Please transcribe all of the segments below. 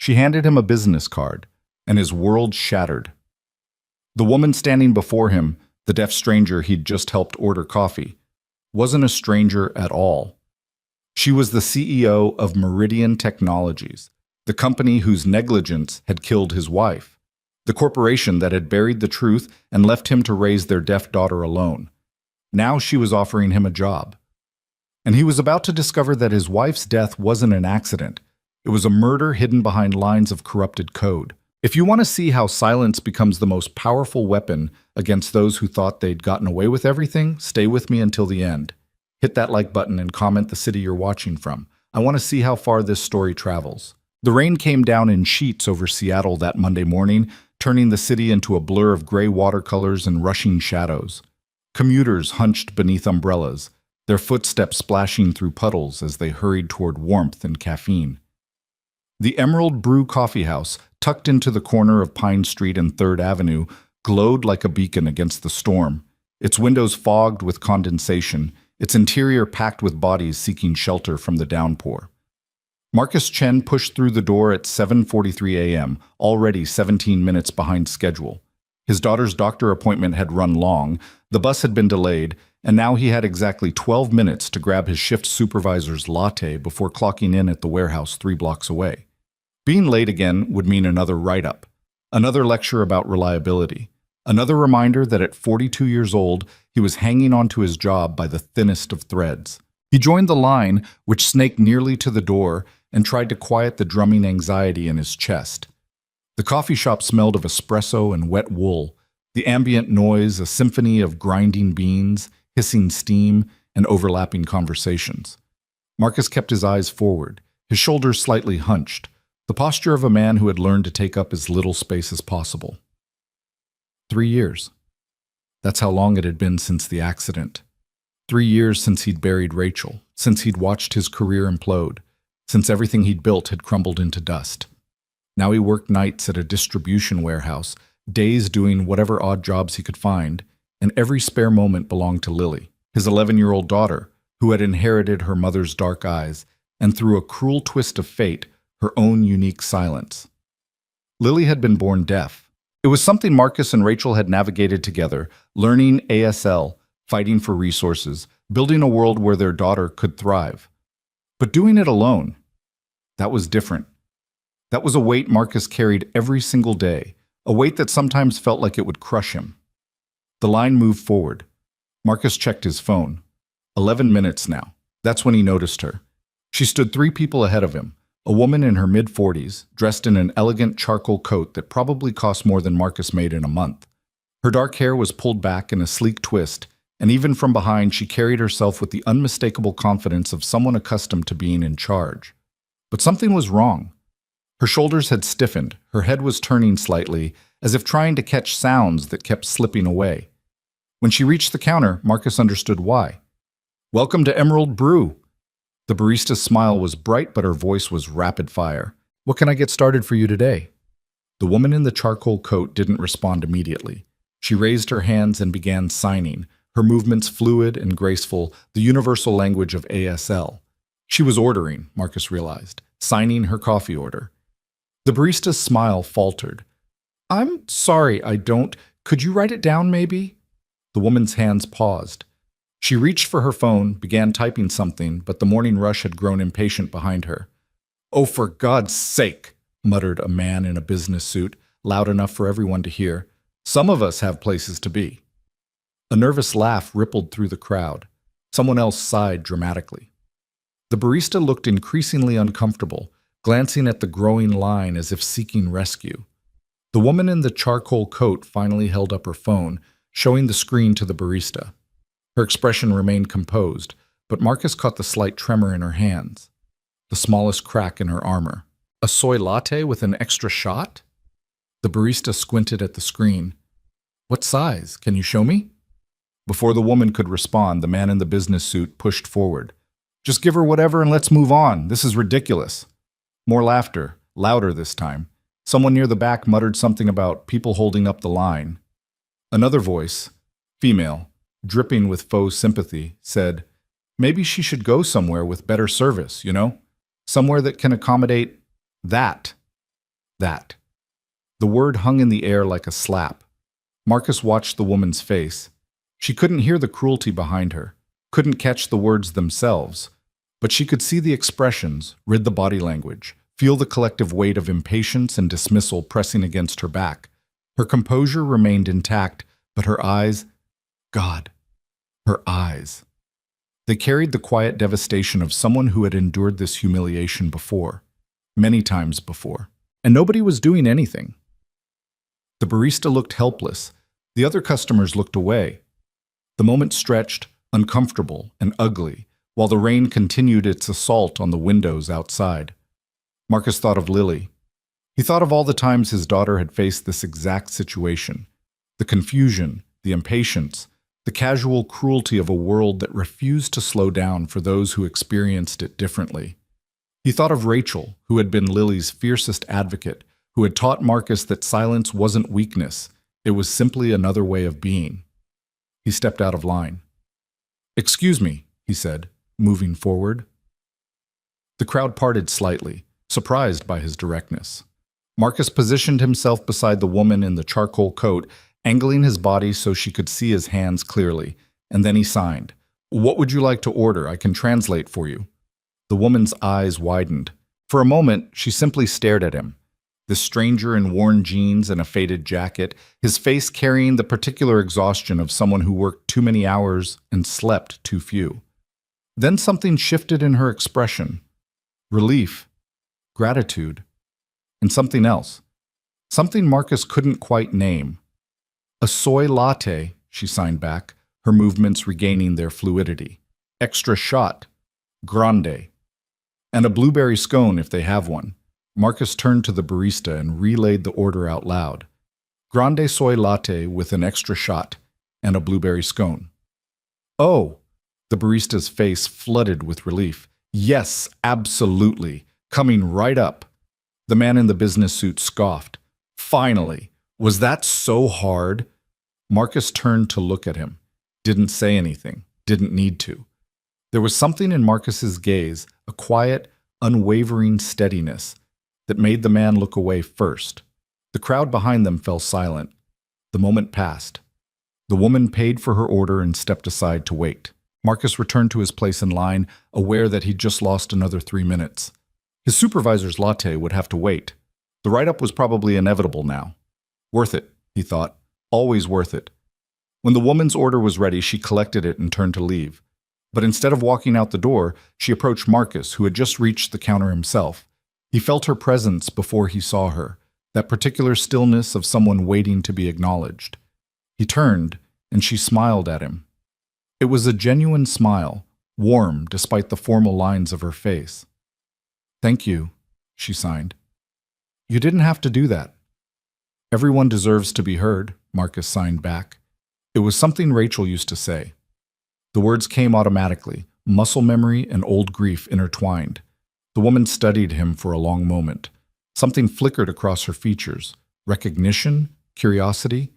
She handed him a business card, and his world shattered. The woman standing before him, the deaf stranger he'd just helped order coffee, wasn't a stranger at all. She was the CEO of Meridian Technologies, the company whose negligence had killed his wife, the corporation that had buried the truth and left him to raise their deaf daughter alone. Now she was offering him a job. And he was about to discover that his wife's death wasn't an accident. It was a murder hidden behind lines of corrupted code. If you want to see how silence becomes the most powerful weapon against those who thought they'd gotten away with everything, stay with me until the end. Hit that like button and comment the city you're watching from. I want to see how far this story travels. The rain came down in sheets over Seattle that Monday morning, turning the city into a blur of gray watercolors and rushing shadows. Commuters hunched beneath umbrellas, their footsteps splashing through puddles as they hurried toward warmth and caffeine. The Emerald Brew Coffee House, tucked into the corner of Pine Street and 3rd Avenue, glowed like a beacon against the storm, its windows fogged with condensation, its interior packed with bodies seeking shelter from the downpour. Marcus Chen pushed through the door at 7:43 a.m., already 17 minutes behind schedule. His daughter's doctor appointment had run long, the bus had been delayed, and now he had exactly 12 minutes to grab his shift supervisor's latte before clocking in at the warehouse 3 blocks away. Being late again would mean another write-up, another lecture about reliability, another reminder that at 42 years old, he was hanging onto his job by the thinnest of threads. He joined the line, which snaked nearly to the door, and tried to quiet the drumming anxiety in his chest. The coffee shop smelled of espresso and wet wool, the ambient noise a symphony of grinding beans, hissing steam, and overlapping conversations. Marcus kept his eyes forward, his shoulders slightly hunched, the posture of a man who had learned to take up as little space as possible. 3 years. That's how long it had been since the accident. 3 years since he'd buried Rachel, since he'd watched his career implode, since everything he'd built had crumbled into dust. Now he worked nights at a distribution warehouse, days doing whatever odd jobs he could find, and every spare moment belonged to Lily, his 11-year-old daughter, who had inherited her mother's dark eyes, and through a cruel twist of fate, her own unique silence. Lily had been born deaf. It was something Marcus and Rachel had navigated together, learning ASL, fighting for resources, building a world where their daughter could thrive. But doing it alone, that was different. That was a weight Marcus carried every single day, a weight that sometimes felt like it would crush him. The line moved forward. Marcus checked his phone. 11 minutes now. That's when he noticed her. She stood 3 people ahead of him, a woman in her mid-40s, dressed in an elegant charcoal coat that probably cost more than Marcus made in a month. Her dark hair was pulled back in a sleek twist, and even from behind she carried herself with the unmistakable confidence of someone accustomed to being in charge. But something was wrong. Her shoulders had stiffened, her head was turning slightly, as if trying to catch sounds that kept slipping away. When she reached the counter, Marcus understood why. "Welcome to Emerald Brew." The barista's smile was bright, but her voice was rapid fire. "What can I get started for you today?" The woman in the charcoal coat didn't respond immediately. She raised her hands and began signing, her movements fluid and graceful, the universal language of ASL. She was ordering, Marcus realized, signing her coffee order. The barista's smile faltered. "I'm sorry, I don't. Could you write it down, maybe?" The woman's hands paused. She reached for her phone, began typing something, but the morning rush had grown impatient behind her. "Oh, for God's sake," muttered a man in a business suit, loud enough for everyone to hear. "Some of us have places to be." A nervous laugh rippled through the crowd. Someone else sighed dramatically. The barista looked increasingly uncomfortable, glancing at the growing line as if seeking rescue. The woman in the charcoal coat finally held up her phone, showing the screen to the barista. Her expression remained composed, but Marcus caught the slight tremor in her hands, the smallest crack in her armor. "A soy latte with an extra shot?" The barista squinted at the screen. "What size? Can you show me?" Before the woman could respond, the man in the business suit pushed forward. "Just give her whatever and let's move on. This is ridiculous." More laughter, louder this time. Someone near the back muttered something about people holding up the line. Another voice, female, dripping with faux sympathy, said, "Maybe she should go somewhere with better service, you know? Somewhere that can accommodate that." That. The word hung in the air like a slap. Marcus watched the woman's face. She couldn't hear the cruelty behind her, couldn't catch the words themselves, but she could see the expressions, read the body language, feel the collective weight of impatience and dismissal pressing against her back. Her composure remained intact, but her eyes, God, her eyes. They carried the quiet devastation of someone who had endured this humiliation before, many times before, and nobody was doing anything. The barista looked helpless. The other customers looked away. The moment stretched, uncomfortable and ugly, while the rain continued its assault on the windows outside. Marcus thought of Lily. He thought of all the times his daughter had faced this exact situation. The confusion, the impatience, the casual cruelty of a world that refused to slow down for those who experienced it differently. He thought of Rachel, who had been Lily's fiercest advocate, who had taught Marcus that silence wasn't weakness, it was simply another way of being. He stepped out of line. "Excuse me," he said, moving forward. The crowd parted slightly, surprised by his directness. Marcus positioned himself beside the woman in the charcoal coat, angling his body so she could see his hands clearly, and then he signed. "What would you like to order? I can translate for you." The woman's eyes widened. For a moment, she simply stared at him. This stranger in worn jeans and a faded jacket, his face carrying the particular exhaustion of someone who worked too many hours and slept too few. Then something shifted in her expression. Relief, gratitude, and something else. Something Marcus couldn't quite name. "A soy latte," she signed back, her movements regaining their fluidity. "Extra shot, grande, and a blueberry scone if they have one." Marcus turned to the barista and relayed the order out loud. "Grande soy latte with an extra shot and a blueberry scone." "Oh!" The barista's face flooded with relief. "Yes, absolutely. Coming right up." The man in the business suit scoffed. "Finally! Was that so hard?" Marcus turned to look at him. Didn't say anything. Didn't need to. There was something in Marcus's gaze, a quiet, unwavering steadiness, that made the man look away first. The crowd behind them fell silent. The moment passed. The woman paid for her order and stepped aside to wait. Marcus returned to his place in line, aware that he'd just lost another 3 minutes. His supervisor's latte would have to wait. The write-up was probably inevitable now. Worth it, he thought. Always worth it. When the woman's order was ready, she collected it and turned to leave. But instead of walking out the door, she approached Marcus, who had just reached the counter himself. He felt her presence before he saw her, that particular stillness of someone waiting to be acknowledged. He turned, and she smiled at him. It was a genuine smile, warm despite the formal lines of her face. "Thank you," she signed. "You didn't have to do that." "Everyone deserves to be heard," Marcus signed back. It was something Rachel used to say. The words came automatically, muscle memory and old grief intertwined. The woman studied him for a long moment. Something flickered across her features. Recognition? Curiosity?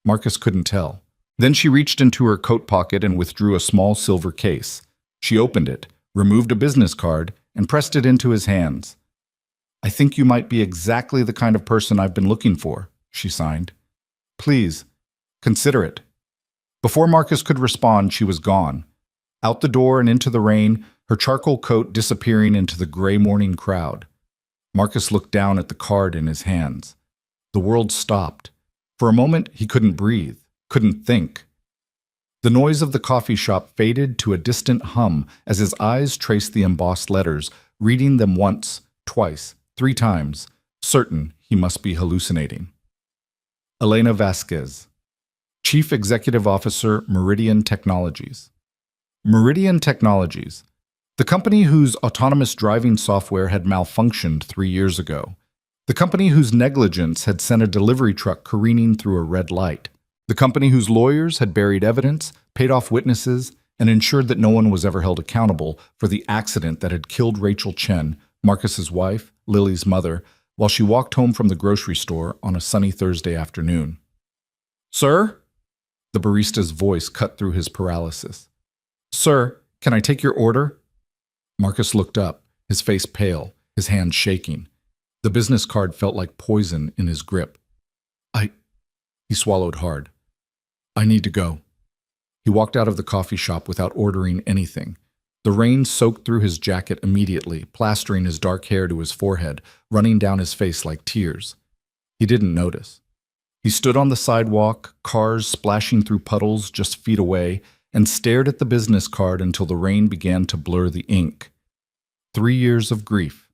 Marcus couldn't tell. Then she reached into her coat pocket and withdrew a small silver case. She opened it, removed a business card, and pressed it into his hands. "I think you might be exactly the kind of person I've been looking for," she signed. "Please, consider it." Before Marcus could respond, she was gone. Out the door and into the rain, her charcoal coat disappearing into the gray morning crowd. Marcus looked down at the card in his hands. The world stopped. For a moment, he couldn't breathe, couldn't think. The noise of the coffee shop faded to a distant hum as his eyes traced the embossed letters, reading them once, twice, 3 times, certain he must be hallucinating. Elena Vasquez, Chief Executive Officer, Meridian Technologies. Meridian Technologies, the company whose autonomous driving software had malfunctioned 3 years ago. The company whose negligence had sent a delivery truck careening through a red light. The company whose lawyers had buried evidence, paid off witnesses, and ensured that no one was ever held accountable for the accident that had killed Rachel Chen, Marcus's wife, Lily's mother, while she walked home from the grocery store on a sunny Thursday afternoon. "Sir?" The barista's voice cut through his paralysis. "Sir, can I take your order?" Marcus looked up, his face pale, his hands shaking. The business card felt like poison in his grip. I, he swallowed hard. I need to go. He walked out of the coffee shop without ordering anything. The rain soaked through his jacket immediately, plastering his dark hair to his forehead, running down his face like tears. He didn't notice. He stood on the sidewalk, cars splashing through puddles just feet away, and stared at the business card until the rain began to blur the ink. 3 years of grief.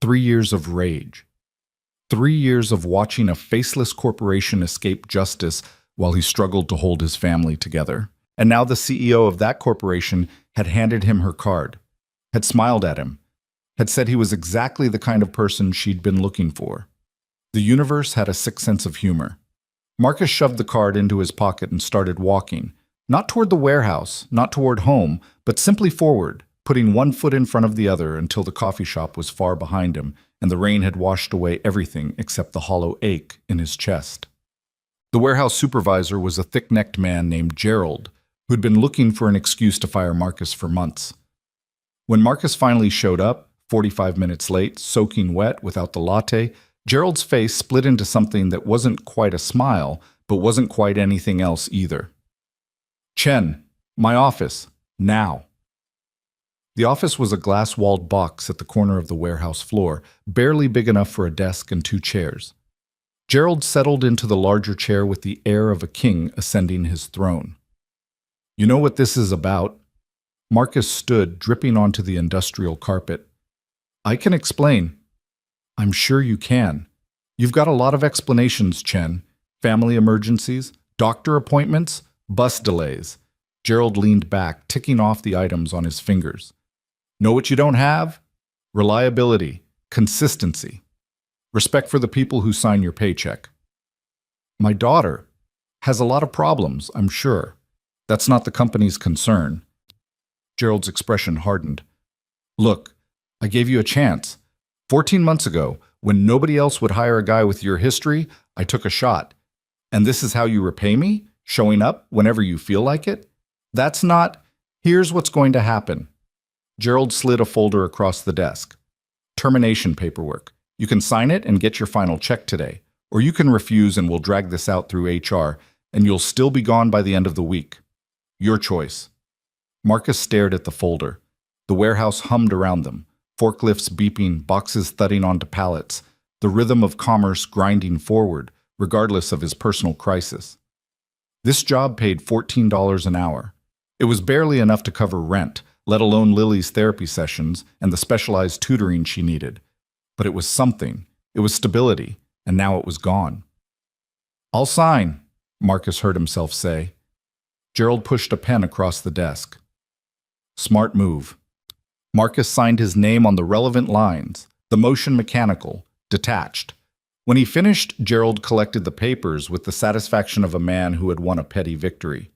3 years of rage. 3 years of watching a faceless corporation escape justice while he struggled to hold his family together. And now the CEO of that corporation had handed him her card, had smiled at him, had said he was exactly the kind of person she'd been looking for. The universe had a sick sense of humor. Marcus shoved the card into his pocket and started walking, not toward the warehouse, not toward home, but simply forward, putting one foot in front of the other until the coffee shop was far behind him and the rain had washed away everything except the hollow ache in his chest. The warehouse supervisor was a thick-necked man named Gerald, who'd been looking for an excuse to fire Marcus for months. When Marcus finally showed up, 45 minutes late, soaking wet without the latte, Gerald's face split into something that wasn't quite a smile, but wasn't quite anything else either. Chen, my office, now. The office was a glass-walled box at the corner of the warehouse floor, barely big enough for a desk and 2 chairs. Gerald settled into the larger chair with the air of a king ascending his throne. You know what this is about? Marcus stood, dripping onto the industrial carpet. I can explain. I'm sure you can. You've got a lot of explanations, Chen. Family emergencies, doctor appointments, bus delays. Gerald leaned back, ticking off the items on his fingers. Know what you don't have? Reliability, consistency, respect for the people who sign your paycheck. My daughter has a lot of problems, I'm sure. That's not the company's concern. Gerald's expression hardened. Look, I gave you a chance. 14 months ago, when nobody else would hire a guy with your history, I took a shot. And this is how you repay me? Showing up whenever you feel like it? That's not, here's what's going to happen. Gerald slid a folder across the desk. Termination paperwork. You can sign it and get your final check today. Or you can refuse and we'll drag this out through HR, and you'll still be gone by the end of the week. Your choice. Marcus stared at the folder. The warehouse hummed around them, forklifts beeping, boxes thudding onto pallets, the rhythm of commerce grinding forward, regardless of his personal crisis. This job paid $14 an hour. It was barely enough to cover rent, let alone Lily's therapy sessions and the specialized tutoring she needed. But it was something. It was stability, and now it was gone. I'll sign, Marcus heard himself say. Gerald pushed a pen across the desk. Smart move. Marcus signed his name on the relevant lines, the motion mechanical, detached. When he finished, Gerald collected the papers with the satisfaction of a man who had won a petty victory.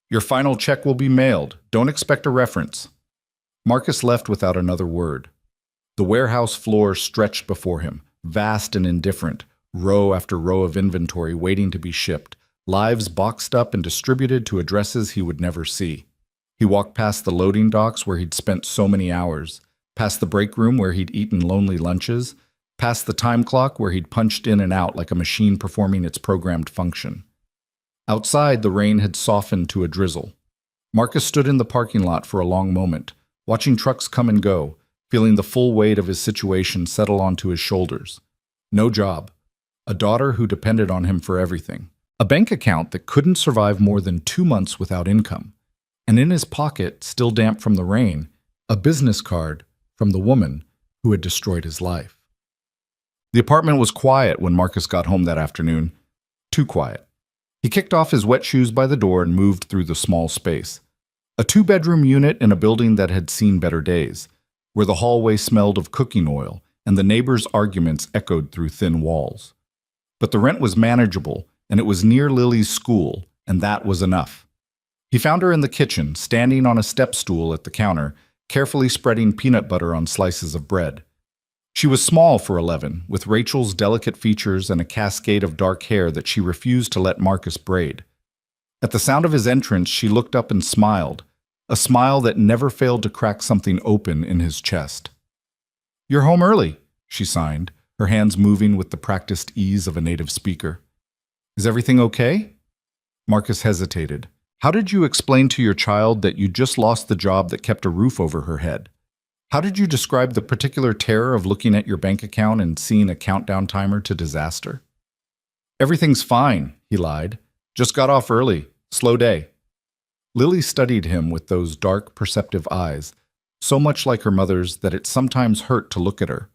Your final check will be mailed. Don't expect a reference. Marcus left without another word. The warehouse floor stretched before him, vast and indifferent, row after row of inventory waiting to be shipped, lives boxed up and distributed to addresses he would never see. He walked past the loading docks where he'd spent so many hours, past the break room where he'd eaten lonely lunches, past the time clock where he'd punched in and out like a machine performing its programmed function. Outside, the rain had softened to a drizzle. Marcus stood in the parking lot for a long moment, watching trucks come and go, feeling the full weight of his situation settle onto his shoulders. No job. A daughter who depended on him for everything. A bank account that couldn't survive more than 2 months without income. And in his pocket, still damp from the rain, a business card from the woman who had destroyed his life. The apartment was quiet when Marcus got home that afternoon. Too quiet. He kicked off his wet shoes by the door and moved through the small space. A 2-bedroom unit in a building that had seen better days, where the hallway smelled of cooking oil and the neighbors' arguments echoed through thin walls. But the rent was manageable, and it was near Lily's school, and that was enough. He found her in the kitchen, standing on a step stool at the counter, carefully spreading peanut butter on slices of bread. She was small for 11, with Rachel's delicate features and a cascade of dark hair that she refused to let Marcus braid. At the sound of his entrance, she looked up and smiled, a smile that never failed to crack something open in his chest. "You're home early," she signed, her hands moving with the practiced ease of a native speaker. Is everything okay? Marcus hesitated. How did you explain to your child that you just lost the job that kept a roof over her head? How did you describe the particular terror of looking at your bank account and seeing a countdown timer to disaster? Everything's fine, he lied. Just got off early. Slow day. Lily studied him with those dark, perceptive eyes, so much like her mother's that it sometimes hurt to look at her.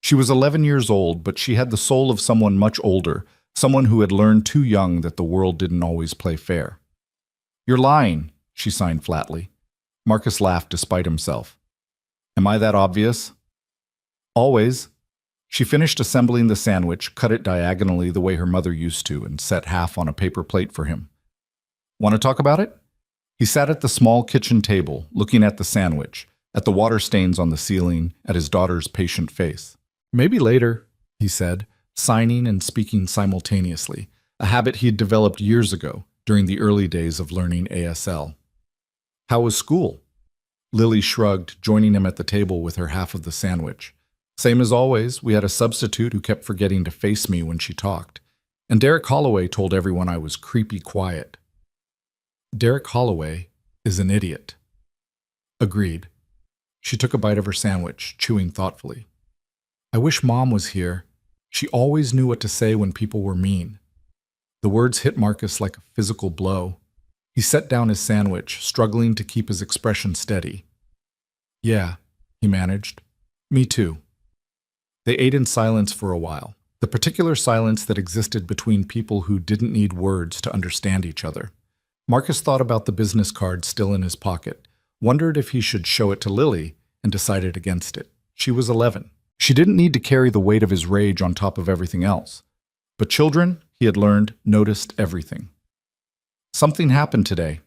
She was 11 years old, but she had the soul of someone much older, someone who had learned too young that the world didn't always play fair. You're lying, she signed flatly. Marcus laughed despite himself. Am I that obvious? Always. She finished assembling the sandwich, cut it diagonally the way her mother used to, and set half on a paper plate for him. Want to talk about it? He sat at the small kitchen table, looking at the sandwich, at the water stains on the ceiling, at his daughter's patient face. Maybe later, he said, signing and speaking simultaneously, a habit he had developed years ago during the early days of learning ASL. How was school? Lily shrugged, joining him at the table with her half of the sandwich. Same as always, we had a substitute who kept forgetting to face me when she talked, and Derek Holloway told everyone I was creepy quiet. Derek Holloway is an idiot. Agreed. She took a bite of her sandwich, chewing thoughtfully. I wish Mom was here. She always knew what to say when people were mean. The words hit Marcus like a physical blow. He set down his sandwich, struggling to keep his expression steady. Yeah, he managed. Me too. They ate in silence for a while, the particular silence that existed between people who didn't need words to understand each other. Marcus thought about the business card still in his pocket, wondered if he should show it to Lily, and decided against it. She was 11. She didn't need to carry the weight of his rage on top of everything else. But children, he had learned, noticed everything. Something happened today,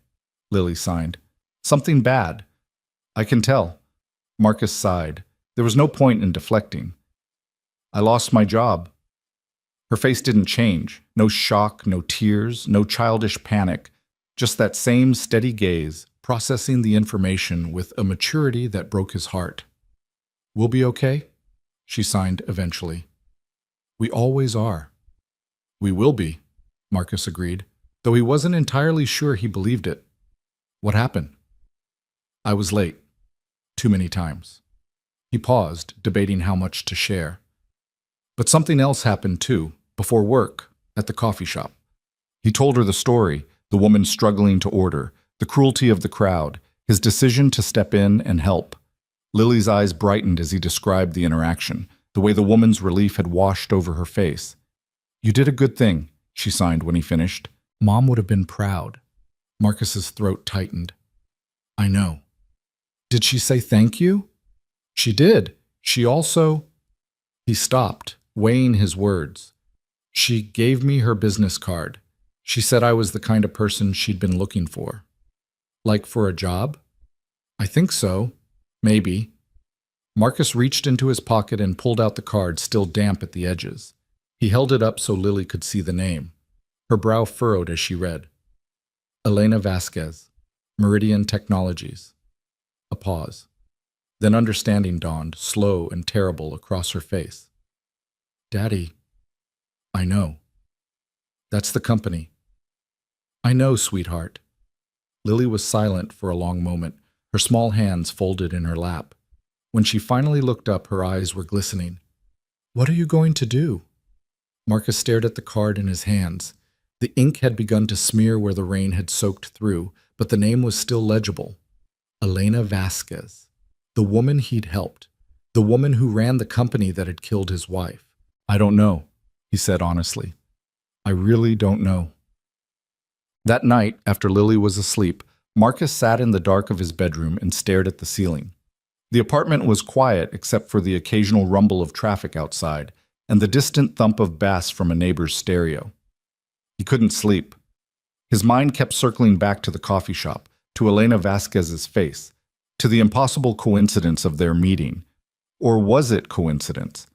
Lily signed. Something bad. I can tell. Marcus sighed. There was no point in deflecting. I lost my job. Her face didn't change. No shock, no tears, no childish panic. Just that same steady gaze, processing the information with a maturity that broke his heart. We'll be okay, she signed eventually. We always are. We will be, Marcus agreed, though he wasn't entirely sure he believed it. What happened? I was late. Too many times. He paused, debating how much to share. But something else happened too, before work, at the coffee shop. He told her the story, the woman struggling to order, the cruelty of the crowd, his decision to step in and help. Lily's eyes brightened as he described the interaction, the way the woman's relief had washed over her face. You did a good thing, she signed when he finished. Mom would have been proud. Marcus's throat tightened. I know. Did she say thank you? She did. She also... He stopped, weighing his words. She gave me her business card. She said I was the kind of person she'd been looking for. Like for a job? I think so. Maybe. Marcus reached into his pocket and pulled out the card, still damp at the edges. He held it up so Lily could see the name. Her brow furrowed as she read. Elena Vasquez, Meridian Technologies. A pause. Then understanding dawned, slow and terrible, across her face. Daddy, I know. That's the company. I know, sweetheart. Lily was silent for a long moment, her small hands folded in her lap. When she finally looked up, her eyes were glistening. What are you going to do? Marcus stared at the card in his hands. The ink had begun to smear where the rain had soaked through, but the name was still legible. Elena Vasquez. The woman he'd helped. The woman who ran the company that had killed his wife. I don't know, he said honestly. I really don't know. That night, after Lily was asleep, Marcus sat in the dark of his bedroom and stared at the ceiling. The apartment was quiet except for the occasional rumble of traffic outside and the distant thump of bass from a neighbor's stereo. He couldn't sleep. His mind kept circling back to the coffee shop, to Elena Vasquez's face, to the impossible coincidence of their meeting. Or was it coincidence?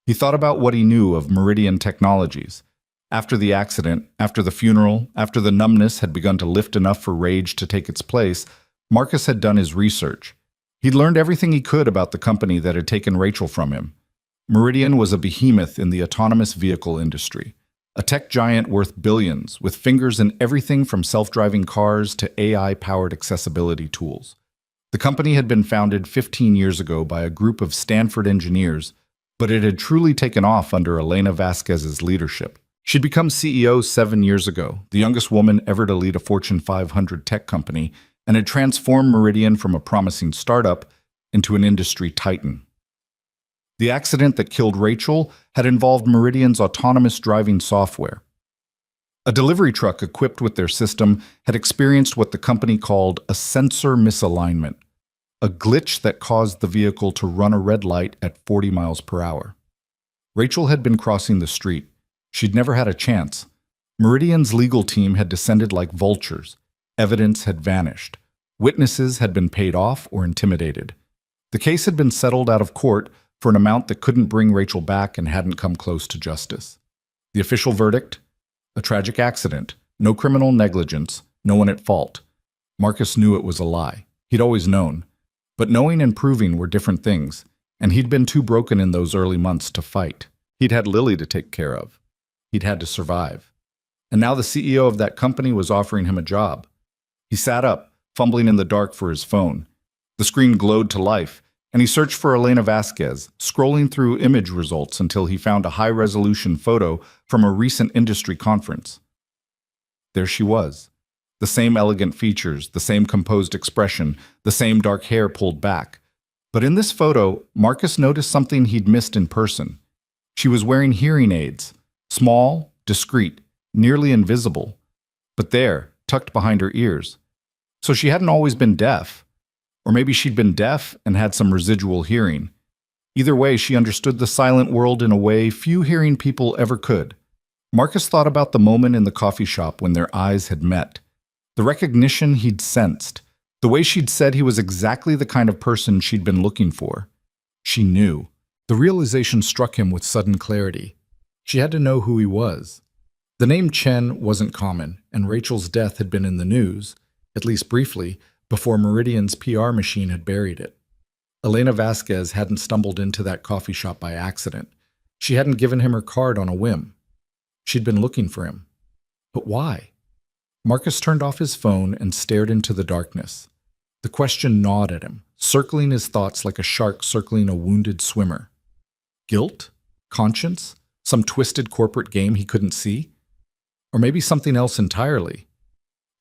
He thought about what he knew of Meridian Technologies. After the accident, after the funeral, after the numbness had begun to lift enough for rage to take its place, Marcus had done his research. He'd learned everything he could about the company that had taken Rachel from him. Meridian was a behemoth in the autonomous vehicle industry, a tech giant worth billions, with fingers in everything from self-driving cars to AI-powered accessibility tools. The company had been founded 15 years ago by a group of Stanford engineers, but it had truly taken off under Elena Vasquez's leadership. She'd become CEO 7 years ago, the youngest woman ever to lead a Fortune 500 tech company, and had transformed Meridian from a promising startup into an industry titan. The accident that killed Rachel had involved Meridian's autonomous driving software. A delivery truck equipped with their system had experienced what the company called a sensor misalignment, a glitch that caused the vehicle to run a red light at 40 miles per hour. Rachel had been crossing the street. She'd never had a chance. Meridian's legal team had descended like vultures. Evidence had vanished. Witnesses had been paid off or intimidated. The case had been settled out of court for an amount that couldn't bring Rachel back and hadn't come close to justice. The official verdict? A tragic accident. No criminal negligence. No one at fault. Marcus knew it was a lie. He'd always known. But knowing and proving were different things, and he'd been too broken in those early months to fight. He'd had Lily to take care of. He'd had to survive. And now the CEO of that company was offering him a job. He sat up, fumbling in the dark for his phone. The screen glowed to life, and he searched for Elena Vasquez, scrolling through image results until he found a high-resolution photo from a recent industry conference. There she was. The same elegant features, the same composed expression, the same dark hair pulled back. But in this photo, Marcus noticed something he'd missed in person. She was wearing hearing aids, small, discreet, nearly invisible, but there, tucked behind her ears. So she hadn't always been deaf. Or maybe she'd been deaf and had some residual hearing. Either way, she understood the silent world in a way few hearing people ever could. Marcus thought about the moment in the coffee shop when their eyes had met. The recognition he'd sensed. The way she'd said he was exactly the kind of person she'd been looking for. She knew. The realization struck him with sudden clarity. She had to know who he was. The name Chen wasn't common, and Rachel's death had been in the news, at least briefly, before Meridian's PR machine had buried it. Elena Vasquez hadn't stumbled into that coffee shop by accident. She hadn't given him her card on a whim. She'd been looking for him. But why? Marcus turned off his phone and stared into the darkness. The question gnawed at him, circling his thoughts like a shark circling a wounded swimmer. Guilt? Conscience? Some twisted corporate game he couldn't see? Or maybe something else entirely?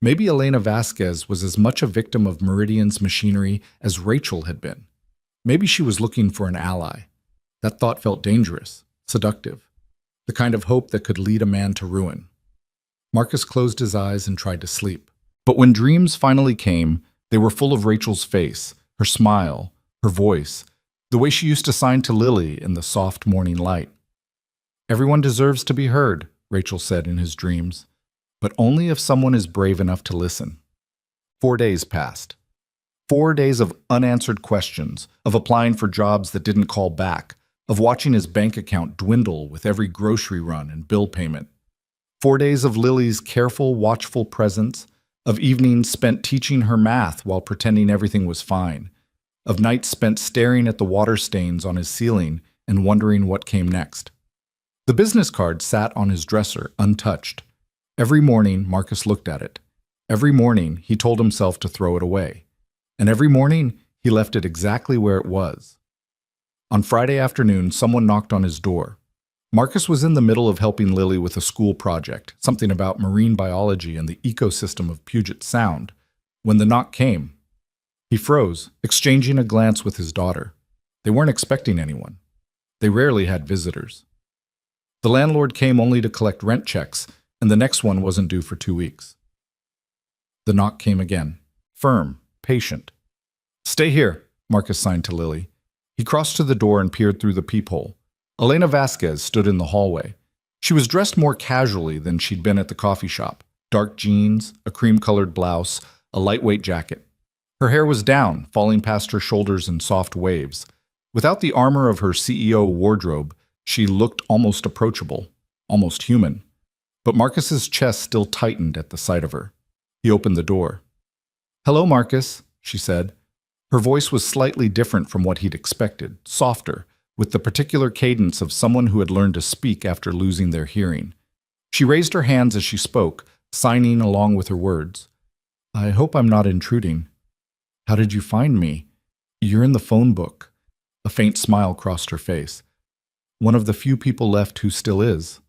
Maybe Elena Vasquez was as much a victim of Meridian's machinery as Rachel had been. Maybe she was looking for an ally. That thought felt dangerous, seductive, the kind of hope that could lead a man to ruin. Marcus closed his eyes and tried to sleep. But when dreams finally came, they were full of Rachel's face, her smile, her voice, the way she used to sign to Lily in the soft morning light. "Everyone deserves to be heard," Rachel said in his dreams, "but only if someone is brave enough to listen." 4 days passed. 4 days of unanswered questions, of applying for jobs that didn't call back, of watching his bank account dwindle with every grocery run and bill payment. 4 days of Lily's careful, watchful presence, of evenings spent teaching her math while pretending everything was fine, of nights spent staring at the water stains on his ceiling and wondering what came next. The business card sat on his dresser, untouched. Every morning, Marcus looked at it. Every morning, he told himself to throw it away. And every morning, he left it exactly where it was. On Friday afternoon, someone knocked on his door. Marcus was in the middle of helping Lily with a school project, something about marine biology and the ecosystem of Puget Sound, when the knock came. He froze, exchanging a glance with his daughter. They weren't expecting anyone. They rarely had visitors. The landlord came only to collect rent checks, and the next one wasn't due for 2 weeks. The knock came again, firm, patient. "Stay here," Marcus signed to Lily. He crossed to the door and peered through the peephole. Elena Vasquez stood in the hallway. She was dressed more casually than she'd been at the coffee shop. Dark jeans, a cream-colored blouse, a lightweight jacket. Her hair was down, falling past her shoulders in soft waves. Without the armor of her CEO wardrobe, she looked almost approachable, almost human. But Marcus's chest still tightened at the sight of her. He opened the door. "Hello, Marcus," she said. Her voice was slightly different from what he'd expected, softer, with the particular cadence of someone who had learned to speak after losing their hearing. She raised her hands as she spoke, signing along with her words. I hope I'm not intruding. How did you find me? You're in the phone book. A faint smile crossed her face. One of the few people left who still is.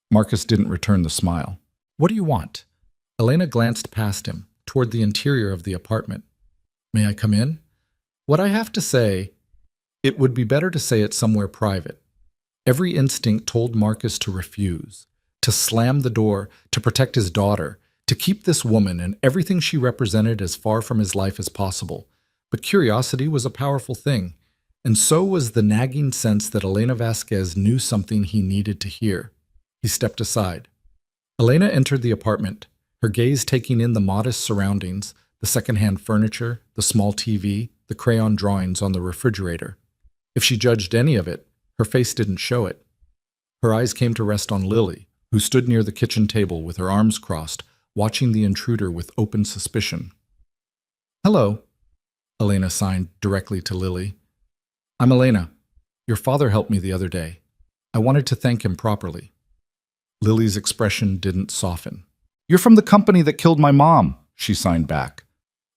Marcus didn't return the smile. What do you want? Elena glanced past him, toward the interior of the apartment. May I come in? What I have to say, it would be better to say it somewhere private. Every instinct told Marcus to refuse, to slam the door, to protect his daughter, to keep this woman and everything she represented as far from his life as possible. But curiosity was a powerful thing, and so was the nagging sense that Elena Vasquez knew something he needed to hear. He stepped aside. Elena entered the apartment, her gaze taking in the modest surroundings, the secondhand furniture, the small TV, the crayon drawings on the refrigerator. If she judged any of it, her face didn't show it. Her eyes came to rest on Lily, who stood near the kitchen table with her arms crossed, watching the intruder with open suspicion. Hello, Elena signed directly to Lily. I'm Elena. Your father helped me the other day. I wanted to thank him properly. Lily's expression didn't soften. You're from the company that killed my mom, she signed back.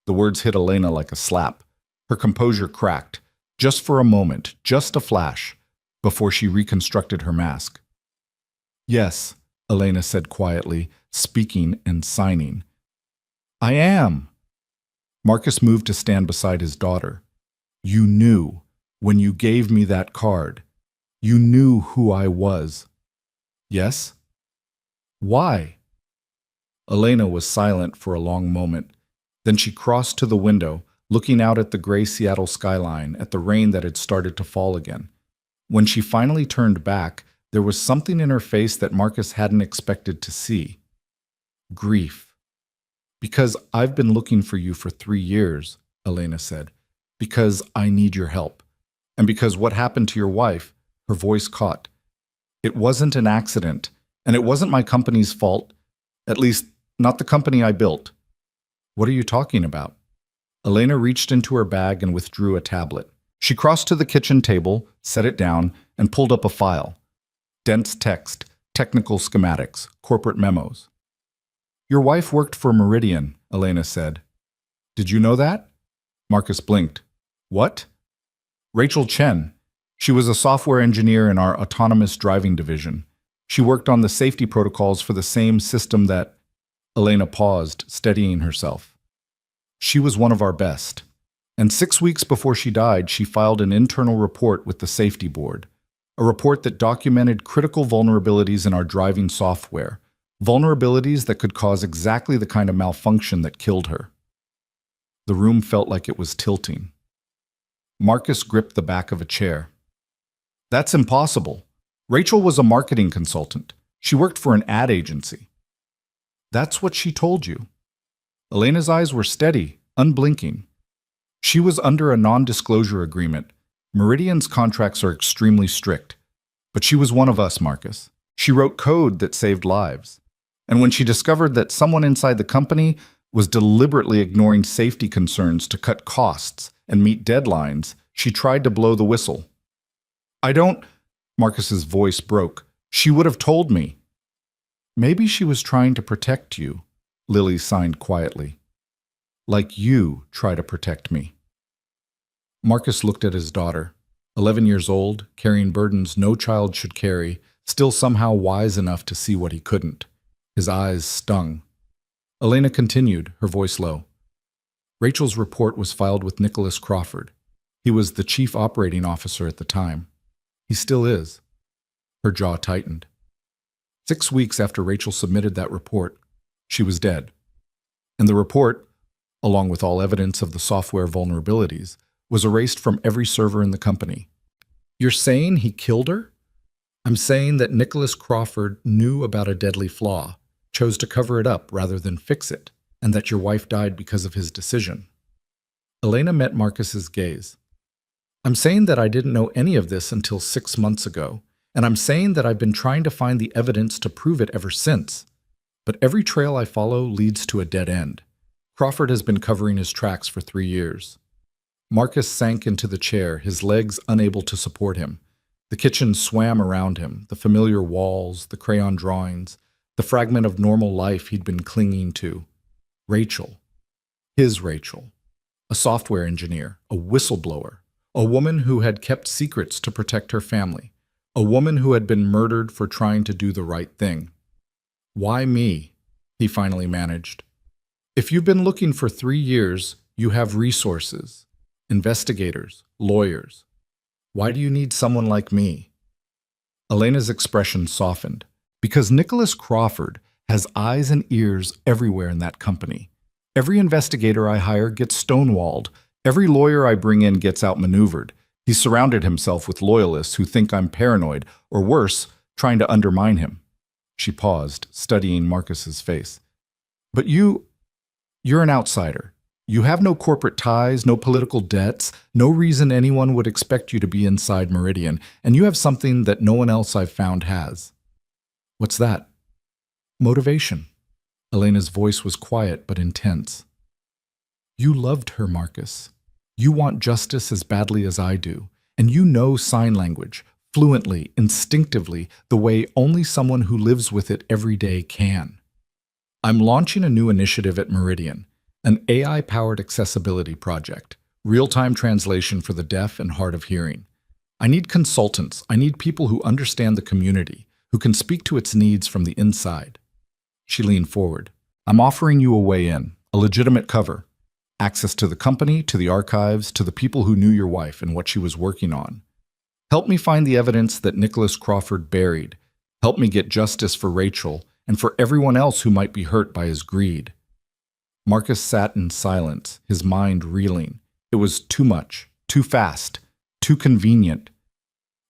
The words hit Elena like a slap. Her composure cracked, just for a moment, just a flash, before she reconstructed her mask. Yes, Elena said quietly, speaking and signing. I am. Marcus moved to stand beside his daughter. You knew, when you gave me that card. You knew who I was. Yes? Why? Elena was silent for a long moment. Then she crossed to the window, looking out at the gray Seattle skyline, at the rain that had started to fall again. When she finally turned back, there was something in her face that Marcus hadn't expected to see. Grief. Because I've been looking for you for 3 years, Elena said. Because I need your help. And because what happened to your wife, her voice caught. It wasn't an accident, and it wasn't my company's fault. At least, not the company I built. What are you talking about? Elena reached into her bag and withdrew a tablet. She crossed to the kitchen table, set it down, and pulled up a file. Dense text, technical schematics, corporate memos. Your wife worked for Meridian, Elena said. Did you know that? Marcus blinked. What? Rachel Chen. She was a software engineer in our autonomous driving division. She worked on the safety protocols for the same system that... Elena paused, steadying herself. She was one of our best. And 6 weeks before she died, she filed an internal report with the safety board. A report that documented critical vulnerabilities in our driving software. Vulnerabilities that could cause exactly the kind of malfunction that killed her. The room felt like it was tilting. Marcus gripped the back of a chair. That's impossible. Rachel was a marketing consultant. She worked for an ad agency. That's what she told you. Elena's eyes were steady, unblinking. She was under a non-disclosure agreement. Meridian's contracts are extremely strict. But she was one of us, Marcus. She wrote code that saved lives. And when she discovered that someone inside the company was deliberately ignoring safety concerns to cut costs and meet deadlines, she tried to blow the whistle. I don't... Marcus's voice broke. She would have told me. Maybe she was trying to protect you, Lily signed quietly. Like you try to protect me. Marcus looked at his daughter, 11 years old, carrying burdens no child should carry, still somehow wise enough to see what he couldn't. His eyes stung. Elena continued, her voice low. Rachel's report was filed with Nicholas Crawford. He was the chief operating officer at the time. He still is. Her jaw tightened. 6 weeks after Rachel submitted that report, she was dead. And the report, along with all evidence of the software vulnerabilities, was erased from every server in the company. You're saying he killed her? I'm saying that Nicholas Crawford knew about a deadly flaw, chose to cover it up rather than fix it, and that your wife died because of his decision. Elena met Marcus's gaze. I'm saying that I didn't know any of this until 6 months ago, and I'm saying that I've been trying to find the evidence to prove it ever since. But every trail I follow leads to a dead end. Crawford has been covering his tracks for 3 years. Marcus sank into the chair, his legs unable to support him. The kitchen swam around him, the familiar walls, the crayon drawings, the fragment of normal life he'd been clinging to. Rachel. His Rachel. A software engineer, a whistleblower, a woman who had kept secrets to protect her family, a woman who had been murdered for trying to do the right thing. Why me? He finally managed. If you've been looking for 3 years, you have resources, investigators, lawyers. Why do you need someone like me? Elena's expression softened. Because Nicholas Crawford has eyes and ears everywhere in that company. Every investigator I hire gets stonewalled. Every lawyer I bring in gets outmaneuvered. He's surrounded himself with loyalists who think I'm paranoid, or worse, trying to undermine him. She paused, studying Marcus's face. But you're an outsider. You have no corporate ties, no political debts, no reason anyone would expect you to be inside Meridian, and you have something that no one else I've found has. What's that? Motivation. Elena's voice was quiet but intense. You loved her, Marcus. You want justice as badly as I do, and you know sign language, fluently, instinctively, the way only someone who lives with it every day can. I'm launching a new initiative at Meridian, an AI-powered accessibility project, real-time translation for the deaf and hard of hearing. I need consultants. I need people who understand the community, who can speak to its needs from the inside. She leaned forward. I'm offering you a way in, a legitimate cover. Access to the company, to the archives, to the people who knew your wife and what she was working on. Help me find the evidence that Nicholas Crawford buried. Help me get justice for Rachel and for everyone else who might be hurt by his greed. Marcus sat in silence, his mind reeling. It was too much, too fast, too convenient.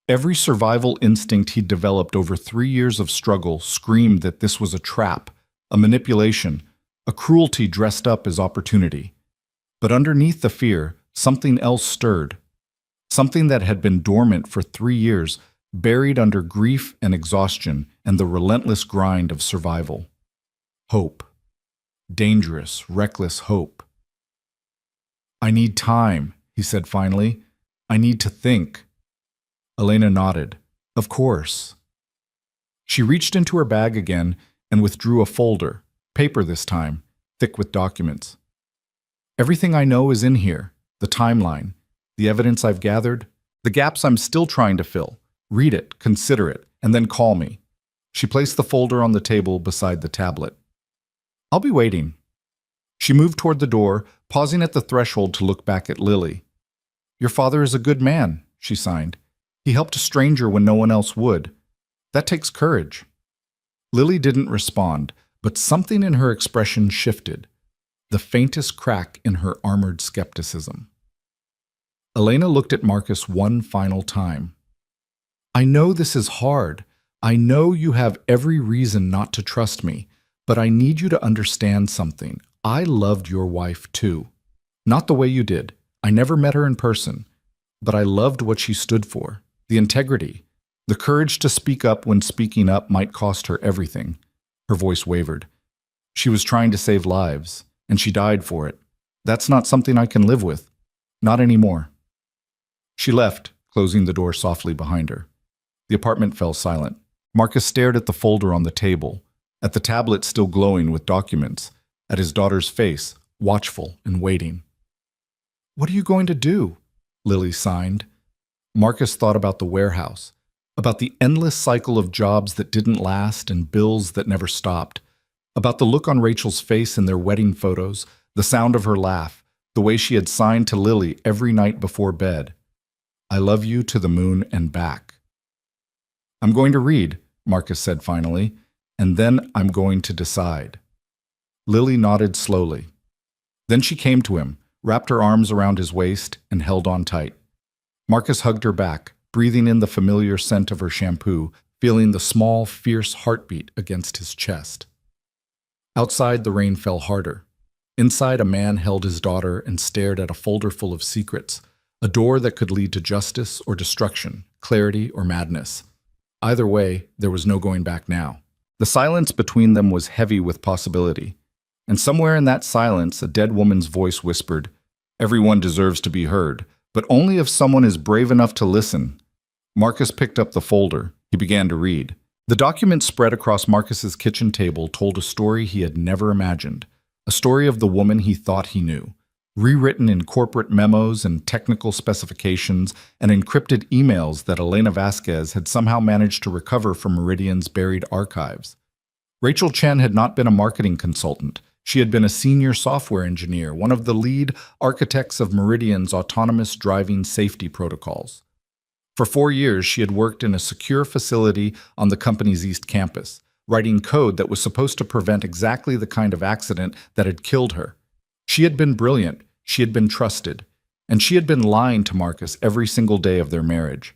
Every survival instinct he'd developed over 3 years of struggle screamed that this was a trap, a manipulation, a cruelty dressed up as opportunity. But underneath the fear, something else stirred. Something that had been dormant for 3 years, buried under grief and exhaustion and the relentless grind of survival. Hope. Dangerous, reckless hope. I need time, he said finally. I need to think. Elena nodded. Of course. She reached into her bag again and withdrew a folder, paper this time, thick with documents. Everything I know is in here, the timeline, the evidence I've gathered, the gaps I'm still trying to fill. Read it, consider it, and then call me. She placed the folder on the table beside the tablet. I'll be waiting. She moved toward the door, pausing at the threshold to look back at Lily. Your father is a good man, she signed. He helped a stranger when no one else would. That takes courage. Lily didn't respond, but something in her expression shifted, the faintest crack in her armored skepticism. Elena looked at Marcus one final time. I know this is hard. I know you have every reason not to trust me, but I need you to understand something. I loved your wife too. Not the way you did. I never met her in person, but I loved what she stood for. The integrity, the courage to speak up when speaking up might cost her everything. Her voice wavered. She was trying to save lives, and she died for it. That's not something I can live with. Not anymore. She left, closing the door softly behind her. The apartment fell silent. Marcus stared at the folder on the table, at the tablet still glowing with documents, at his daughter's face, watchful and waiting. What are you going to do? Lily signed. Marcus thought about the warehouse, about the endless cycle of jobs that didn't last and bills that never stopped, about the look on Rachel's face in their wedding photos, the sound of her laugh, the way she had signed to Lily every night before bed. I love you to the moon and back. I'm going to read, Marcus said finally, and then I'm going to decide. Lily nodded slowly. Then she came to him, wrapped her arms around his waist, and held on tight. Marcus hugged her back, breathing in the familiar scent of her shampoo, feeling the small, fierce heartbeat against his chest. Outside, the rain fell harder. Inside, a man held his daughter and stared at a folder full of secrets, a door that could lead to justice or destruction, clarity or madness. Either way, there was no going back now. The silence between them was heavy with possibility, and somewhere in that silence, a dead woman's voice whispered, Everyone deserves to be heard, but only if someone is brave enough to listen. Marcus picked up the folder. He began to read. The document spread across Marcus's kitchen table told a story he had never imagined, a story of the woman he thought he knew, rewritten in corporate memos and technical specifications and encrypted emails that Elena Vasquez had somehow managed to recover from Meridian's buried archives. Rachel Chen had not been a marketing consultant. She had been a senior software engineer, one of the lead architects of Meridian's autonomous driving safety protocols. For 4 years, she had worked in a secure facility on the company's East Campus, writing code that was supposed to prevent exactly the kind of accident that had killed her. She had been brilliant, she had been trusted, and she had been lying to Marcus every single day of their marriage.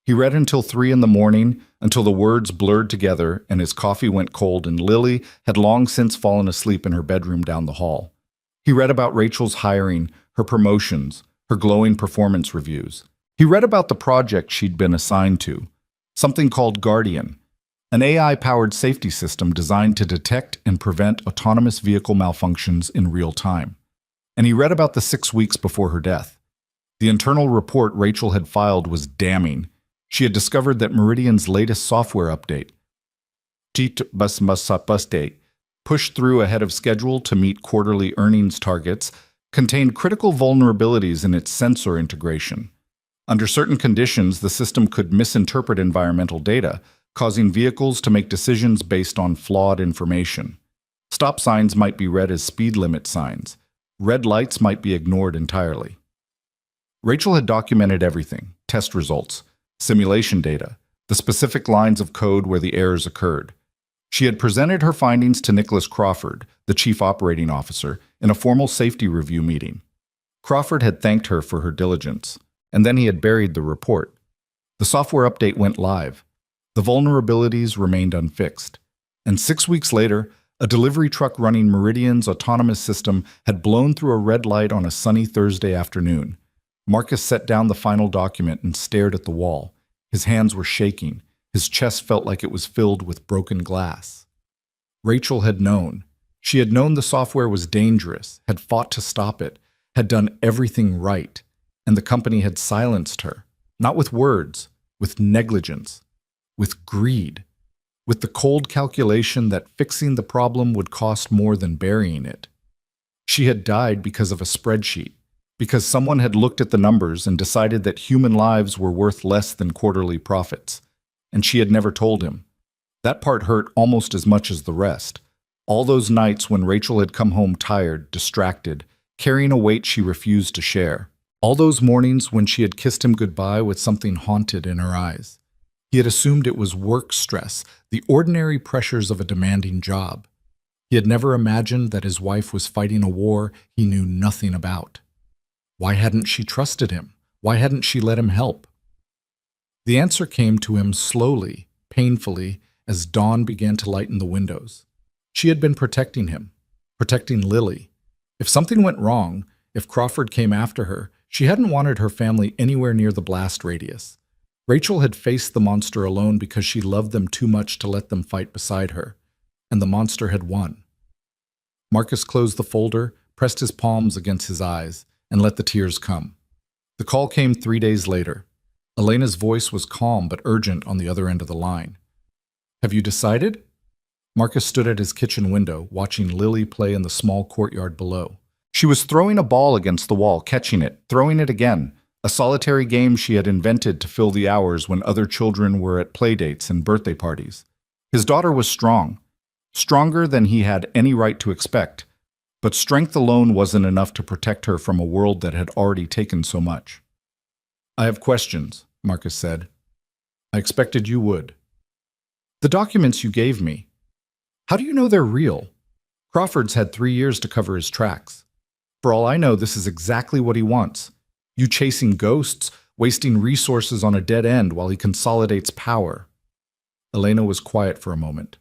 He read until 3 in the morning, until the words blurred together and his coffee went cold and Lily had long since fallen asleep in her bedroom down the hall. He read about Rachel's hiring, her promotions, her glowing performance reviews. He read about the project she'd been assigned to, something called Guardian, an AI-powered safety system designed to detect and prevent autonomous vehicle malfunctions in real time. And he read about the 6 weeks before her death. The internal report Rachel had filed was damning. She had discovered that Meridian's latest software update, pushed through ahead of schedule to meet quarterly earnings targets, contained critical vulnerabilities in its sensor integration. Under certain conditions, the system could misinterpret environmental data, causing vehicles to make decisions based on flawed information. Stop signs might be read as speed limit signs. Red lights might be ignored entirely. Rachel had documented everything: test results, simulation data, the specific lines of code where the errors occurred. She had presented her findings to Nicholas Crawford, the chief operating officer, in a formal safety review meeting. Crawford had thanked her for her diligence, and then he had buried the report. The software update went live. The vulnerabilities remained unfixed. And 6 weeks later, a delivery truck running Meridian's autonomous system had blown through a red light on a sunny Thursday afternoon. Marcus set down the final document and stared at the wall. His hands were shaking. His chest felt like it was filled with broken glass. Rachel had known. She had known the software was dangerous, had fought to stop it, had done everything right. And the company had silenced her, not with words, with negligence, with greed, with the cold calculation that fixing the problem would cost more than burying it. She had died because of a spreadsheet, because someone had looked at the numbers and decided that human lives were worth less than quarterly profits, and she had never told him. That part hurt almost as much as the rest. All those nights when Rachel had come home tired, distracted, carrying a weight she refused to share. All those mornings when she had kissed him goodbye with something haunted in her eyes. He had assumed it was work stress, the ordinary pressures of a demanding job. He had never imagined that his wife was fighting a war he knew nothing about. Why hadn't she trusted him? Why hadn't she let him help? The answer came to him slowly, painfully, as dawn began to lighten the windows. She had been protecting him, protecting Lily. If something went wrong, if Crawford came after her, she hadn't wanted her family anywhere near the blast radius. Rachel had faced the monster alone because she loved them too much to let them fight beside her, and the monster had won. Marcus closed the folder, pressed his palms against his eyes, and let the tears come. The call came 3 days later. Elena's voice was calm but urgent on the other end of the line. "Have you decided?" Marcus stood at his kitchen window, watching Lily play in the small courtyard below. She was throwing a ball against the wall, catching it, throwing it again, a solitary game she had invented to fill the hours when other children were at playdates and birthday parties. His daughter was strong, stronger than he had any right to expect, but strength alone wasn't enough to protect her from a world that had already taken so much. "I have questions," Marcus said. "I expected you would." "The documents you gave me, how do you know they're real?" Crawford's had 3 years to cover his tracks. "For all I know, this is exactly what he wants. You chasing ghosts, wasting resources on a dead end while he consolidates power." Elena was quiet for a moment.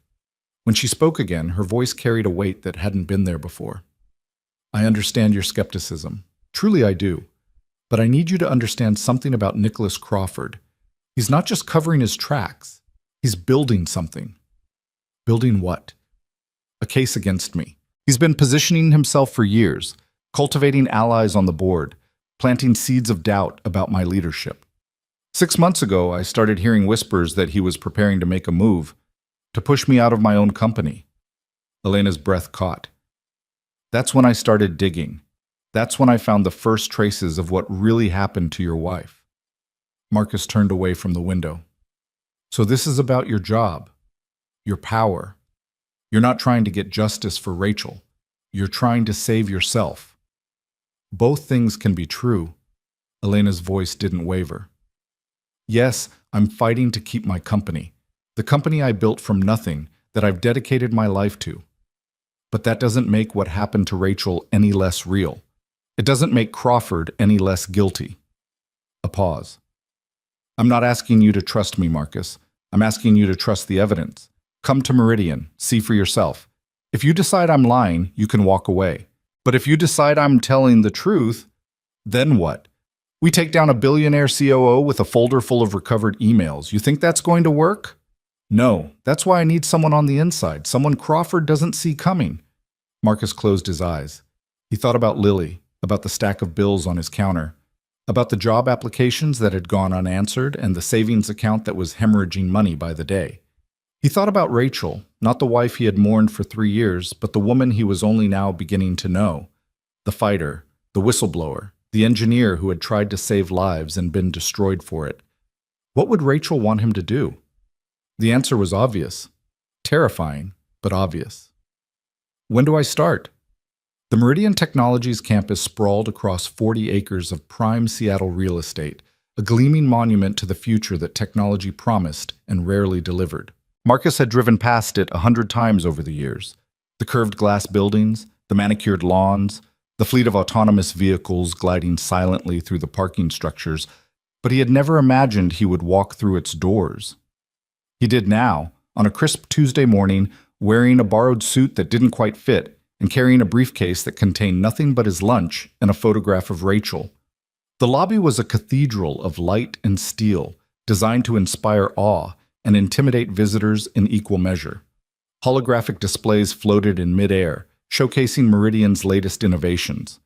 When she spoke again, her voice carried a weight that hadn't been there before. "I understand your skepticism. Truly I do. But I need you to understand something about Nicholas Crawford. He's not just covering his tracks. He's building something." "Building what?" "A case against me. He's been positioning himself for years, cultivating allies on the board, planting seeds of doubt about my leadership. 6 months ago, I started hearing whispers that he was preparing to make a move, to push me out of my own company. Elena's breath caught. That's when I started digging. That's when I found the first traces of what really happened to your wife. Marcus turned away from the window. So this is about your job, your power. You're not trying to get justice for Rachel. You're trying to save yourself. Both things can be true. Elena's voice didn't waver. Yes, I'm fighting to keep my company, the company I built from nothing, that I've dedicated my life to. But that doesn't make what happened to Rachel any less real. It doesn't make Crawford any less guilty. A pause. I'm not asking you to trust me, Marcus. I'm asking you to trust the evidence. Come to Meridian, see for yourself. If you decide I'm lying, you can walk away. But if you decide I'm telling the truth, then what? We take down a billionaire COO with a folder full of recovered emails. You think that's going to work? No, that's why I need someone on the inside, someone Crawford doesn't see coming. Marcus closed his eyes. He thought about Lily, about the stack of bills on his counter, about the job applications that had gone unanswered and the savings account that was hemorrhaging money by the day. He thought about Rachel, not the wife he had mourned for 3 years, but the woman he was only now beginning to know. The fighter, the whistleblower, the engineer who had tried to save lives and been destroyed for it. What would Rachel want him to do? The answer was obvious. Terrifying, but obvious. When do I start? The Meridian Technologies campus sprawled across 40 acres of prime Seattle real estate, a gleaming monument to the future that technology promised and rarely delivered. Marcus had driven past it 100 times over the years. The curved glass buildings, the manicured lawns, the fleet of autonomous vehicles gliding silently through the parking structures, but he had never imagined he would walk through its doors. He did now, on a crisp Tuesday morning, wearing a borrowed suit that didn't quite fit and carrying a briefcase that contained nothing but his lunch and a photograph of Rachel. The lobby was a cathedral of light and steel, designed to inspire awe and intimidate visitors in equal measure. Holographic displays floated in midair, showcasing Meridian's latest innovations.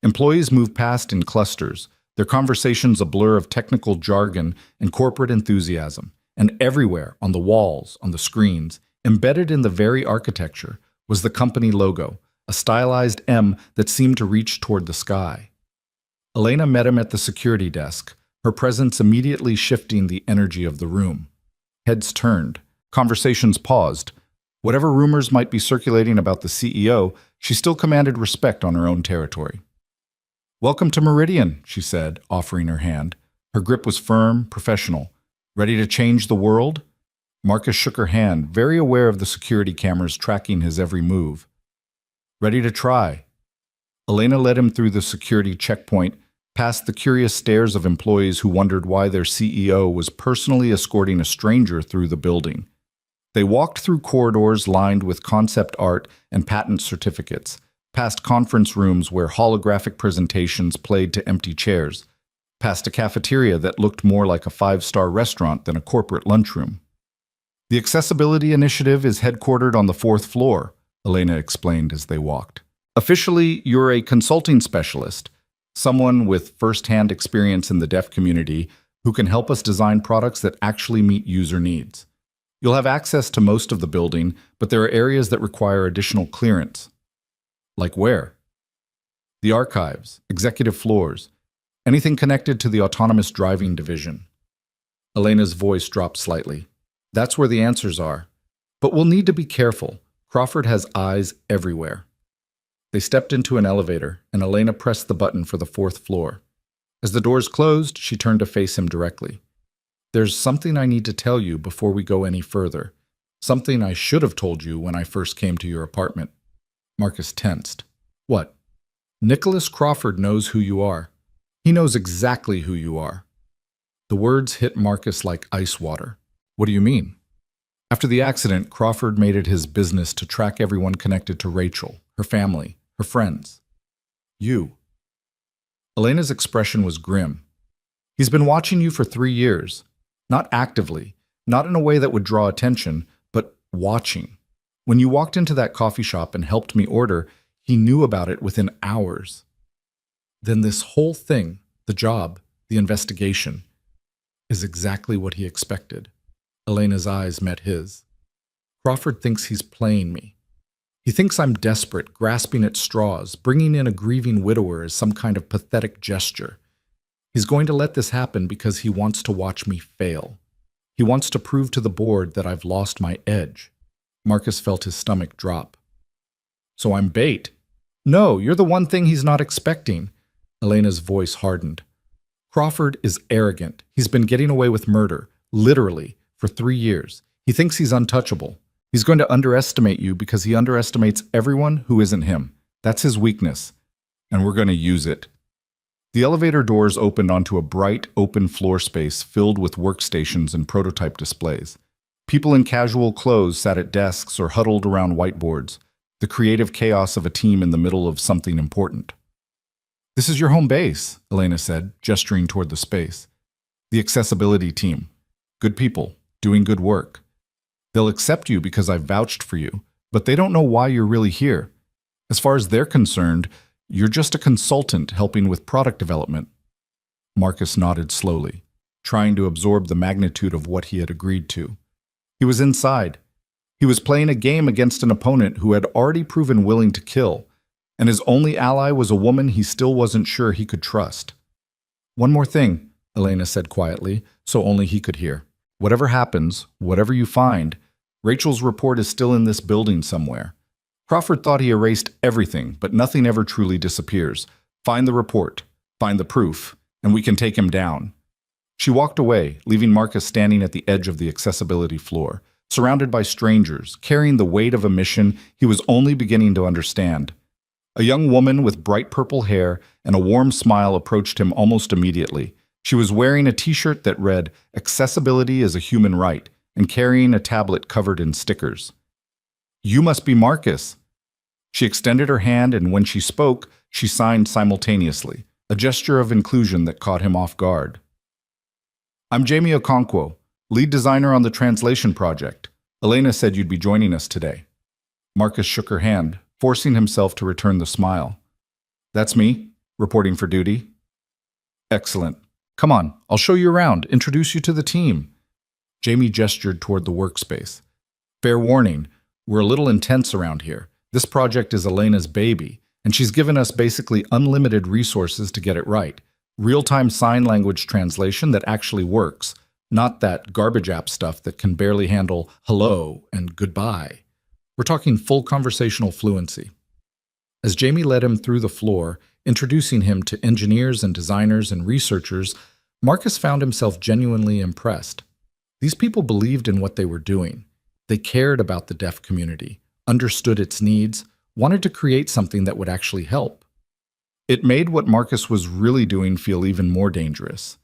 Employees moved past in clusters, their conversations a blur of technical jargon and corporate enthusiasm. And everywhere, on the walls, on the screens, embedded in the very architecture, was the company logo, a stylized M that seemed to reach toward the sky. Elena met him at the security desk, her presence immediately shifting the energy of the room. Heads turned, conversations paused. Whatever rumors might be circulating about the CEO, she still commanded respect on her own territory. "Welcome to Meridian," she said, offering her hand. Her grip was firm, professional. "Ready to change the world?" Marcus shook her hand, very aware of the security cameras tracking his every move. "Ready to try." Elena led him through the security checkpoint, past the curious stares of employees who wondered why their CEO was personally escorting a stranger through the building. They walked through corridors lined with concept art and patent certificates, past conference rooms where holographic presentations played to empty chairs, past a cafeteria that looked more like a 5-star restaurant than a corporate lunchroom. "The Accessibility Initiative is headquartered on the 4th floor," Elena explained as they walked. "Officially, you're a consulting specialist, someone with first-hand experience in the deaf community who can help us design products that actually meet user needs. You'll have access to most of the building, but there are areas that require additional clearance." "Like where?" "The archives, executive floors, anything connected to the autonomous driving division." Elena's voice dropped slightly. "That's where the answers are. But we'll need to be careful. Crawford has eyes everywhere." They stepped into an elevator, and Elena pressed the button for the 4th floor. As the doors closed, she turned to face him directly. "There's something I need to tell you before we go any further. Something I should have told you when I first came to your apartment." Marcus tensed. "What?" "Nicholas Crawford knows who you are. He knows exactly who you are." The words hit Marcus like ice water. "What do you mean?" "After the accident, Crawford made it his business to track everyone connected to Rachel, her family, her friends. You." Elena's expression was grim. "He's been watching you for 3 years. Not actively, not in a way that would draw attention, but watching. When you walked into that coffee shop and helped me order, he knew about it within hours. Then this whole thing, the job, the investigation, is exactly what he expected. Elena's eyes met his. Crawford thinks he's playing me. He thinks I'm desperate, grasping at straws, bringing in a grieving widower as some kind of pathetic gesture. He's going to let this happen because he wants to watch me fail. He wants to prove to the board that I've lost my edge. Marcus felt his stomach drop. So I'm bait. No, you're the one thing he's not expecting. Elena's voice hardened. Crawford is arrogant. He's been getting away with murder, literally, for 3 years. He thinks he's untouchable. He's going to underestimate you because he underestimates everyone who isn't him. That's his weakness, and we're going to use it. The elevator doors opened onto a bright, open floor space filled with workstations and prototype displays. People in casual clothes sat at desks or huddled around whiteboards, the creative chaos of a team in the middle of something important. This is your home base, Elena said, gesturing toward the space. The accessibility team. Good people, doing good work. They'll accept you because I've vouched for you, but they don't know why you're really here. As far as they're concerned, you're just a consultant helping with product development. Marcus nodded slowly, trying to absorb the magnitude of what he had agreed to. He was inside. He was playing a game against an opponent who had already proven willing to kill, and his only ally was a woman he still wasn't sure he could trust. One more thing, Elena said quietly, so only he could hear. Whatever happens, whatever you find, Rachel's report is still in this building somewhere. Crawford thought he erased everything, but nothing ever truly disappears. Find the report, find the proof, and we can take him down. She walked away, leaving Marcus standing at the edge of the accessibility floor, surrounded by strangers, carrying the weight of a mission he was only beginning to understand. A young woman with bright purple hair and a warm smile approached him almost immediately. She was wearing a t-shirt that read, "Accessibility is a human right," and carrying a tablet covered in stickers. "You must be Marcus." She extended her hand, and when she spoke, she signed simultaneously, a gesture of inclusion that caught him off guard. "I'm Jamie Okonkwo, lead designer on the translation project. Elena said you'd be joining us today." Marcus shook her hand, forcing himself to return the smile. "That's me, reporting for duty." "Excellent. Come on, I'll show you around, introduce you to the team." Jamie gestured toward the workspace. "Fair warning, we're a little intense around here. This project is Elena's baby, and she's given us basically unlimited resources to get it right. Real-time sign language translation that actually works, not that garbage app stuff that can barely handle hello and goodbye. We're talking full conversational fluency." As Jamie led him through the floor, introducing him to engineers and designers and researchers, Marcus found himself genuinely impressed. These people believed in what they were doing. They cared about the deaf community, understood its needs, wanted to create something that would actually help. It made what Marcus was really doing feel even more dangerous.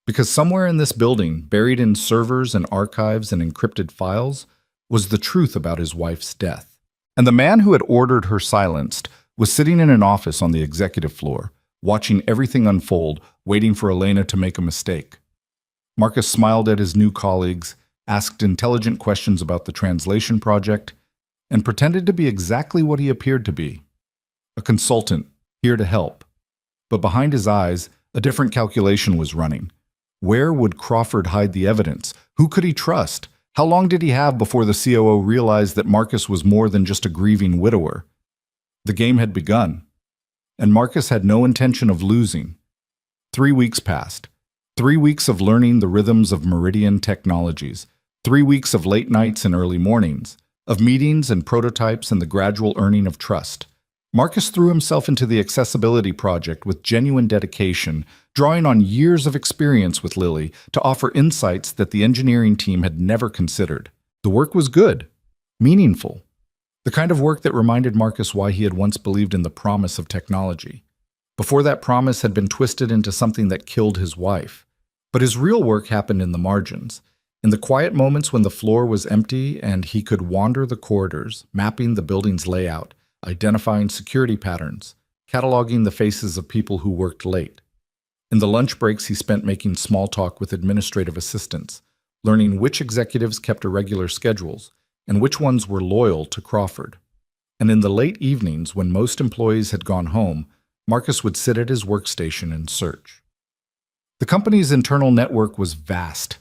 Because somewhere in this building, buried in servers and archives and encrypted files, was the truth about his wife's death. And the man who had ordered her silenced was sitting in an office on the executive floor, watching everything unfold, waiting for Elena to make a mistake. Marcus smiled at his new colleagues, asked intelligent questions about the translation project, and pretended to be exactly what he appeared to be, a consultant, here to help. But behind his eyes, a different calculation was running. Where would Crawford hide the evidence? Who could he trust? How long did he have before the COO realized that Marcus was more than just a grieving widower? The game had begun, and Marcus had no intention of losing. 3 weeks passed. 3 weeks of learning the rhythms of Meridian Technologies. 3 weeks of late nights and early mornings, of meetings and prototypes and the gradual earning of trust. Marcus threw himself into the accessibility project with genuine dedication, drawing on years of experience with Lily to offer insights that the engineering team had never considered. The work was good, meaningful, the kind of work that reminded Marcus why he had once believed in the promise of technology. Before that promise had been twisted into something that killed his wife. But his real work happened in the margins, in the quiet moments when the floor was empty and he could wander the corridors, mapping the building's layout, identifying security patterns, cataloging the faces of people who worked late. In the lunch breaks, he spent making small talk with administrative assistants, learning which executives kept irregular schedules and which ones were loyal to Crawford. And in the late evenings, when most employees had gone home, Marcus would sit at his workstation and search. The company's internal network was vast.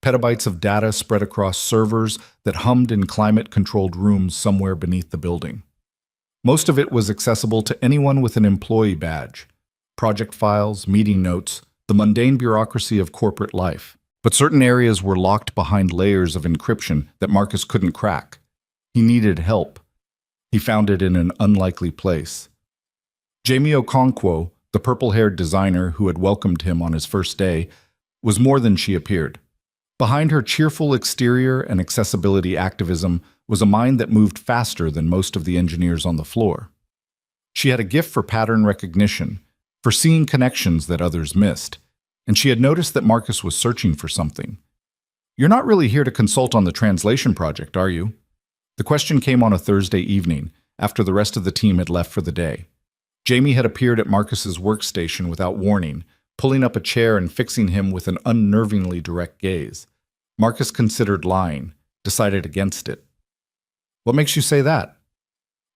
Petabytes of data spread across servers that hummed in climate-controlled rooms somewhere beneath the building. Most of it was accessible to anyone with an employee badge. Project files, meeting notes, the mundane bureaucracy of corporate life. But certain areas were locked behind layers of encryption that Marcus couldn't crack. He needed help. He found it in an unlikely place. Jamie Okonkwo, the purple-haired designer who had welcomed him on his first day, was more than she appeared. Behind her cheerful exterior and accessibility activism was a mind that moved faster than most of the engineers on the floor. She had a gift for pattern recognition, for seeing connections that others missed, and she had noticed that Marcus was searching for something. "You're not really here to consult on the translation project, are you?" The question came on a Thursday evening, after the rest of the team had left for the day. Jamie had appeared at Marcus's workstation without warning, pulling up a chair and fixing him with an unnervingly direct gaze. Marcus considered lying, decided against it. "What makes you say that?"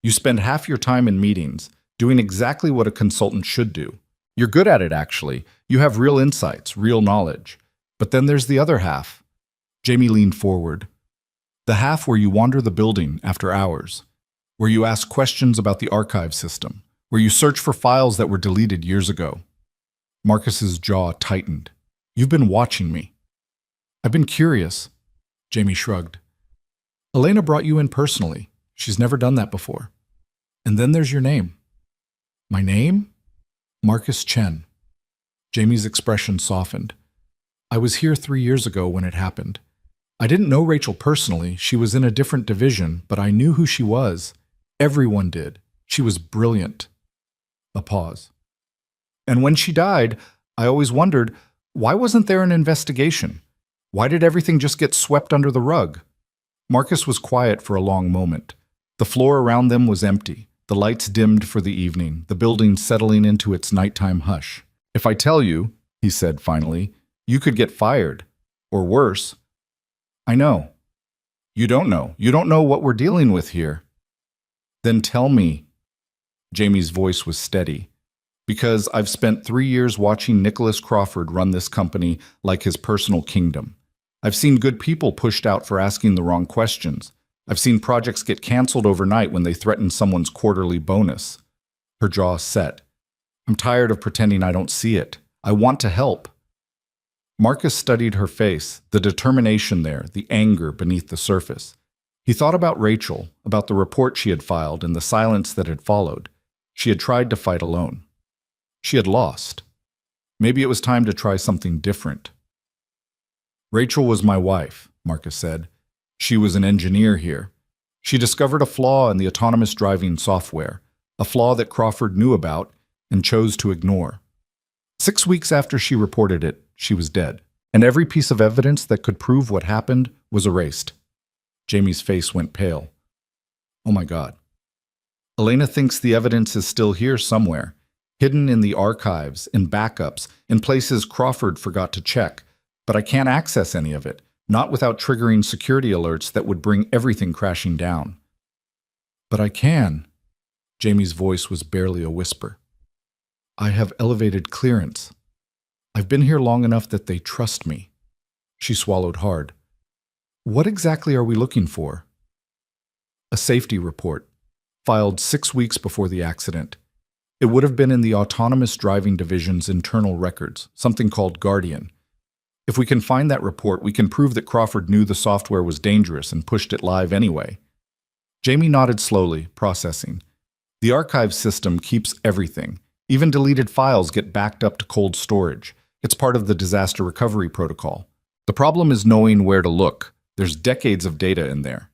"You spend half your time in meetings, doing exactly what a consultant should do. You're good at it, actually. You have real insights, real knowledge. But then there's the other half." Jamie leaned forward. "The half where you wander the building after hours, where you ask questions about the archive system, where you search for files that were deleted years ago." Marcus's jaw tightened. "You've been watching me." "I've been curious." Jamie shrugged. "Elena brought you in personally. She's never done that before. And then there's your name." "My name?" "Marcus Chen." Jamie's expression softened. "I was here 3 years ago when it happened. I didn't know Rachel personally. She was in a different division, but I knew who she was. Everyone did. She was brilliant." A pause. "And when she died, I always wondered, why wasn't there an investigation? Why did everything just get swept under the rug?" Marcus was quiet for a long moment. The floor around them was empty, the lights dimmed for the evening, the building settling into its nighttime hush. "If I tell you," he said finally, "you could get fired. Or worse." "I know." "You don't know. You don't know what we're dealing with here." "Then tell me." Jamie's voice was steady. "Because I've spent 3 years watching Nicholas Crawford run this company like his personal kingdom. I've seen good people pushed out for asking the wrong questions. I've seen projects get canceled overnight when they threaten someone's quarterly bonus." Her jaw set. "I'm tired of pretending I don't see it. I want to help." Marcus studied her face, the determination there, the anger beneath the surface. He thought about Rachel, about the report she had filed and the silence that had followed. She had tried to fight alone. She had lost. Maybe it was time to try something different. "Rachel was my wife," Marcus said. "She was an engineer here. She discovered a flaw in the autonomous driving software, a flaw that Crawford knew about and chose to ignore. 6 weeks after she reported it, she was dead, and every piece of evidence that could prove what happened was erased." Jamie's face went pale. "Oh my God." "Elena thinks the evidence is still here somewhere, hidden in the archives, in backups, in places Crawford forgot to check, but I can't access any of it, not without triggering security alerts that would bring everything crashing down." "But I can." Jamie's voice was barely a whisper. "I have elevated clearance. I've been here long enough that they trust me." She swallowed hard. "What exactly are we looking for?" "A safety report, filed 6 weeks before the accident. It would have been in the Autonomous Driving Division's internal records, something called Guardian. If we can find that report, we can prove that Crawford knew the software was dangerous and pushed it live anyway." Jamie nodded slowly, processing. "The archive system keeps everything. Even deleted files get backed up to cold storage. It's part of the disaster recovery protocol. The problem is knowing where to look. There's decades of data in there."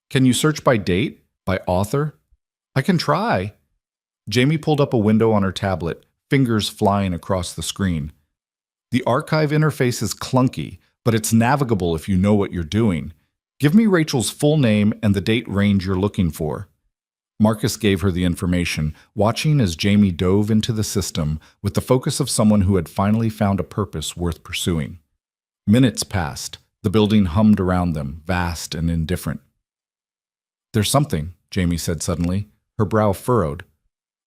"Can you search by date? By author?" "I can try." Jamie pulled up a window on her tablet, fingers flying across the screen. "The archive interface is clunky, but it's navigable if you know what you're doing. Give me Rachel's full name and the date range you're looking for." Marcus gave her the information, watching as Jamie dove into the system with the focus of someone who had finally found a purpose worth pursuing. Minutes passed. The building hummed around them, vast and indifferent. "There's something," Jamie said suddenly, her brow furrowed.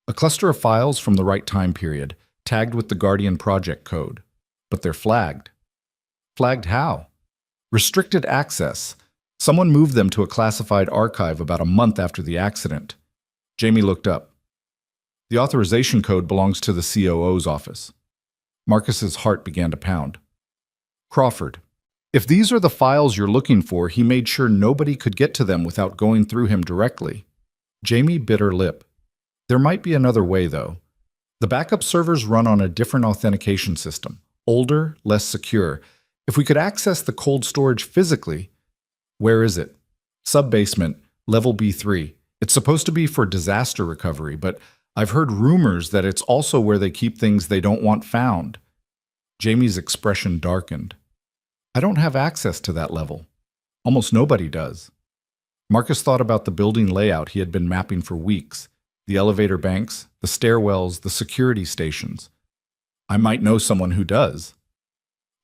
A cluster of files from the right time period, tagged with the Guardian project code. But they're flagged. Flagged how? Restricted access. Someone moved them to a classified archive about a month after the accident. Jamie looked up. The authorization code belongs to the COO's office. Marcus's heart began to pound. Crawford. If these are the files you're looking for, he made sure nobody could get to them without going through him directly. Jamie bit her lip. There might be another way, though. The backup servers run on a different authentication system. Older, less secure. If we could access the cold storage physically, where is it? Sub-basement, level B3. It's supposed to be for disaster recovery, but I've heard rumors that it's also where they keep things they don't want found. Jamie's expression darkened. I don't have access to that level. Almost nobody does. Marcus thought about the building layout he had been mapping for weeks. The elevator banks, the stairwells, the security stations. I might know someone who does.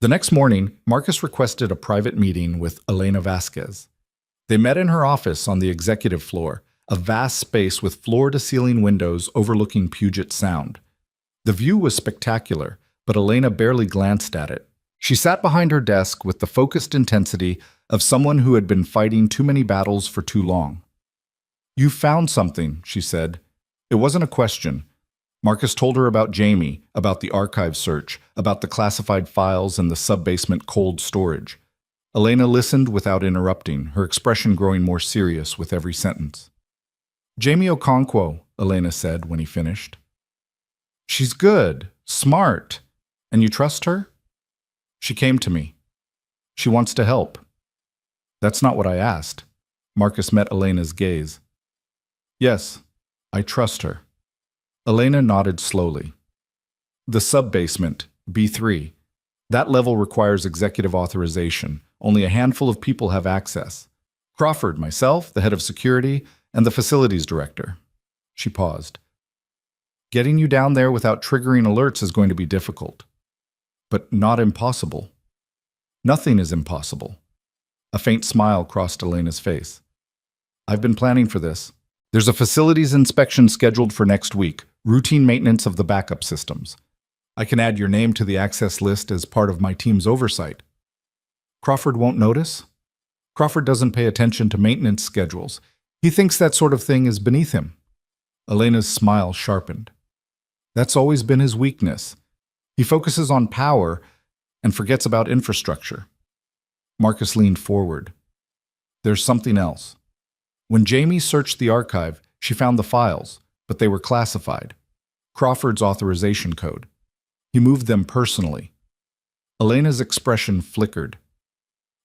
The next morning, Marcus requested a private meeting with Elena Vasquez. They met in her office on the executive floor, a vast space with floor-to-ceiling windows overlooking Puget Sound. The view was spectacular, but Elena barely glanced at it. She sat behind her desk with the focused intensity of someone who had been fighting too many battles for too long. "You found something," she said. It wasn't a question. Marcus told her about Jamie, about the archive search, about the classified files and the sub-basement cold storage. Elena listened without interrupting, her expression growing more serious with every sentence. "Jamie Okonkwo," Elena said when he finished. "She's good, smart. And you trust her?" "She came to me. She wants to help." "That's not what I asked." Marcus met Elena's gaze. "Yes, I trust her." Elena nodded slowly. "The sub-basement, B3. That level requires executive authorization. Only a handful of people have access. Crawford, myself, the head of security, and the facilities director." She paused. "Getting you down there without triggering alerts is going to be difficult. But not impossible." "Nothing is impossible." A faint smile crossed Elena's face. "I've been planning for this. There's a facilities inspection scheduled for next week, routine maintenance of the backup systems. I can add your name to the access list as part of my team's oversight." "Crawford won't notice?" "Crawford doesn't pay attention to maintenance schedules. He thinks that sort of thing is beneath him." Elena's smile sharpened. "That's always been his weakness. He focuses on power and forgets about infrastructure." Marcus leaned forward. "There's something else. When Jamie searched the archive, she found the files, but they were classified. Crawford's authorization code. He moved them personally." Elena's expression flickered.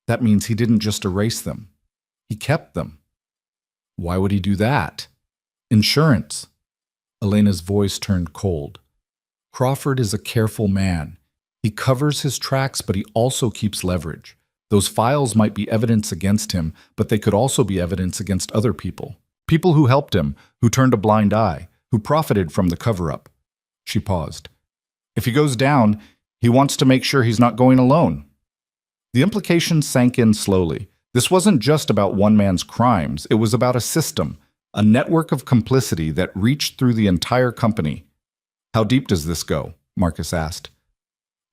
"That means he didn't just erase them. He kept them." "Why would he do that?" "Insurance." Elena's voice turned cold. "Crawford is a careful man. He covers his tracks, but he also keeps leverage. Those files might be evidence against him, but they could also be evidence against other people. People who helped him, who turned a blind eye, who profited from the cover-up." She paused. "If he goes down, he wants to make sure he's not going alone." The implications sank in slowly. This wasn't just about one man's crimes. It was about a system, a network of complicity that reached through the entire company. "How deep does this go?" Marcus asked.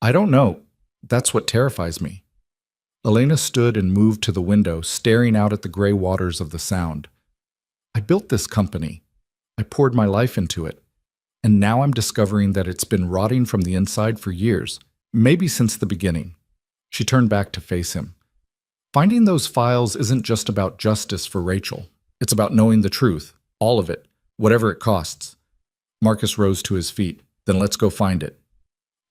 "I don't know. That's what terrifies me." Elena stood and moved to the window, staring out at the gray waters of the Sound. "I built this company. I poured my life into it. And now I'm discovering that it's been rotting from the inside for years, maybe since the beginning." She turned back to face him. "Finding those files isn't just about justice for Rachel. It's about knowing the truth, all of it, whatever it costs." Marcus rose to his feet. "Then let's go find it."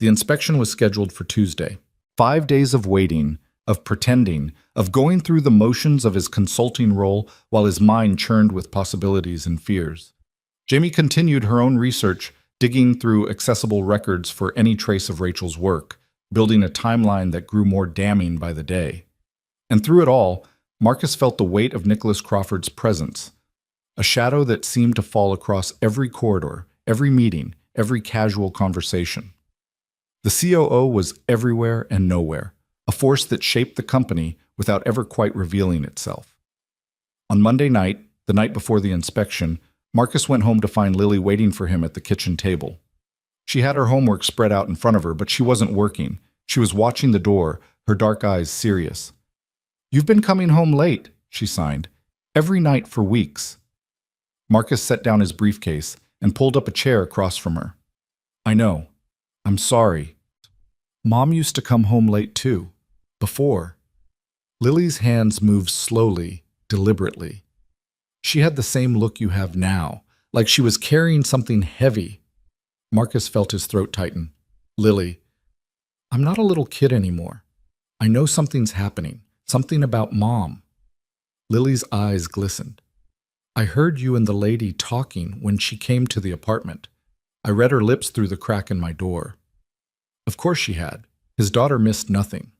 The inspection was scheduled for Tuesday. 5 days of waiting, of pretending, of going through the motions of his consulting role while his mind churned with possibilities and fears. Jamie continued her own research, digging through accessible records for any trace of Rachel's work, building a timeline that grew more damning by the day. And through it all, Marcus felt the weight of Nicholas Crawford's presence, a shadow that seemed to fall across every corridor, every meeting, every casual conversation. The COO was everywhere and nowhere, a force that shaped the company without ever quite revealing itself. On Monday night, the night before the inspection, Marcus went home to find Lily waiting for him at the kitchen table. She had her homework spread out in front of her, but she wasn't working. She was watching the door, her dark eyes serious. "You've been coming home late," she signed. "Every night for weeks." Marcus set down his briefcase and pulled up a chair across from her. "I know. I'm sorry. Mom used to come home late too. Before." Lily's hands moved slowly, deliberately. She had the same look you have now, like she was carrying something heavy. Marcus felt his throat tighten. "Lily, I'm not a little kid anymore. I know something's happening, something about Mom." Lily's eyes glistened. "I heard you and the lady talking when she came to the apartment. I read her lips through the crack in my door." Of course she had. His daughter missed nothing.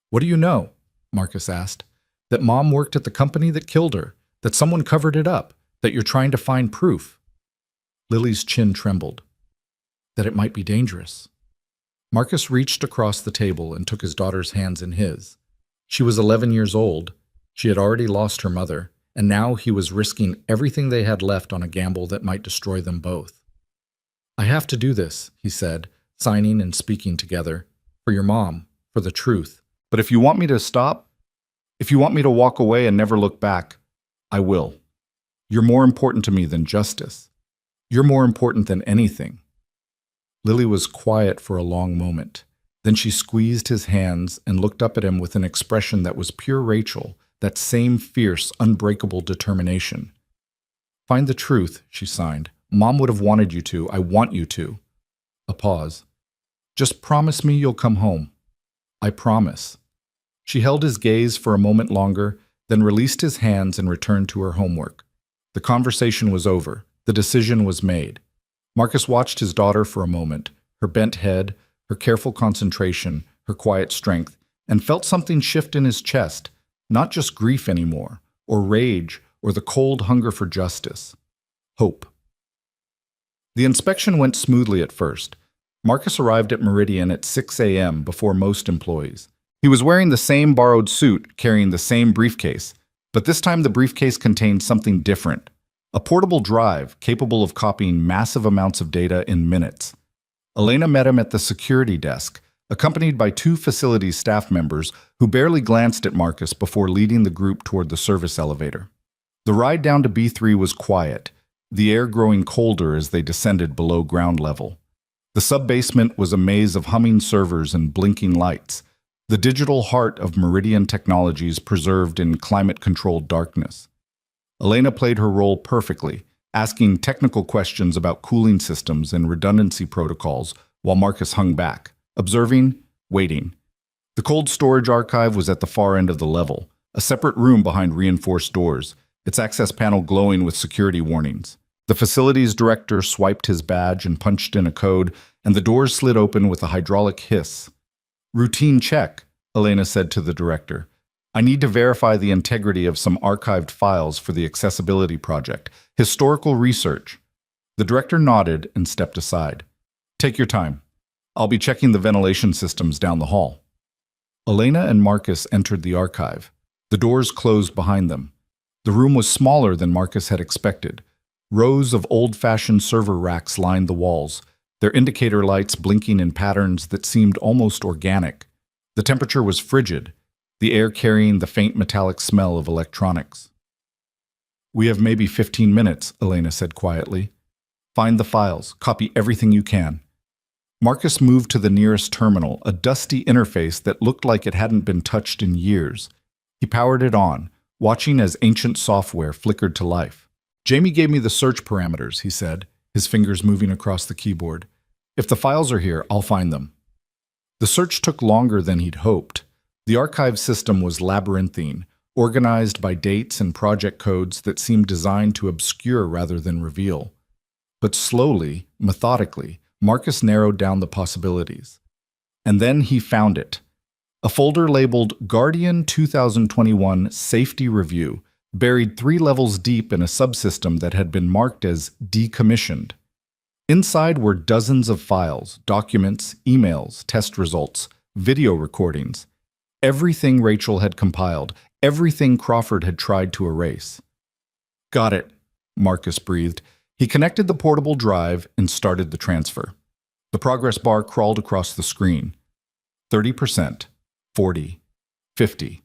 "What do you know?" Marcus asked. "That Mom worked at the company that killed her, that someone covered it up, that you're trying to find proof." Lily's chin trembled. "That it might be dangerous." Marcus reached across the table and took his daughter's hands in his. She was 11 years old. She had already lost her mother, and now he was risking everything they had left on a gamble that might destroy them both. "I have to do this," he said, signing and speaking together. "For your mom, for the truth. But if you want me to stop, if you want me to walk away and never look back, I will. You're more important to me than justice. You're more important than anything." Lily was quiet for a long moment. Then she squeezed his hands and looked up at him with an expression that was pure Rachel, that same fierce, unbreakable determination. "Find the truth," she signed. "Mom would have wanted you to. I want you to." A pause. "Just promise me you'll come home." "I promise." She held his gaze for a moment longer, then released his hands and returned to her homework. The conversation was over. The decision was made. Marcus watched his daughter for a moment, her bent head, her careful concentration, her quiet strength, and felt something shift in his chest, not just grief anymore, or rage, or the cold hunger for justice. Hope. The inspection went smoothly at first. Marcus arrived at Meridian at 6 a.m. before most employees. He was wearing the same borrowed suit, carrying the same briefcase, but this time the briefcase contained something different. A portable drive capable of copying massive amounts of data in minutes. Elena met him at the security desk, accompanied by 2 facilities staff members who barely glanced at Marcus before leading the group toward the service elevator. The ride down to B3 was quiet, the air growing colder as they descended below ground level. The sub-basement was a maze of humming servers and blinking lights, the digital heart of Meridian Technologies preserved in climate-controlled darkness. Elena played her role perfectly, asking technical questions about cooling systems and redundancy protocols while Marcus hung back, observing, waiting. The cold storage archive was at the far end of the level, a separate room behind reinforced doors, its access panel glowing with security warnings. The facilities director swiped his badge and punched in a code, and the doors slid open with a hydraulic hiss. "Routine check," Elena said to the director. "I need to verify the integrity of some archived files for the accessibility project. Historical research." The director nodded and stepped aside. "Take your time. I'll be checking the ventilation systems down the hall." Elena and Marcus entered the archive. The doors closed behind them. The room was smaller than Marcus had expected. Rows of old-fashioned server racks lined the walls, their indicator lights blinking in patterns that seemed almost organic. The temperature was frigid, the air carrying the faint metallic smell of electronics. "We have maybe 15 minutes, Elena said quietly. "Find the files, copy everything you can." Marcus moved to the nearest terminal, a dusty interface that looked like it hadn't been touched in years. He powered it on, watching as ancient software flickered to life. "Jamie gave me the search parameters," he said, his fingers moving across the keyboard. "If the files are here, I'll find them." The search took longer than he'd hoped. The archive system was labyrinthine, organized by dates and project codes that seemed designed to obscure rather than reveal. But slowly, methodically, Marcus narrowed down the possibilities. And then he found it. A folder labeled Guardian 2021 Safety Review, buried 3 levels deep in a subsystem that had been marked as decommissioned. Inside were dozens of files, documents, emails, test results, video recordings. Everything Rachel had compiled, everything Crawford had tried to erase. "Got it," Marcus breathed. He connected the portable drive and started the transfer. The progress bar crawled across the screen. 30%, 40, 50.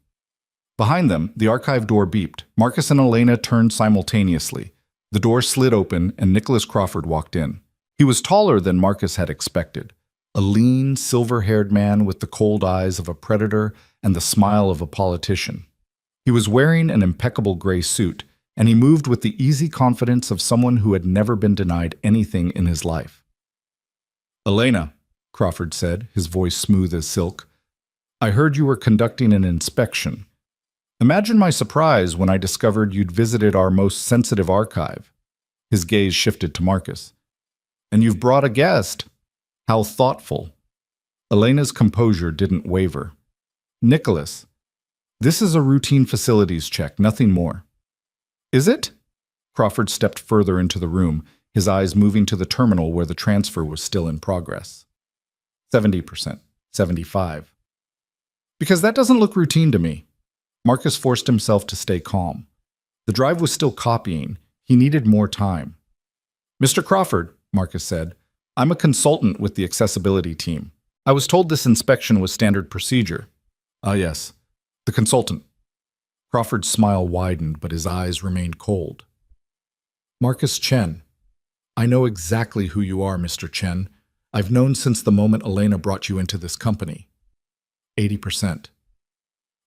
Behind them, the archive door beeped. Marcus and Elena turned simultaneously. The door slid open and Nicholas Crawford walked in. He was taller than Marcus had expected. A lean, silver-haired man with the cold eyes of a predator and the smile of a politician. He was wearing an impeccable gray suit, and he moved with the easy confidence of someone who had never been denied anything in his life. "Elena," Crawford said, his voice smooth as silk, "I heard you were conducting an inspection. Imagine my surprise when I discovered you'd visited our most sensitive archive." His gaze shifted to Marcus. "And you've brought a guest. How thoughtful." Elena's composure didn't waver. "Nicholas, this is a routine facilities check, nothing more." "Is it?" Crawford stepped further into the room, his eyes moving to the terminal where the transfer was still in progress. 70%, 75. "Because that doesn't look routine to me." Marcus forced himself to stay calm. The drive was still copying. He needed more time. "Mr. Crawford," Marcus said, "I'm a consultant with the accessibility team. I was told this inspection was standard procedure." "Ah, yes. The consultant." Crawford's smile widened, but his eyes remained cold. "Marcus Chen. I know exactly who you are, Mr. Chen. I've known since the moment Elena brought you into this company." 80%.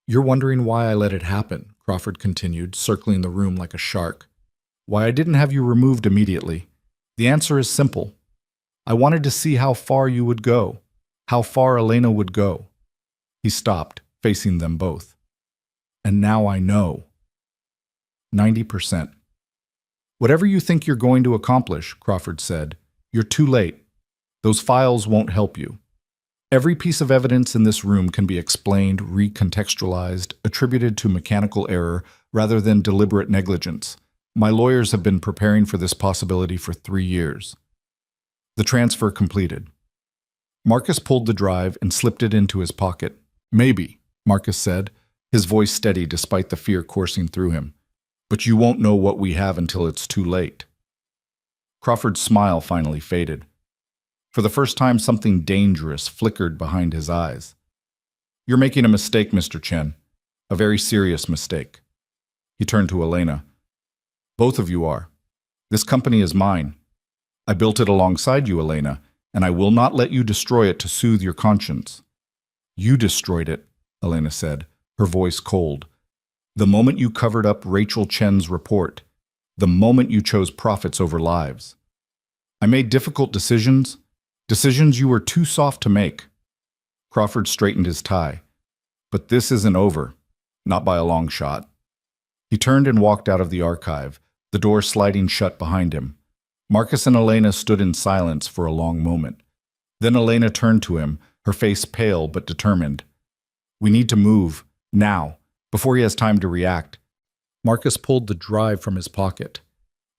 "You're wondering why I let it happen," Crawford continued, circling the room like a shark. "Why I didn't have you removed immediately. The answer is simple. I wanted to see how far you would go, how far Elena would go." He stopped, facing them both. "And now I know." 90%. "Whatever you think you're going to accomplish," Crawford said, "you're too late. Those files won't help you. Every piece of evidence in this room can be explained, recontextualized, attributed to mechanical error rather than deliberate negligence. My lawyers have been preparing for this possibility for 3 years." The transfer completed. Marcus pulled the drive and slipped it into his pocket. "Maybe," Marcus said, his voice steady despite the fear coursing through him. "But you won't know what we have until it's too late." Crawford's smile finally faded. For the first time, something dangerous flickered behind his eyes. "You're making a mistake, Mr. Chen. A very serious mistake." He turned to Elena. "Both of you are. This company is mine. I built it alongside you, Elena, and I will not let you destroy it to soothe your conscience." "You destroyed it," Elena said, her voice cold. "The moment you covered up Rachel Chen's report. The moment you chose profits over lives. I made difficult decisions. Decisions you were too soft to make." Crawford straightened his tie. "But this isn't over. Not by a long shot." He turned and walked out of the archive, the door sliding shut behind him. Marcus and Elena stood in silence for a long moment. Then Elena turned to him, her face pale but determined. "We need to move, now, before he has time to react." Marcus pulled the drive from his pocket.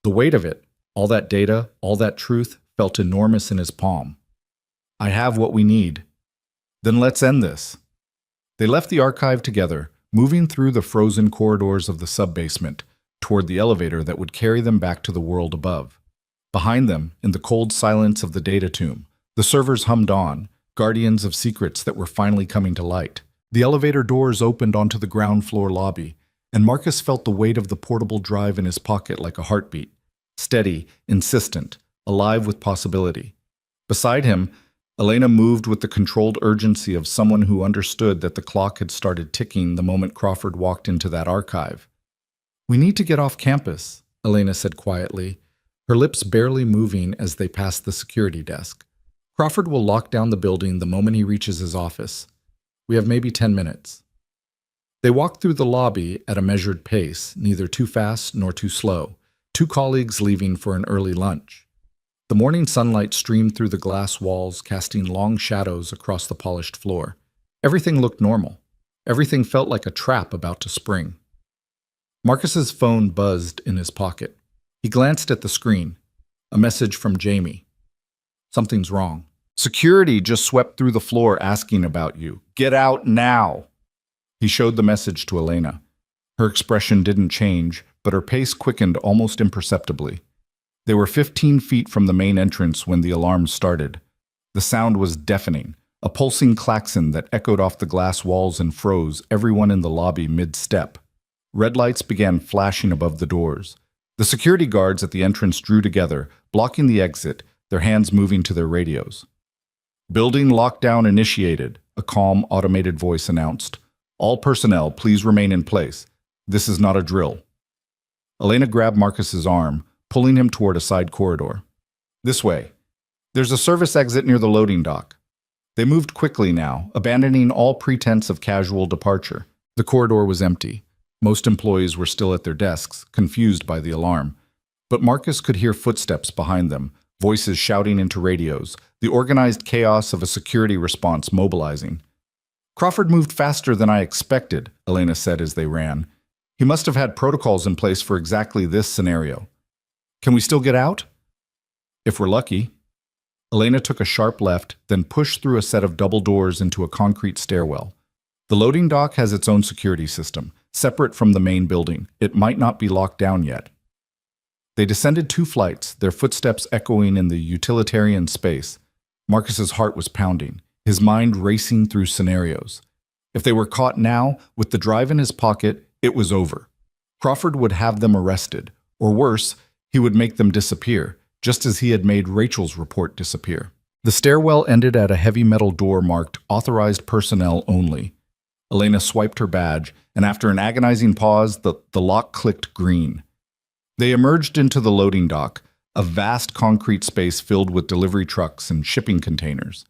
The weight of it, all that data, all that truth, felt enormous in his palm. "I have what we need." "Then let's end this." They left the archive together, moving through the frozen corridors of the sub-basement, toward the elevator that would carry them back to the world above. Behind them, in the cold silence of the data tomb, the servers hummed on, guardians of secrets that were finally coming to light. The elevator doors opened onto the ground floor lobby, and Marcus felt the weight of the portable drive in his pocket like a heartbeat, steady, insistent, alive with possibility. Beside him, Elena moved with the controlled urgency of someone who understood that the clock had started ticking the moment Crawford walked into that archive. "We need to get off campus," Elena said quietly, her lips barely moving as they passed the security desk. "Crawford will lock down the building the moment he reaches his office. We have maybe 10 minutes. They walked through the lobby at a measured pace, neither too fast nor too slow, two colleagues leaving for an early lunch. The morning sunlight streamed through the glass walls, casting long shadows across the polished floor. Everything looked normal. Everything felt like a trap about to spring. Marcus's phone buzzed in his pocket. He glanced at the screen. A message from Jamie. "Something's wrong. Security just swept through the floor asking about you. Get out now." He showed the message to Elena. Her expression didn't change, but her pace quickened almost imperceptibly. They were 15 feet from the main entrance when the alarm started. The sound was deafening, a pulsing klaxon that echoed off the glass walls and froze everyone in the lobby mid-step. Red lights began flashing above the doors. The security guards at the entrance drew together, blocking the exit, their hands moving to their radios. "Building lockdown initiated," a calm, automated voice announced. "All personnel, please remain in place. This is not a drill." Elena grabbed Marcus's arm, pulling him toward a side corridor. "This way. There's a service exit near the loading dock." They moved quickly now, abandoning all pretense of casual departure. The corridor was empty. Most employees were still at their desks, confused by the alarm. But Marcus could hear footsteps behind them, voices shouting into radios, the organized chaos of a security response mobilizing. "Crawford moved faster than I expected," Elena said as they ran. "He must have had protocols in place for exactly this scenario. Can we still get out?" "If we're lucky." Elena took a sharp left, then pushed through a set of double doors into a concrete stairwell. The loading dock has its own security system, separate from the main building. It might not be locked down yet. They descended 2 flights, their footsteps echoing in the utilitarian space. Marcus's heart was pounding, his mind racing through scenarios. If they were caught now, with the drive in his pocket, it was over. Crawford would have them arrested, or worse, he would make them disappear, just as he had made Rachel's report disappear. The stairwell ended at a heavy metal door marked "Authorized Personnel Only." Elena swiped her badge, and after an agonizing pause, the lock clicked green. They emerged into the loading dock, a vast concrete space filled with delivery trucks and shipping containers,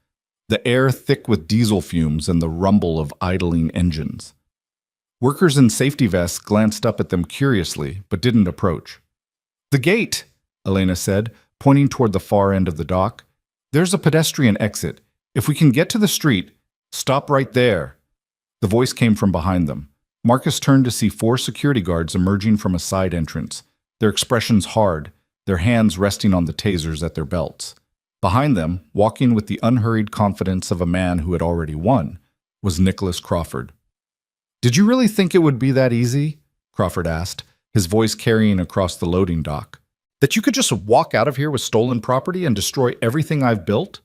the air thick with diesel fumes and the rumble of idling engines. Workers in safety vests glanced up at them curiously, but didn't approach. "The gate," Elena said, pointing toward the far end of the dock. "There's a pedestrian exit. If we can get to the street, stop right there." The voice came from behind them. Marcus turned to see 4 security guards emerging from a side entrance, their expressions hard, their hands resting on the tasers at their belts. Behind them, walking with the unhurried confidence of a man who had already won, was Nicholas Crawford. "Did you really think it would be that easy?" Crawford asked, his voice carrying across the loading dock. "That you could just walk out of here with stolen property and destroy everything I've built?"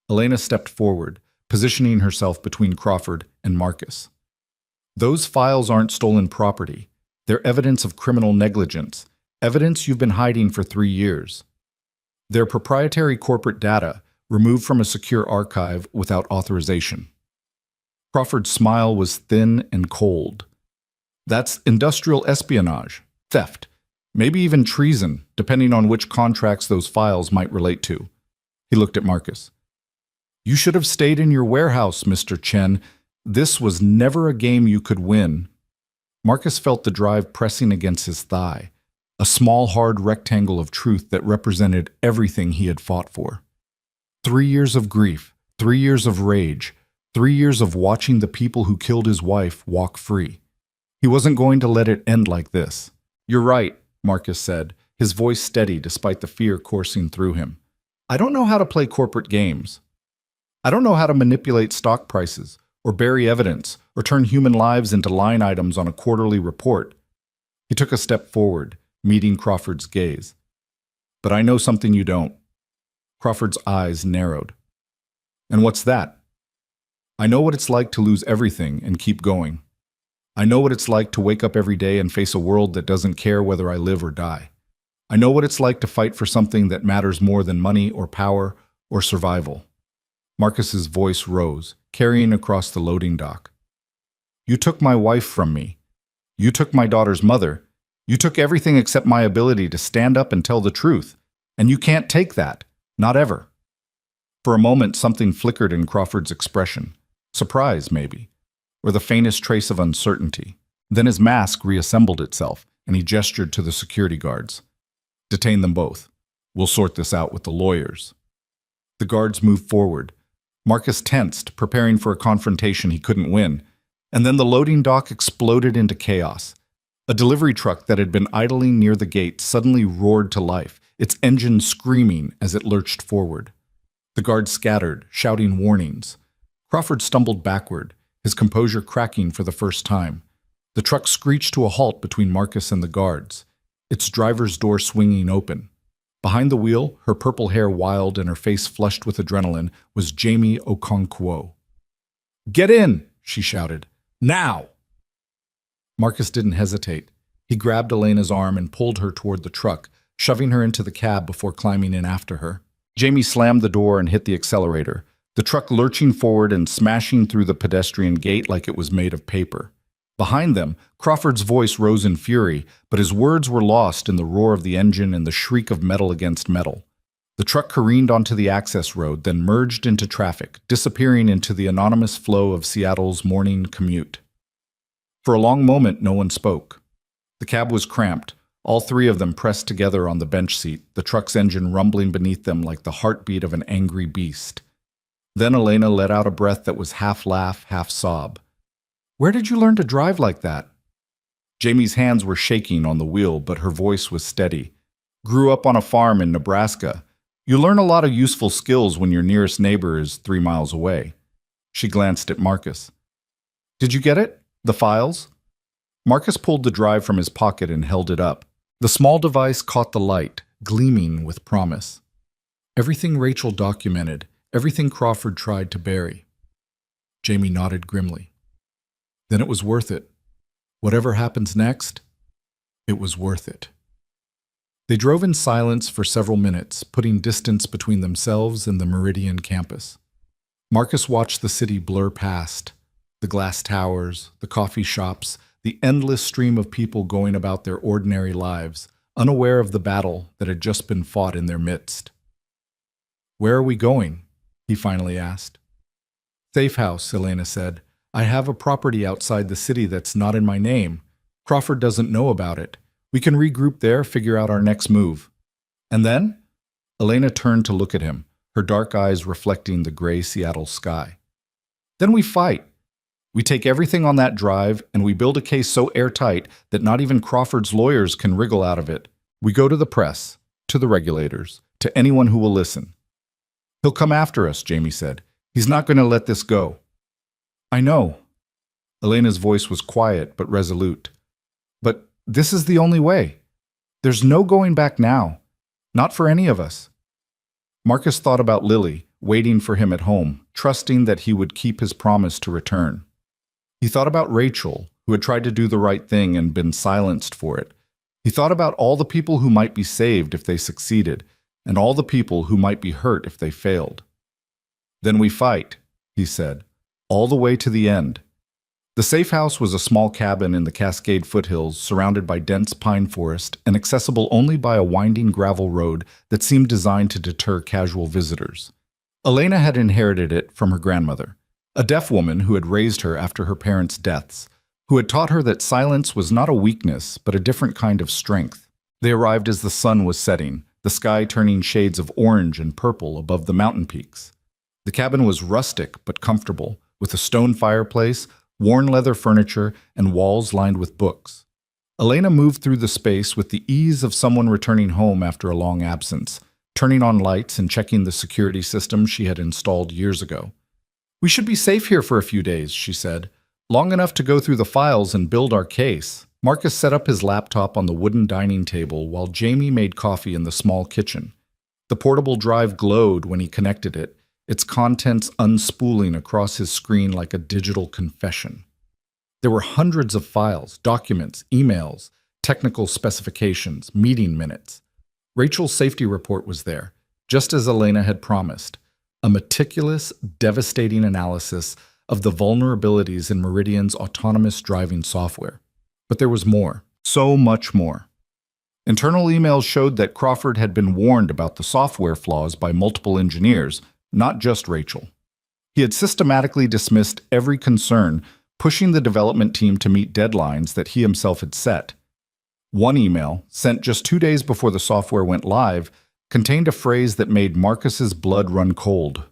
Elena stepped forward, positioning herself between Crawford and Marcus. "Those files aren't stolen property. They're evidence of criminal negligence, evidence you've been hiding for 3 years. They're proprietary corporate data, removed from a secure archive without authorization." Crawford's smile was thin and cold. "That's industrial espionage, theft, maybe even treason, depending on which contracts those files might relate to." He looked at Marcus. "You should have stayed in your warehouse, Mr. Chen. This was never a game you could win." Marcus felt the drive pressing against his thigh, a small, hard rectangle of truth that represented everything he had fought for. 3 years of grief, 3 years of rage, 3 years of watching the people who killed his wife walk free. He wasn't going to let it end like this. "You're right," Marcus said, his voice steady despite the fear coursing through him. "I don't know how to play corporate games. I don't know how to manipulate stock prices, or bury evidence, or turn human lives into line items on a quarterly report." He took a step forward, meeting Crawford's gaze. "But I know something you don't." Crawford's eyes narrowed. "And what's that?" "I know what it's like to lose everything and keep going. I know what it's like to wake up every day and face a world that doesn't care whether I live or die. I know what it's like to fight for something that matters more than money or power or survival." Marcus's voice rose, carrying across the loading dock. "You took my wife from me. You took my daughter's mother. You took everything except my ability to stand up and tell the truth. And you can't take that. Not ever." For a moment, something flickered in Crawford's expression. Surprise, maybe, or the faintest trace of uncertainty. Then his mask reassembled itself, and he gestured to the security guards. "Detain them both. We'll sort this out with the lawyers." The guards moved forward. Marcus tensed, preparing for a confrontation he couldn't win. And then the loading dock exploded into chaos. A delivery truck that had been idling near the gate suddenly roared to life, its engine screaming as it lurched forward. The guards scattered, shouting warnings. Crawford stumbled backward, his composure cracking for the first time. The truck screeched to a halt between Marcus and the guards, its driver's door swinging open. Behind the wheel, her purple hair wild and her face flushed with adrenaline, was Jamie Okonkwo. "Get in!" she shouted. "Now!" Marcus didn't hesitate. He grabbed Elena's arm and pulled her toward the truck, shoving her into the cab before climbing in after her. Jamie slammed the door and hit the accelerator, the truck lurching forward and smashing through the pedestrian gate like it was made of paper. Behind them, Crawford's voice rose in fury, but his words were lost in the roar of the engine and the shriek of metal against metal. The truck careened onto the access road, then merged into traffic, disappearing into the anonymous flow of Seattle's morning commute. For a long moment, no one spoke. The cab was cramped, all three of them pressed together on the bench seat, the truck's engine rumbling beneath them like the heartbeat of an angry beast. Then Elena let out a breath that was half laugh, half sob. "Where did you learn to drive like that?" Jamie's hands were shaking on the wheel, but her voice was steady. "Grew up on a farm in Nebraska. You learn a lot of useful skills when your nearest neighbor is 3 miles away." She glanced at Marcus. "Did you get it? The files?" Marcus pulled the drive from his pocket and held it up. The small device caught the light, gleaming with promise. Everything Rachel documented, everything Crawford tried to bury. Jamie nodded grimly. "Then it was worth it. Whatever happens next, it was worth it." They drove in silence for several minutes, putting distance between themselves and the Meridian campus. Marcus watched the city blur past, the glass towers, the coffee shops, the endless stream of people going about their ordinary lives, unaware of the battle that had just been fought in their midst. "Where are we going?" he finally asked. "Safe house," Elena said. "I have a property outside the city that's not in my name. Crawford doesn't know about it. We can regroup there, figure out our next move." "And then?" Elena turned to look at him, her dark eyes reflecting the gray Seattle sky. "Then we fight. We take everything on that drive, and we build a case so airtight that not even Crawford's lawyers can wriggle out of it. We go to the press, to the regulators, to anyone who will listen." "He'll come after us," Jamie said. "He's not going to let this go." "I know." Elena's voice was quiet but resolute. "But this is the only way. There's no going back now. Not for any of us." Marcus thought about Lily, waiting for him at home, trusting that he would keep his promise to return. He thought about Rachel, who had tried to do the right thing and been silenced for it. He thought about all the people who might be saved if they succeeded, and all the people who might be hurt if they failed. "Then we fight," he said, "all the way to the end." The safe house was a small cabin in the Cascade foothills, surrounded by dense pine forest and accessible only by a winding gravel road that seemed designed to deter casual visitors. Elena had inherited it from her grandmother, a deaf woman who had raised her after her parents' deaths, who had taught her that silence was not a weakness, but a different kind of strength. They arrived as the sun was setting, the sky turning shades of orange and purple above the mountain peaks. The cabin was rustic but comfortable, with a stone fireplace, worn leather furniture, and walls lined with books. Elena moved through the space with the ease of someone returning home after a long absence, turning on lights and checking the security system she had installed years ago. "We should be safe here for a few days," she said. "Long enough to go through the files and build our case." Marcus set up his laptop on the wooden dining table while Jamie made coffee in the small kitchen. The portable drive glowed when he connected it, its contents unspooling across his screen like a digital confession. There were hundreds of files, documents, emails, technical specifications, meeting minutes. Rachel's safety report was there, just as Elena had promised, a meticulous, devastating analysis of the vulnerabilities in Meridian's autonomous driving software. But there was more, so much more. Internal emails showed that Crawford had been warned about the software flaws by multiple engineers, not just Rachel. He had systematically dismissed every concern, pushing the development team to meet deadlines that he himself had set. One email, sent just 2 days before the software went live, contained a phrase that made Marcus's blood run cold.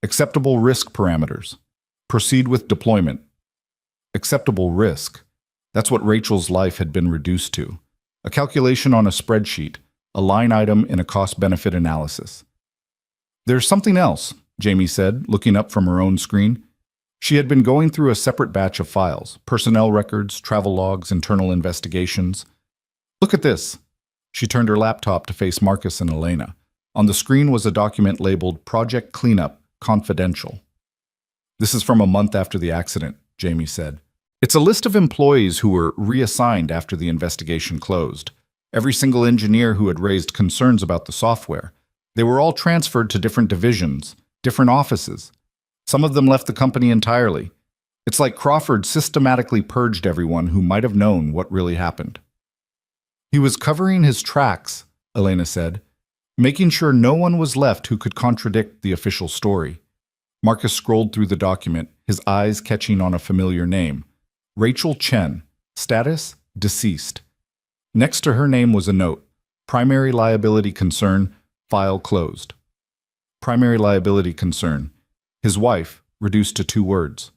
Acceptable risk parameters. Proceed with deployment. Acceptable risk. That's what Rachel's life had been reduced to. A calculation on a spreadsheet, a line item in a cost-benefit analysis. "There's something else," Jamie said, looking up from her own screen. She had been going through a separate batch of files, personnel records, travel logs, internal investigations. Look at this. She turned her laptop to face Marcus and Elena. On the screen was a document labeled Project Cleanup, Confidential. This is from a month after the accident, Jamie said. It's a list of employees who were reassigned after the investigation closed. Every single engineer who had raised concerns about the software. They were all transferred to different divisions, different offices. Some of them left the company entirely. It's like Crawford systematically purged everyone who might have known what really happened. He was covering his tracks, Elena said, making sure no one was left who could contradict the official story. Marcus scrolled through the document, his eyes catching on a familiar name. Rachel Chen, status, deceased. Next to her name was a note, primary liability concern, file closed. Primary liability concern. His wife, reduced to 2 words.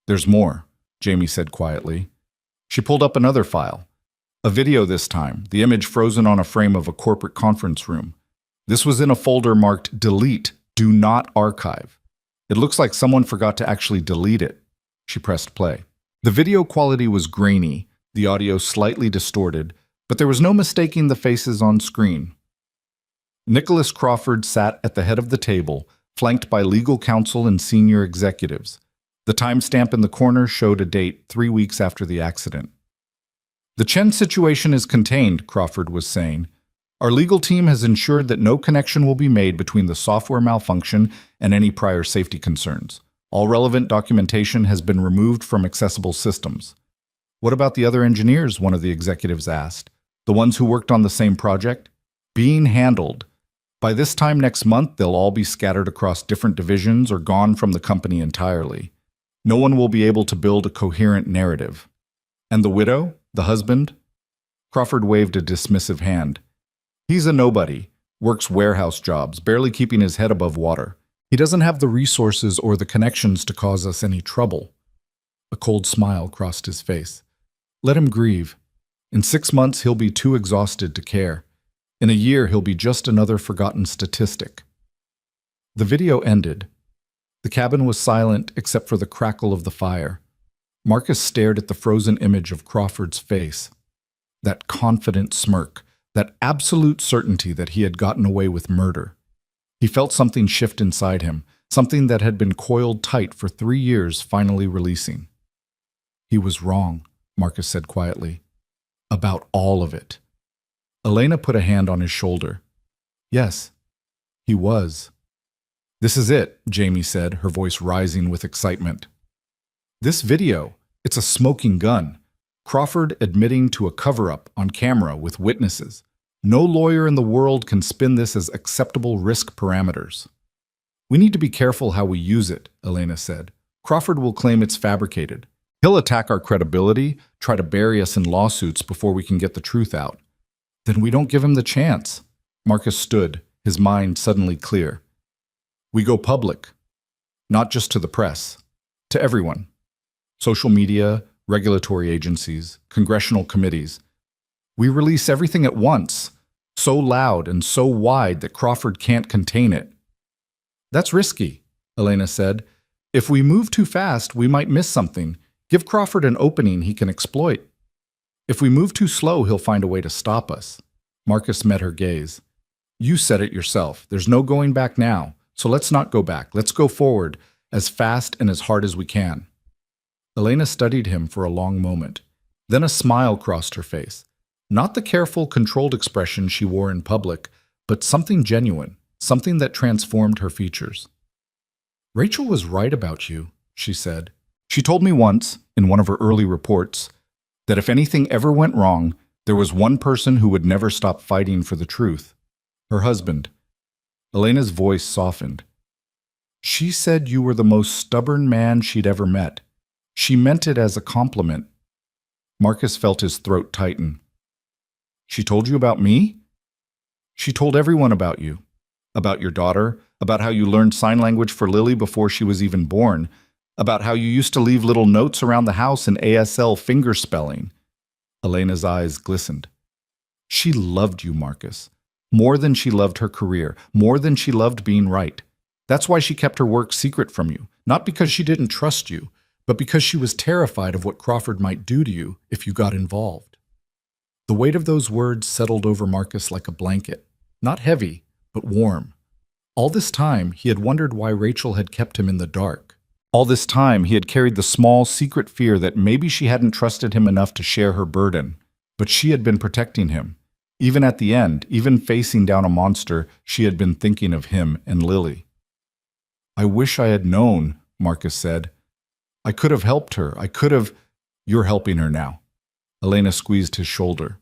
There's more, Jamie said quietly. She pulled up another file. A video this time, the image frozen on a frame of a corporate conference room. This was in a folder marked Delete, Do Not Archive. It looks like someone forgot to actually delete it. She pressed play. The video quality was grainy, the audio slightly distorted, but there was no mistaking the faces on screen. Nicholas Crawford sat at the head of the table, flanked by legal counsel and senior executives. The timestamp in the corner showed a date 3 weeks after the accident. The Chen situation is contained, Crawford was saying. Our legal team has ensured that no connection will be made between the software malfunction and any prior safety concerns. All relevant documentation has been removed from accessible systems. What about the other engineers? One of the executives asked. The ones who worked on the same project? Being handled. By this time next month, they'll all be scattered across different divisions or gone from the company entirely. No one will be able to build a coherent narrative. And the widow? The husband? Crawford waved a dismissive hand. He's a nobody, works warehouse jobs, barely keeping his head above water. He doesn't have the resources or the connections to cause us any trouble. A cold smile crossed his face. Let him grieve. In 6 months, he'll be too exhausted to care. In a year, he'll be just another forgotten statistic. The video ended. The cabin was silent except for the crackle of the fire. Marcus stared at the frozen image of Crawford's face. That confident smirk, that absolute certainty that he had gotten away with murder. He felt something shift inside him, something that had been coiled tight for 3 years finally releasing. He was wrong, Marcus said quietly. About all of it. Elena put a hand on his shoulder. Yes, he was. This is it, Jamie said, her voice rising with excitement. This video, it's a smoking gun. Crawford admitting to a cover-up on camera with witnesses. No lawyer in the world can spin this as acceptable risk parameters. We need to be careful how we use it, Elena said. Crawford will claim it's fabricated. He'll attack our credibility, try to bury us in lawsuits before we can get the truth out. Then we don't give him the chance. Marcus stood, his mind suddenly clear. We go public. Not just to the press. To everyone. Social media, regulatory agencies, congressional committees. We release everything at once, so loud and so wide that Crawford can't contain it. That's risky, Elena said. If we move too fast, we might miss something. Give Crawford an opening he can exploit. If we move too slow, he'll find a way to stop us. Marcus met her gaze. You said it yourself. There's no going back now. So let's not go back. Let's go forward, as fast and as hard as we can. Elena studied him for a long moment. Then a smile crossed her face. Not the careful, controlled expression she wore in public, but something genuine, something that transformed her features. Rachel was right about you, she said. She told me once, in one of her early reports, that if anything ever went wrong, there was one person who would never stop fighting for the truth. Her husband. Elena's voice softened. She said you were the most stubborn man she'd ever met. She meant it as a compliment. Marcus felt his throat tighten. She told you about me? She told everyone about you. About your daughter, about how you learned sign language for Lily before she was even born, about how you used to leave little notes around the house in ASL finger spelling. Elena's eyes glistened. She loved you, Marcus. More than she loved her career, more than she loved being right. That's why she kept her work secret from you, not because she didn't trust you, but because she was terrified of what Crawford might do to you if you got involved. The weight of those words settled over Marcus like a blanket, not heavy, but warm. All this time, he had wondered why Rachel had kept him in the dark. All this time, he had carried the small, secret fear that maybe she hadn't trusted him enough to share her burden. But she had been protecting him. Even at the end, even facing down a monster, she had been thinking of him and Lily. "I wish I had known," Marcus said. "I could have helped her. I could have—" "You're helping her now." Elena squeezed his shoulder.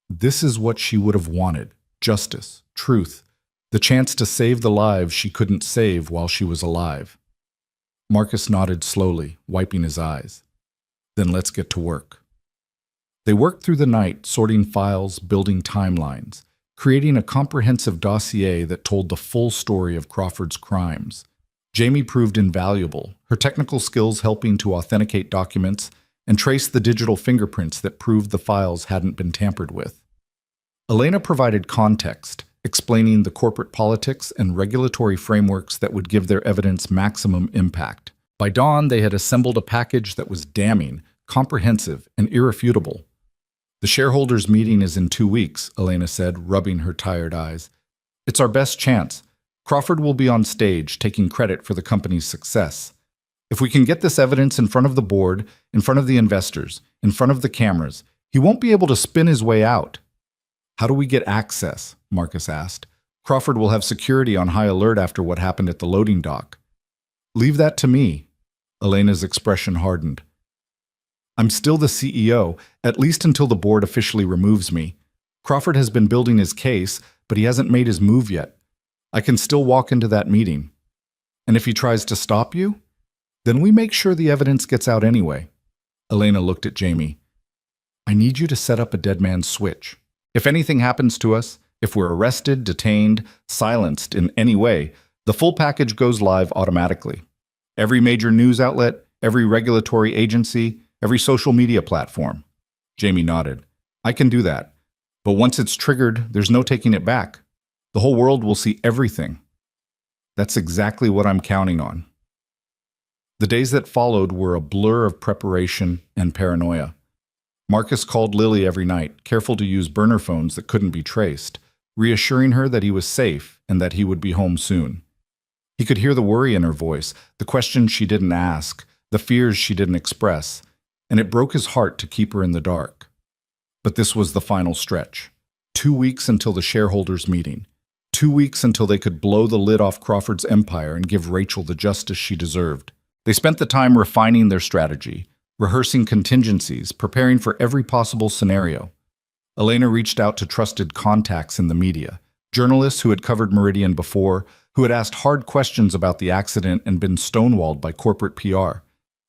This is what she would have wanted: justice, truth, the chance to save the lives she couldn't save while she was alive. Marcus nodded slowly, wiping his eyes. "Then let's get to work." They worked through the night, sorting files, building timelines, creating a comprehensive dossier that told the full story of Crawford's crimes. Jamie proved invaluable, her technical skills helping to authenticate documents and trace the digital fingerprints that proved the files hadn't been tampered with. Elena provided context, explaining the corporate politics and regulatory frameworks that would give their evidence maximum impact. By dawn, they had assembled a package that was damning, comprehensive, and irrefutable. "The shareholders' meeting is in 2 weeks," Elena said, rubbing her tired eyes. "It's our best chance. Crawford will be on stage, taking credit for the company's success. If we can get this evidence in front of the board, in front of the investors, in front of the cameras, he won't be able to spin his way out." "How do we get access?" Marcus asked. "Crawford will have security on high alert after what happened at the loading dock." "Leave that to me." Elena's expression hardened. "I'm still the CEO, at least until the board officially removes me. Crawford has been building his case, but he hasn't made his move yet. I can still walk into that meeting. And if he tries to stop you, then we make sure the evidence gets out anyway." Elena looked at Jamie. "I need you to set up a dead man's switch. If anything happens to us, if we're arrested, detained, silenced in any way, the full package goes live automatically. Every major news outlet, every regulatory agency, every social media platform." Jamie nodded. "I can do that. But once it's triggered, there's no taking it back. The whole world will see everything." "That's exactly what I'm counting on." The days that followed were a blur of preparation and paranoia. Marcus called Lily every night, careful to use burner phones that couldn't be traced, reassuring her that he was safe and that he would be home soon. He could hear the worry in her voice, the questions she didn't ask, the fears she didn't express, and it broke his heart to keep her in the dark. But this was the final stretch. 2 weeks until the shareholders' meeting. 2 weeks until they could blow the lid off Crawford's empire and give Rachel the justice she deserved. They spent the time refining their strategy, rehearsing contingencies, preparing for every possible scenario. Elena reached out to trusted contacts in the media, journalists who had covered Meridian before, who had asked hard questions about the accident and been stonewalled by corporate PR.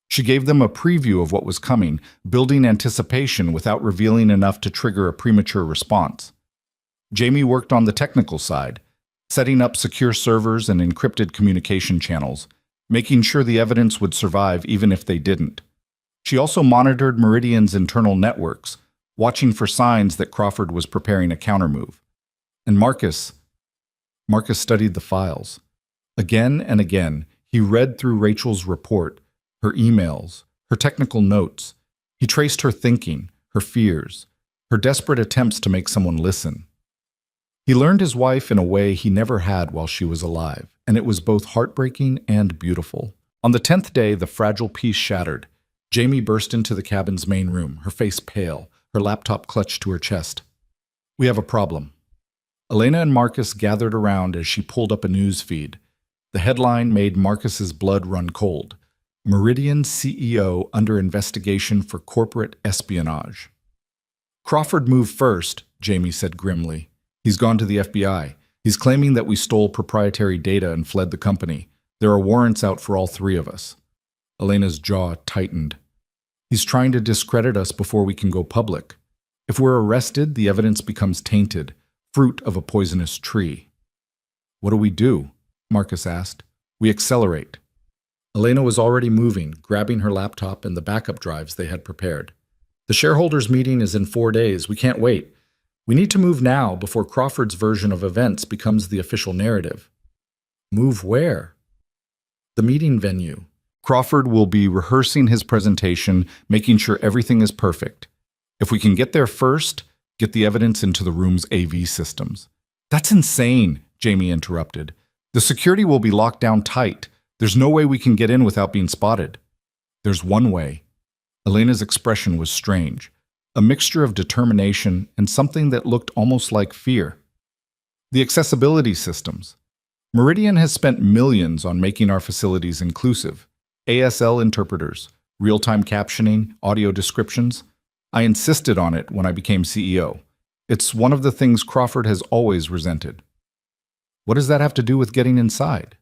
She gave them a preview of what was coming, building anticipation without revealing enough to trigger a premature response. Jamie worked on the technical side, setting up secure servers and encrypted communication channels, making sure the evidence would survive even if they didn't. She also monitored Meridian's internal networks, watching for signs that Crawford was preparing a countermove. And Marcus studied the files. Again and again, he read through Rachel's report, her emails, her technical notes. He traced her thinking, her fears, her desperate attempts to make someone listen. He learned his wife in a way he never had while she was alive, and it was both heartbreaking and beautiful. On the 10th day, the fragile peace shattered. Jamie burst into the cabin's main room, her face pale, her laptop clutched to her chest. "We have a problem." Elena and Marcus gathered around as she pulled up a news feed. The headline made Marcus's blood run cold. "Meridian CEO under investigation for corporate espionage." "Crawford moved first," Jamie said grimly. "He's gone to the FBI. He's claiming that we stole proprietary data and fled the company. There are warrants out for all 3 of us." Elena's jaw tightened. "He's trying to discredit us before we can go public. If we're arrested, the evidence becomes tainted, fruit of a poisonous tree." "What do we do?" Marcus asked. "We accelerate." Elena was already moving, grabbing her laptop and the backup drives they had prepared. "The shareholders' meeting is in 4 days. We can't wait. We need to move now before Crawford's version of events becomes the official narrative." "Move where?" "The meeting venue. Crawford will be rehearsing his presentation, making sure everything is perfect. If we can get there first, get the evidence into the room's AV systems. That's insane, Jamie interrupted. The security will be locked down tight. There's no way we can get in without being spotted. There's one way. Elena's expression was strange, a mixture of determination and something that looked almost like fear. The accessibility systems. Meridian has spent millions on making our facilities inclusive. ASL interpreters, real-time captioning, audio descriptions. I insisted on it when I became CEO. It's one of the things Crawford has always resented. What does that have to do with getting inside?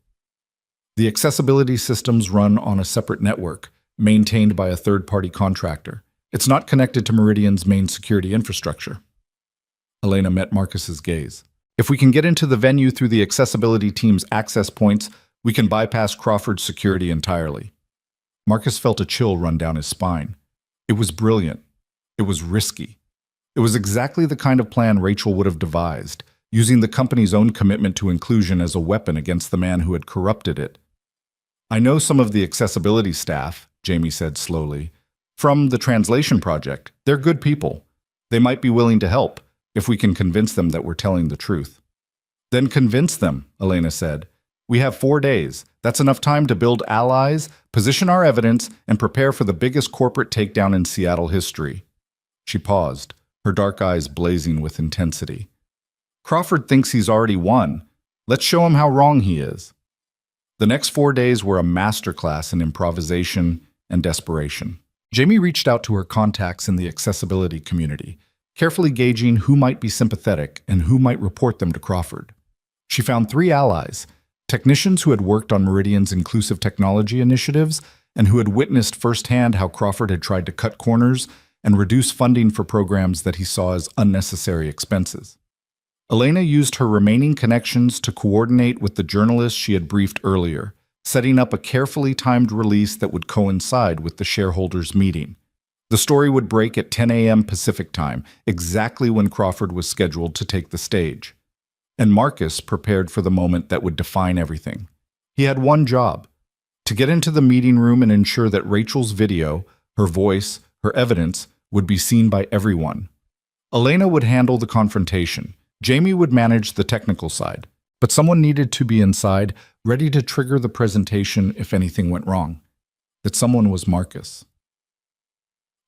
The accessibility systems run on a separate network, maintained by a third-party contractor. It's not connected to Meridian's main security infrastructure. Elena met Marcus's gaze. If we can get into the venue through the accessibility team's access points, we can bypass Crawford's security entirely. Marcus felt a chill run down his spine. It was brilliant. It was risky. It was exactly the kind of plan Rachel would have devised, using the company's own commitment to inclusion as a weapon against the man who had corrupted it. I know some of the accessibility staff, Jamie said slowly, from the translation project. They're good people. They might be willing to help, if we can convince them that we're telling the truth. Then convince them, Elena said. We have 4 days. That's enough time to build allies, position our evidence, and prepare for the biggest corporate takedown in Seattle history. She paused, her dark eyes blazing with intensity. Crawford thinks he's already won. Let's show him how wrong he is. The next 4 days were a masterclass in improvisation and desperation. Jamie reached out to her contacts in the accessibility community, carefully gauging who might be sympathetic and who might report them to Crawford. She found 3 allies, technicians who had worked on Meridian's inclusive technology initiatives and who had witnessed firsthand how Crawford had tried to cut corners and reduce funding for programs that he saw as unnecessary expenses. Elena used her remaining connections to coordinate with the journalists she had briefed earlier, setting up a carefully timed release that would coincide with the shareholders' meeting. The story would break at 10 a.m. Pacific time, exactly when Crawford was scheduled to take the stage. And Marcus prepared for the moment that would define everything. He had one job: to get into the meeting room and ensure that Rachel's video, her voice, her evidence would be seen by everyone. Elena would handle the confrontation. Jamie would manage the technical side. But someone needed to be inside, ready to trigger the presentation if anything went wrong. That someone was Marcus.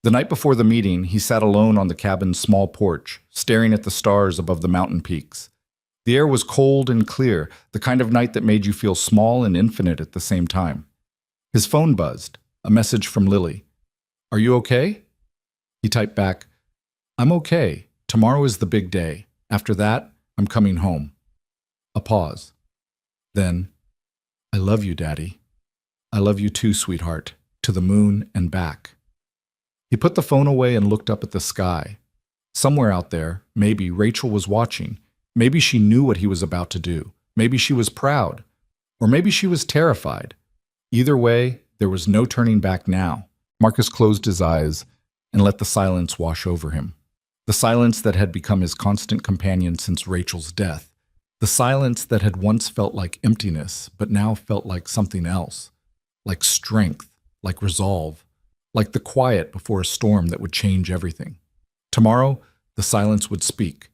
The night before the meeting, he sat alone on the cabin's small porch, staring at the stars above the mountain peaks. The air was cold and clear, the kind of night that made you feel small and infinite at the same time. His phone buzzed, a message from Lily. "Are you okay?" He typed back, "I'm okay. Tomorrow is the big day. After that, I'm coming home." A pause. Then, "I love you, Daddy. I love you too, sweetheart. To the moon and back." He put the phone away and looked up at the sky. Somewhere out there, maybe Rachel was watching. Maybe she knew what he was about to do. Maybe she was proud. Or maybe she was terrified. Either way, there was no turning back now. Marcus closed his eyes and let the silence wash over him. The silence that had become his constant companion since Rachel's death. The silence that had once felt like emptiness, but now felt like something else. Like strength, like resolve, like the quiet before a storm that would change everything. Tomorrow, the silence would speak,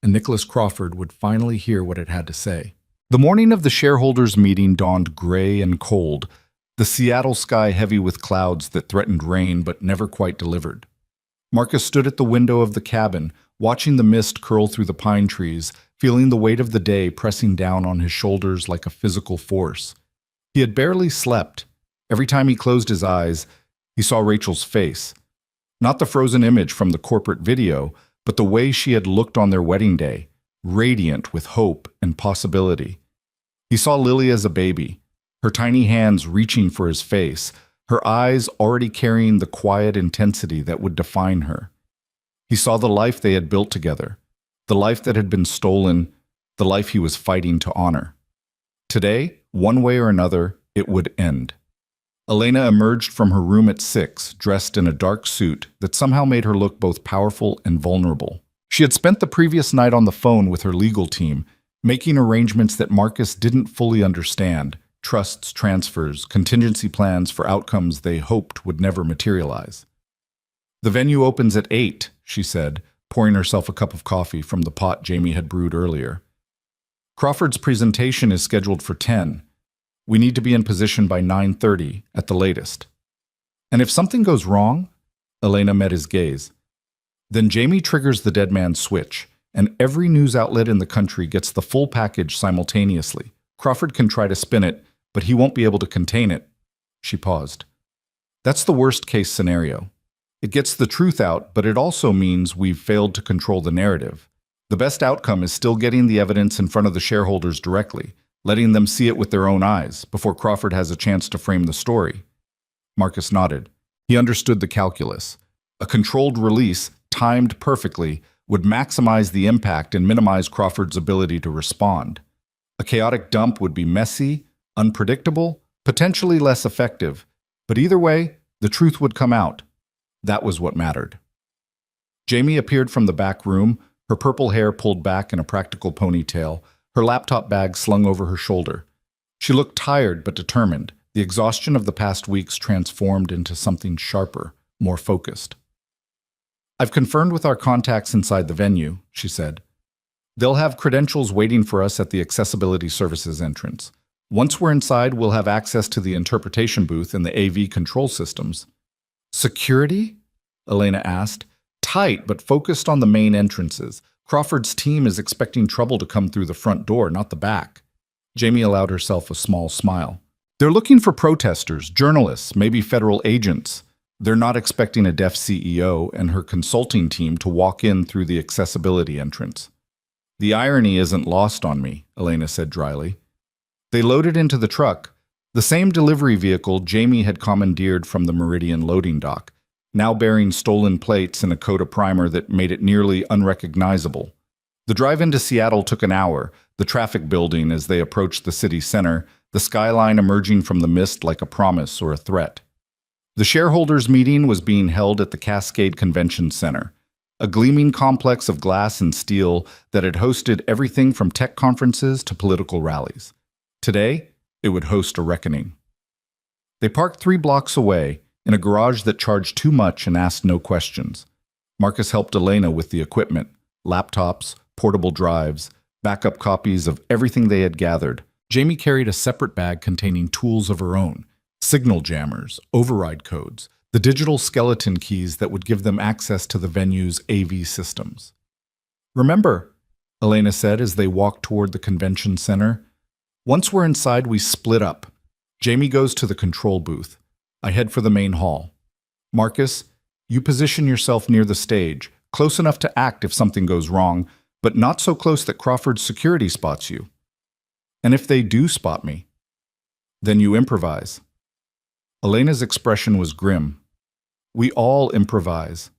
and Nicholas Crawford would finally hear what it had to say. The morning of the shareholders' meeting dawned gray and cold, the Seattle sky heavy with clouds that threatened rain but never quite delivered. Marcus stood at the window of the cabin, watching the mist curl through the pine trees, feeling the weight of the day pressing down on his shoulders like a physical force. He had barely slept. Every time he closed his eyes, he saw Rachel's face. Not the frozen image from the corporate video, but the way she had looked on their wedding day, radiant with hope and possibility. He saw Lily as a baby, her tiny hands reaching for his face, her eyes already carrying the quiet intensity that would define her. He saw the life they had built together, the life that had been stolen, the life he was fighting to honor. Today, one way or another, it would end. Elena emerged from her room at 6, dressed in a dark suit that somehow made her look both powerful and vulnerable. She had spent the previous night on the phone with her legal team, making arrangements that Marcus didn't fully understand: trusts, transfers, contingency plans for outcomes they hoped would never materialize. "The venue opens at 8, she said, pouring herself a cup of coffee from the pot Jamie had brewed earlier. Crawford's presentation is scheduled for 10. We need to be in position by 9:30 at the latest. And if something goes wrong, Elena met his gaze, then Jamie triggers the dead man's switch, and every news outlet in the country gets the full package simultaneously. Crawford can try to spin it, but he won't be able to contain it. She paused. That's the worst-case scenario. It gets the truth out, but it also means we've failed to control the narrative. The best outcome is still getting the evidence in front of the shareholders directly, letting them see it with their own eyes before Crawford has a chance to frame the story. Marcus nodded. He understood the calculus. A controlled release, timed perfectly, would maximize the impact and minimize Crawford's ability to respond. A chaotic dump would be messy, unpredictable, potentially less effective, but either way, the truth would come out. That was what mattered. Jamie appeared from the back room, her purple hair pulled back in a practical ponytail, her laptop bag slung over her shoulder. She looked tired but determined, the exhaustion of the past weeks transformed into something sharper, more focused. I've confirmed with our contacts inside the venue, she said. They'll have credentials waiting for us at the Accessibility Services entrance. Once we're inside, we'll have access to the interpretation booth and the AV control systems. Security? Elena asked. Tight, but focused on the main entrances. Crawford's team is expecting trouble to come through the front door, not the back. Jamie allowed herself a small smile. They're looking for protesters, journalists, maybe federal agents. They're not expecting a deaf CEO and her consulting team to walk in through the accessibility entrance. The irony isn't lost on me, Elena said dryly. They loaded into the truck, the same delivery vehicle Jamie had commandeered from the Meridian loading dock, now bearing stolen plates and a coat of primer that made it nearly unrecognizable. The drive into Seattle took an hour, the traffic building as they approached the city center, the skyline emerging from the mist like a promise or a threat. The shareholders' meeting was being held at the Cascade Convention Center, a gleaming complex of glass and steel that had hosted everything from tech conferences to political rallies. Today, it would host a reckoning. They parked 3 blocks away, in a garage that charged too much and asked no questions. Marcus helped Elena with the equipment, laptops, portable drives, backup copies of everything they had gathered. Jamie carried a separate bag containing tools of her own, signal jammers, override codes, the digital skeleton keys that would give them access to the venue's AV systems. Remember, Elena said as they walked toward the convention center, once we're inside, we split up. Jamie goes to the control booth. I head for the main hall. Marcus, you position yourself near the stage, close enough to act if something goes wrong, but not so close that Crawford's security spots you. And if they do spot me, then you improvise. Elena's expression was grim. We all improvise.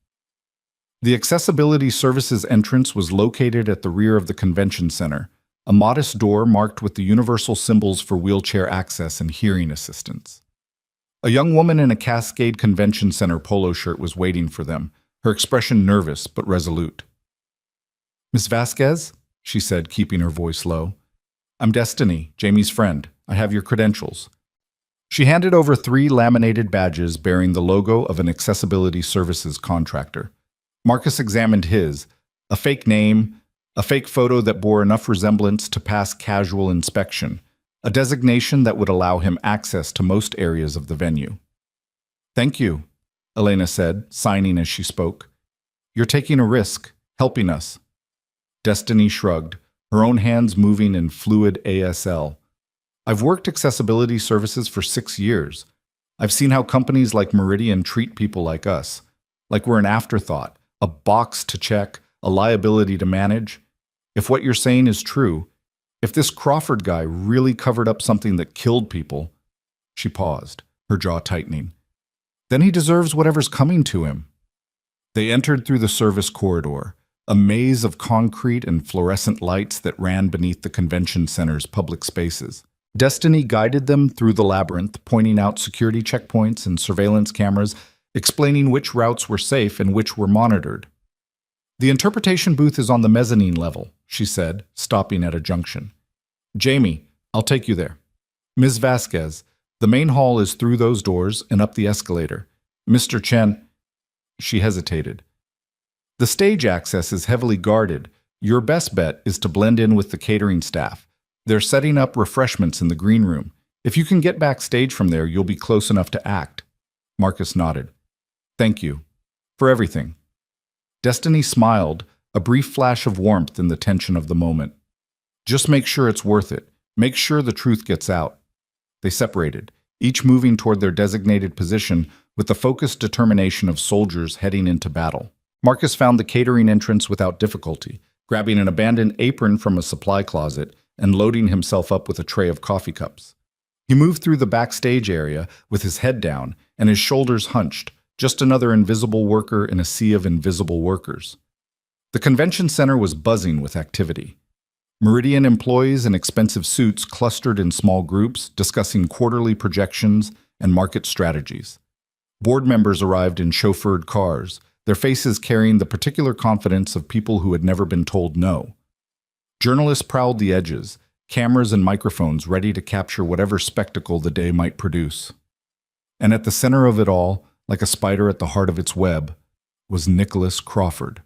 The Accessibility Services entrance was located at the rear of the convention center, a modest door marked with the universal symbols for wheelchair access and hearing assistance. A young woman in a Cascade Convention Center polo shirt was waiting for them, her expression nervous but resolute. Miss Vasquez, she said, keeping her voice low. I'm Destiny, Jamie's friend. I have your credentials. She handed over 3 laminated badges bearing the logo of an accessibility services contractor. Marcus examined his, a fake name, a fake photo that bore enough resemblance to pass casual inspection, a designation that would allow him access to most areas of the venue. Thank you, Elena said, signing as she spoke. You're taking a risk, helping us. Destiny shrugged, her own hands moving in fluid ASL. I've worked accessibility services for 6 years. I've seen how companies like Meridian treat people like us, like we're an afterthought, a box to check, a liability to manage. If what you're saying is true, if this Crawford guy really covered up something that killed people, she paused, her jaw tightening, then he deserves whatever's coming to him. They entered through the service corridor, a maze of concrete and fluorescent lights that ran beneath the convention center's public spaces. Destiny guided them through the labyrinth, pointing out security checkpoints and surveillance cameras, explaining which routes were safe and which were monitored. The interpretation booth is on the mezzanine level, she said, stopping at a junction. Jamie, I'll take you there. Ms. Vasquez, the main hall is through those doors and up the escalator. Mr. Chen, she hesitated. The stage access is heavily guarded. Your best bet is to blend in with the catering staff. They're setting up refreshments in the green room. If you can get backstage from there, you'll be close enough to act. Marcus nodded. Thank you. For everything. Destiny smiled, a brief flash of warmth in the tension of the moment. Just make sure it's worth it. Make sure the truth gets out. They separated, each moving toward their designated position with the focused determination of soldiers heading into battle. Marcus found the catering entrance without difficulty, grabbing an abandoned apron from a supply closet and loading himself up with a tray of coffee cups. He moved through the backstage area with his head down and his shoulders hunched, just another invisible worker in a sea of invisible workers. The convention center was buzzing with activity. Meridian employees in expensive suits clustered in small groups, discussing quarterly projections and market strategies. Board members arrived in chauffeured cars, their faces carrying the particular confidence of people who had never been told no. Journalists prowled the edges, cameras and microphones ready to capture whatever spectacle the day might produce. And at the center of it all, like a spider at the heart of its web, was Nicholas Crawford.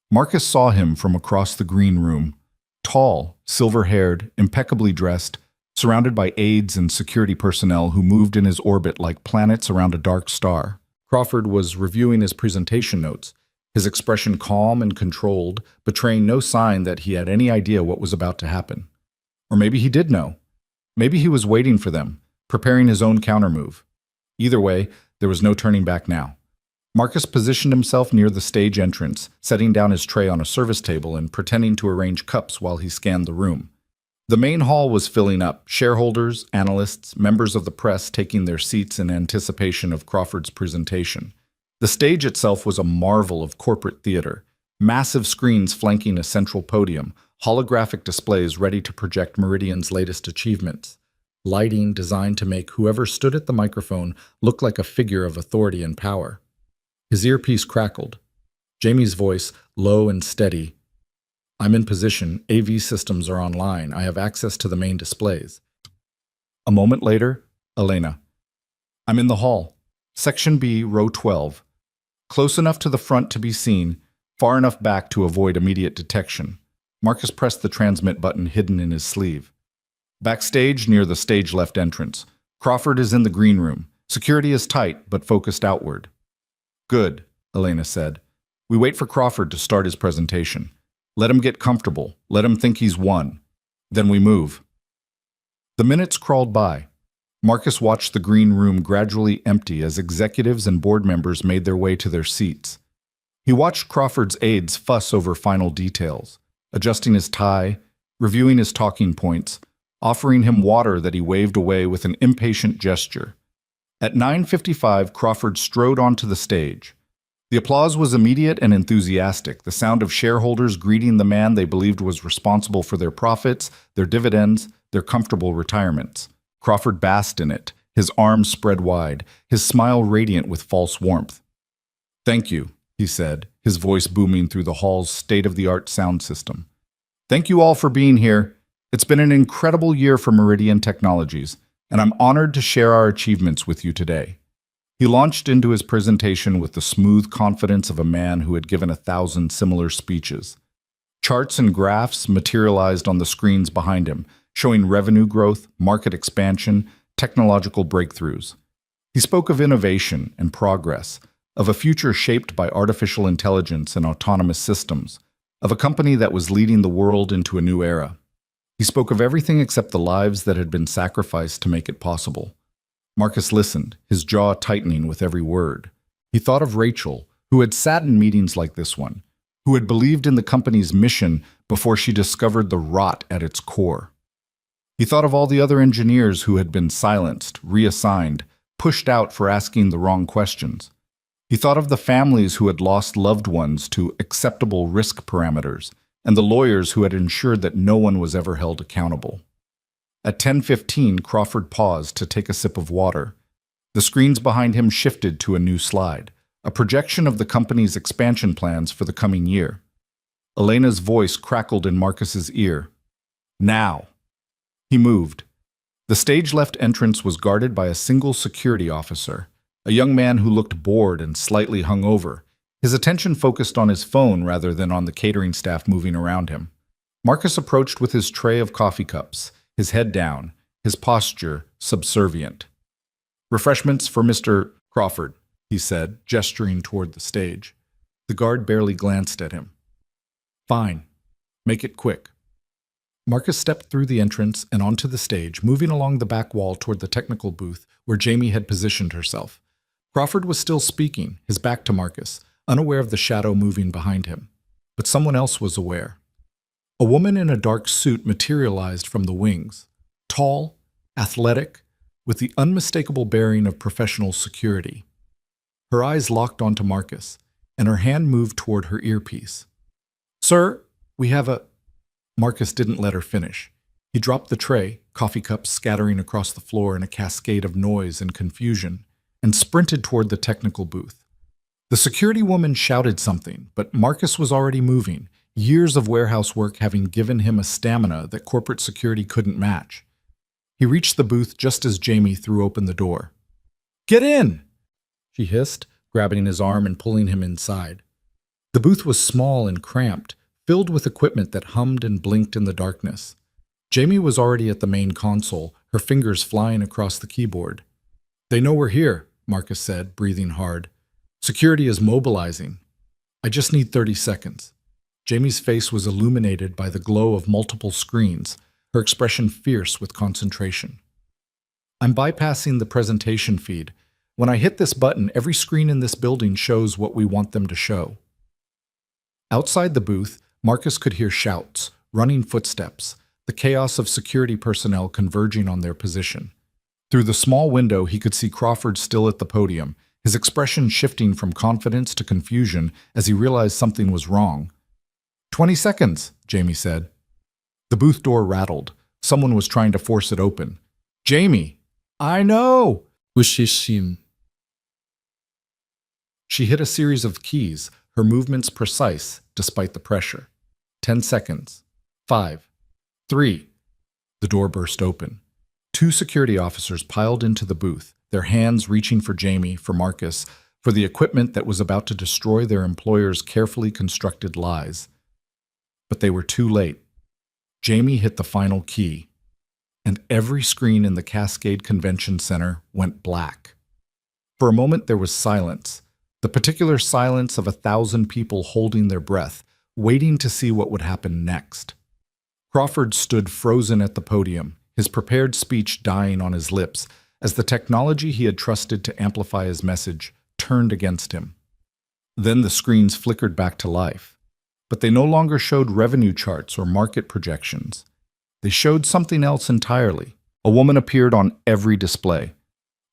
Marcus saw him from across the green room, tall, silver-haired, impeccably dressed, surrounded by aides and security personnel who moved in his orbit like planets around a dark star. Crawford was reviewing his presentation notes, his expression calm and controlled, betraying no sign that he had any idea what was about to happen. Or maybe he did know. Maybe he was waiting for them, preparing his own countermove. Either way, there was no turning back now. Marcus positioned himself near the stage entrance, setting down his tray on a service table and pretending to arrange cups while he scanned the room. The main hall was filling up, shareholders, analysts, members of the press taking their seats in anticipation of Crawford's presentation. The stage itself was a marvel of corporate theater, massive screens flanking a central podium, holographic displays ready to project Meridian's latest achievements, lighting designed to make whoever stood at the microphone look like a figure of authority and power. His earpiece crackled. Jamie's voice, low and steady. I'm in position. AV systems are online. I have access to the main displays. A moment later, Elena. I'm in the hall. Section B, row 12. Close enough to the front to be seen, far enough back to avoid immediate detection. Marcus pressed the transmit button hidden in his sleeve. Backstage, near the stage left entrance. Crawford is in the green room. Security is tight, but focused outward. Good, Elena said. We wait for Crawford to start his presentation. Let him get comfortable. Let him think he's won. Then we move. The minutes crawled by. Marcus watched the green room gradually empty as executives and board members made their way to their seats. He watched Crawford's aides fuss over final details, adjusting his tie, reviewing his talking points, offering him water that he waved away with an impatient gesture. At 9:55, Crawford strode onto the stage. The applause was immediate and enthusiastic, the sound of shareholders greeting the man they believed was responsible for their profits, their dividends, their comfortable retirements. Crawford basked in it, his arms spread wide, his smile radiant with false warmth. Thank you, he said, his voice booming through the hall's state-of-the-art sound system. Thank you all for being here. It's been an incredible year for Meridian Technologies, and I'm honored to share our achievements with you today. He launched into his presentation with the smooth confidence of a man who had given 1,000 similar speeches. Charts and graphs materialized on the screens behind him, showing revenue growth, market expansion, technological breakthroughs. He spoke of innovation and progress, of a future shaped by artificial intelligence and autonomous systems, of a company that was leading the world into a new era. He spoke of everything except the lives that had been sacrificed to make it possible. Marcus listened, his jaw tightening with every word. He thought of Rachel, who had sat in meetings like this one, who had believed in the company's mission before she discovered the rot at its core. He thought of all the other engineers who had been silenced, reassigned, pushed out for asking the wrong questions. He thought of the families who had lost loved ones to acceptable risk parameters, and the lawyers who had ensured that no one was ever held accountable. At 10:15, Crawford paused to take a sip of water. The screens behind him shifted to a new slide, a projection of the company's expansion plans for the coming year. Elena's voice crackled in Marcus's ear. Now! He moved. The stage-left entrance was guarded by a single security officer, a young man who looked bored and slightly hungover, His attention focused on his phone rather than on the catering staff moving around him. Marcus approached with his tray of coffee cups, his head down, his posture subservient. "Refreshments for Mr. Crawford," he said, gesturing toward the stage. The guard barely glanced at him. "Fine. Make it quick." Marcus stepped through the entrance and onto the stage, moving along the back wall toward the technical booth where Jamie had positioned herself. Crawford was still speaking, his back to Marcus, unaware of the shadow moving behind him. But someone else was aware. A woman in a dark suit materialized from the wings, tall, athletic, with the unmistakable bearing of professional security. Her eyes locked onto Marcus, and her hand moved toward her earpiece. "Sir, we have a—" Marcus didn't let her finish. He dropped the tray, coffee cups scattering across the floor in a cascade of noise and confusion, and sprinted toward the technical booth. The security woman shouted something, but Marcus was already moving, years of warehouse work having given him a stamina that corporate security couldn't match. He reached the booth just as Jamie threw open the door. "Get in!" she hissed, grabbing his arm and pulling him inside. The booth was small and cramped, filled with equipment that hummed and blinked in the darkness. Jamie was already at the main console, her fingers flying across the keyboard. "They know we're here," Marcus said, breathing hard. "Security is mobilizing. I just need 30 seconds. Jamie's face was illuminated by the glow of multiple screens, her expression fierce with concentration. "I'm bypassing the presentation feed. When I hit this button, every screen in this building shows what we want them to show." Outside the booth, Marcus could hear shouts, running footsteps, the chaos of security personnel converging on their position. Through the small window, he could see Crawford still at the podium, his expression shifting from confidence to confusion as he realized something was wrong. 20 seconds, Jamie said. The booth door rattled. Someone was trying to force it open. "Jamie! I know!" Ushishim. She hit a series of keys, her movements precise despite the pressure. 10 seconds. 5. 3. The door burst open. 2 security officers piled into the booth, their hands reaching for Jamie, for Marcus, for the equipment that was about to destroy their employer's carefully constructed lies. But they were too late. Jamie hit the final key, and every screen in the Cascade Convention Center went black. For a moment there was silence, the particular silence of 1,000 people holding their breath, waiting to see what would happen next. Crawford stood frozen at the podium, his prepared speech dying on his lips, as the technology he had trusted to amplify his message turned against him. Then the screens flickered back to life, but they no longer showed revenue charts or market projections. They showed something else entirely. A woman appeared on every display.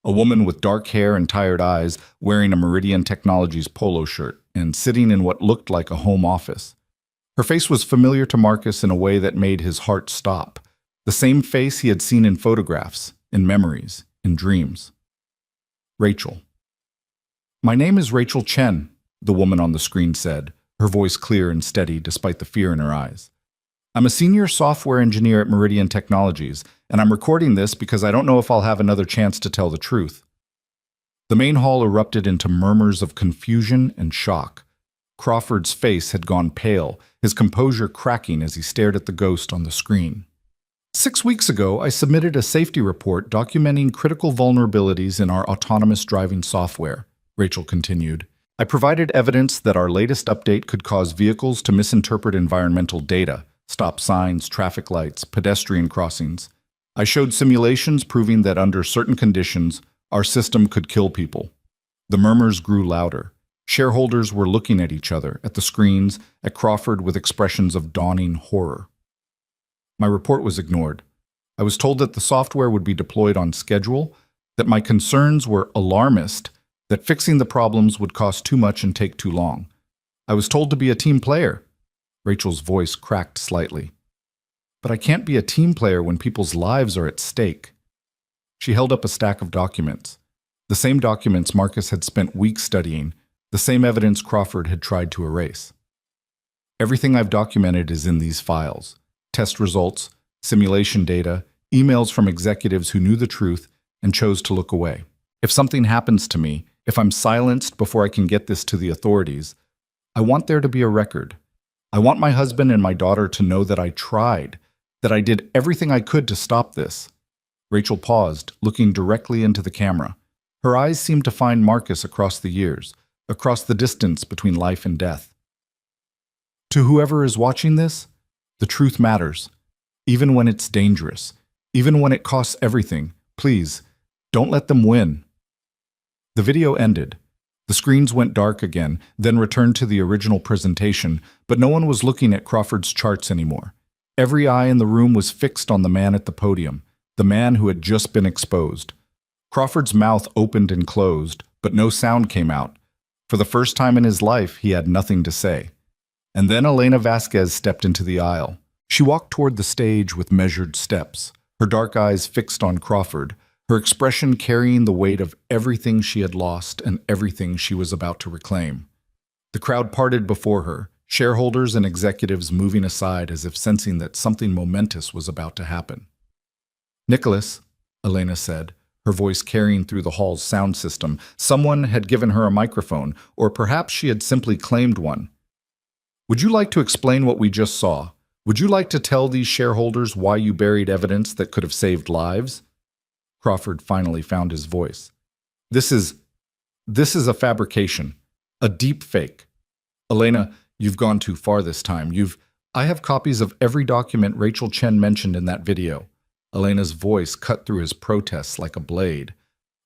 A woman with dark hair and tired eyes, wearing a Meridian Technologies polo shirt and sitting in what looked like a home office. Her face was familiar to Marcus in a way that made his heart stop. The same face he had seen in photographs, in memories, in dreams. Rachel. "My name is Rachel Chen," the woman on the screen said, her voice clear and steady despite the fear in her eyes. "I'm a senior software engineer at Meridian Technologies, and I'm recording this because I don't know if I'll have another chance to tell the truth." The main hall erupted into murmurs of confusion and shock. Crawford's face had gone pale, his composure cracking as he stared at the ghost on the screen. 6 weeks ago, I submitted a safety report documenting critical vulnerabilities in our autonomous driving software, Rachel continued. I provided evidence that our latest update could cause vehicles to misinterpret environmental data, stop signs, traffic lights, pedestrian crossings. I showed simulations proving that under certain conditions, our system could kill people. The murmurs grew louder. Shareholders were looking at each other, at the screens, at Crawford with expressions of dawning horror. My report was ignored. I was told that the software would be deployed on schedule, that my concerns were alarmist, that fixing the problems would cost too much and take too long. I was told to be a team player. Rachel's voice cracked slightly. But I can't be a team player when people's lives are at stake. She held up a stack of documents. The same documents Marcus had spent weeks studying, the same evidence Crawford had tried to erase. Everything I've documented is in these files. Test results, simulation data, emails from executives who knew the truth and chose to look away. If something happens to me, If I'm silenced before I can get this to the authorities, I want there to be a record. I want my husband and my daughter to know that I tried, that I did everything I could to stop this." Rachel paused, looking directly into the camera. Her eyes seemed to find Marcus across the years, across the distance between life and death. "To whoever is watching this, the truth matters. Even when it's dangerous, even when it costs everything, please, don't let them win." The video ended. The screens went dark again, then returned to the original presentation, but no one was looking at Crawford's charts anymore. Every eye in the room was fixed on the man at the podium, the man who had just been exposed. Crawford's mouth opened and closed, but no sound came out. For the first time in his life, he had nothing to say. And then Elena Vasquez stepped into the aisle. She walked toward the stage with measured steps, her dark eyes fixed on Crawford, her expression carrying the weight of everything she had lost and everything she was about to reclaim. The crowd parted before her, shareholders and executives moving aside as if sensing that something momentous was about to happen. "Nicholas," Elena said, her voice carrying through the hall's sound system. Someone had given her a microphone, or perhaps she had simply claimed one. "Would you like to explain what we just saw? Would you like to tell these shareholders why you buried evidence that could have saved lives?" Crawford finally found his voice. This is a fabrication, a deep fake. Elena, you've gone too far this time. I have copies of every document Rachel Chen mentioned in that video." Elena's voice cut through his protests like a blade.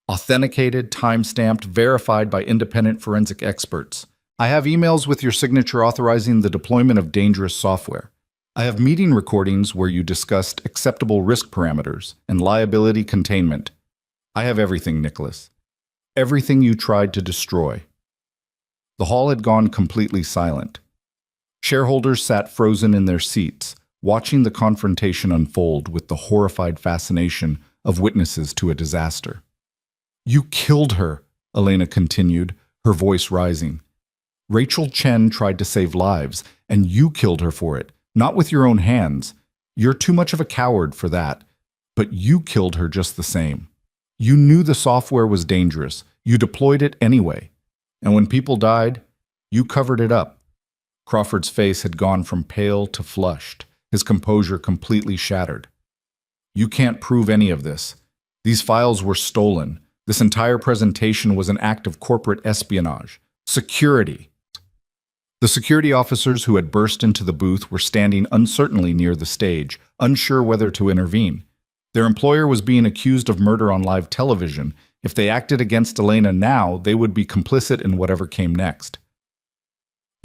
"Authenticated, time-stamped, verified by independent forensic experts. I have emails with your signature authorizing the deployment of dangerous software. I have meeting recordings where you discussed acceptable risk parameters and liability containment. I have everything, Nicholas. Everything you tried to destroy." The hall had gone completely silent. Shareholders sat frozen in their seats, watching the confrontation unfold with the horrified fascination of witnesses to a disaster. "You killed her," Elena continued, her voice rising. "Rachel Chen tried to save lives, and you killed her for it. Not with your own hands. You're too much of a coward for that. But you killed her just the same. You knew the software was dangerous. You deployed it anyway. And when people died, you covered it up." Crawford's face had gone from pale to flushed, his composure completely shattered. "You can't prove any of this. These files were stolen. This entire presentation was an act of corporate espionage. Security." The security officers who had burst into the booth were standing uncertainly near the stage, unsure whether to intervene. Their employer was being accused of murder on live television. If they acted against Elena now, they would be complicit in whatever came next.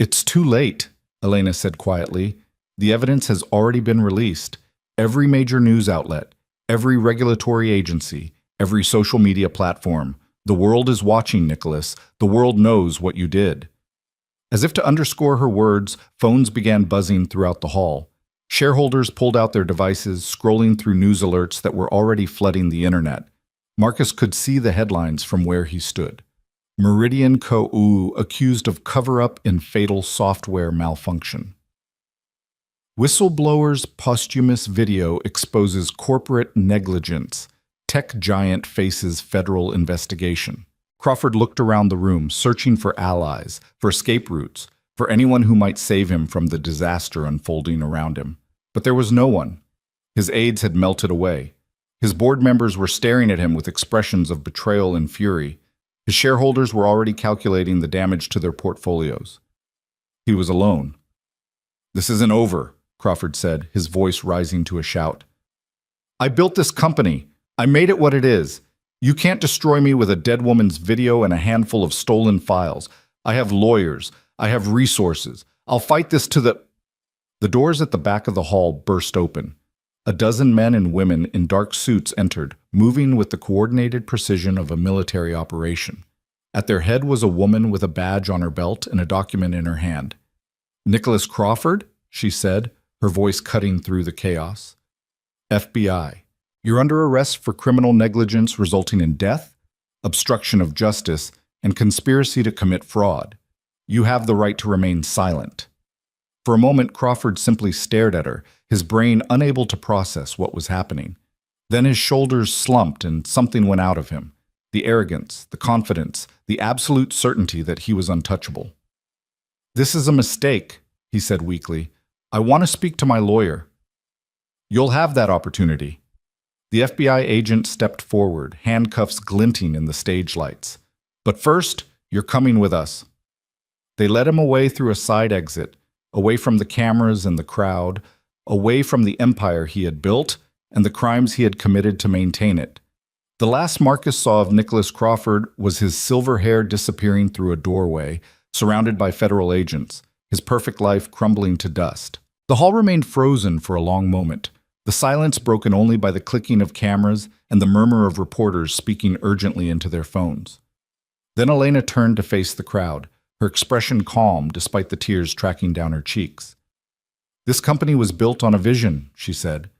"It's too late," Elena said quietly. "The evidence has already been released. Every major news outlet, every regulatory agency, every social media platform. The world is watching, Nicholas. The world knows what you did." As if to underscore her words, phones began buzzing throughout the hall. Shareholders pulled out their devices, scrolling through news alerts that were already flooding the internet. Marcus could see the headlines from where he stood. Meridian Co. accused of cover-up in fatal software malfunction. Whistleblower's posthumous video exposes corporate negligence. Tech giant faces federal investigation. Crawford looked around the room, searching for allies, for escape routes, for anyone who might save him from the disaster unfolding around him. But there was no one. His aides had melted away. His board members were staring at him with expressions of betrayal and fury. His shareholders were already calculating the damage to their portfolios. He was alone. "This isn't over," Crawford said, his voice rising to a shout. "I built this company. I made it what it is. You can't destroy me with a dead woman's video and a handful of stolen files. I have lawyers. I have resources. I'll fight this to the—" The doors at the back of the hall burst open. A dozen men and women in dark suits entered, moving with the coordinated precision of a military operation. At their head was a woman with a badge on her belt and a document in her hand. "Nicholas Crawford?" she said, her voice cutting through the chaos. "FBI. You're under arrest for criminal negligence resulting in death, obstruction of justice, and conspiracy to commit fraud. You have the right to remain silent." For a moment, Crawford simply stared at her, his brain unable to process what was happening. Then his shoulders slumped and something went out of him. the arrogance, the confidence, the absolute certainty that he was untouchable. "This is a mistake," he said weakly. "I want to speak to my lawyer." "You'll have that opportunity." The FBI agent stepped forward, handcuffs glinting in the stage lights. "But first, you're coming with us." They led him away through a side exit, away from the cameras and the crowd, away from the empire he had built and the crimes he had committed to maintain it. The last Marcus saw of Nicholas Crawford was his silver hair disappearing through a doorway, surrounded by federal agents, his perfect life crumbling to dust. The hall remained frozen for a long moment, the silence broken only by the clicking of cameras and the murmur of reporters speaking urgently into their phones. Then Elena turned to face the crowd, her expression calm despite the tears tracking down her cheeks. "This company was built on a vision," she said.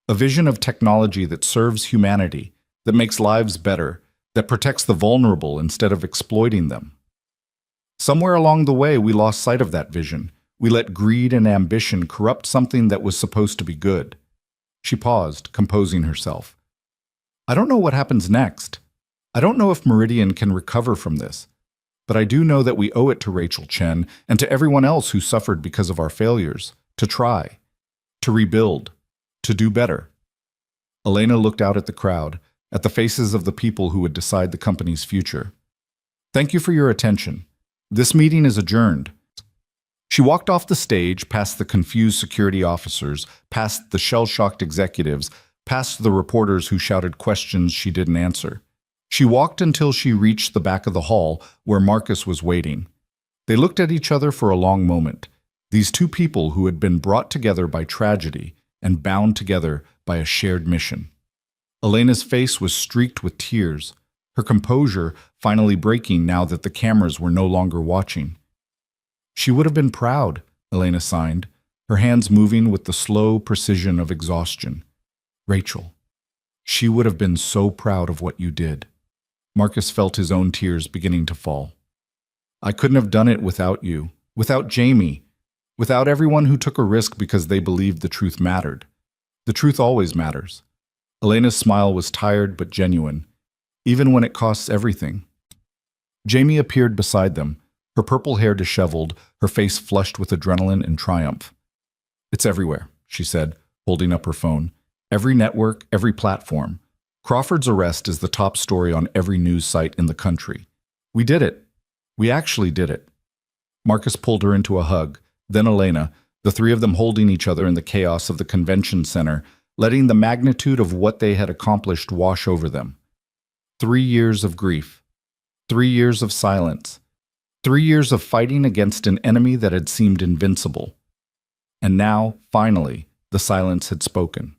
"A vision of technology that serves humanity, that makes lives better, that protects the vulnerable instead of exploiting them. Somewhere along the way, we lost sight of that vision. We let greed and ambition corrupt something that was supposed to be good." She paused, composing herself. "I don't know what happens next. I don't know if Meridian can recover from this. But I do know that we owe it to Rachel Chen and to everyone else who suffered because of our failures, to try, to rebuild, to do better." Elena looked out at the crowd, at the faces of the people who would decide the company's future. "Thank you for your attention. This meeting is adjourned." She walked off the stage, past the confused security officers, past the shell-shocked executives, past the reporters who shouted questions she didn't answer. She walked until she reached the back of the hall where Marcus was waiting. They looked at each other for a long moment, these two people who had been brought together by tragedy and bound together by a shared mission. Elena's face was streaked with tears, her composure finally breaking now that the cameras were no longer watching. "She would have been proud," Elena signed, her hands moving with the slow precision of exhaustion. "Rachel, she would have been so proud of what you did." Marcus felt his own tears beginning to fall. "I couldn't have done it without you, without Jamie, without everyone who took a risk because they believed the truth mattered. The truth always matters." Elena's smile was tired but genuine, even when it costs everything. Jamie appeared beside them, her purple hair disheveled, her face flushed with adrenaline and triumph. "It's everywhere," she said, holding up her phone. "Every network, every platform. Crawford's arrest is the top story on every news site in the country. We did it. We actually did it." Marcus pulled her into a hug, then Elena, the three of them holding each other in the chaos of the convention center, letting the magnitude of what they had accomplished wash over them. 3 years of grief. 3 years of silence. 3 years of fighting against an enemy that had seemed invincible. And now, finally, the silence had spoken.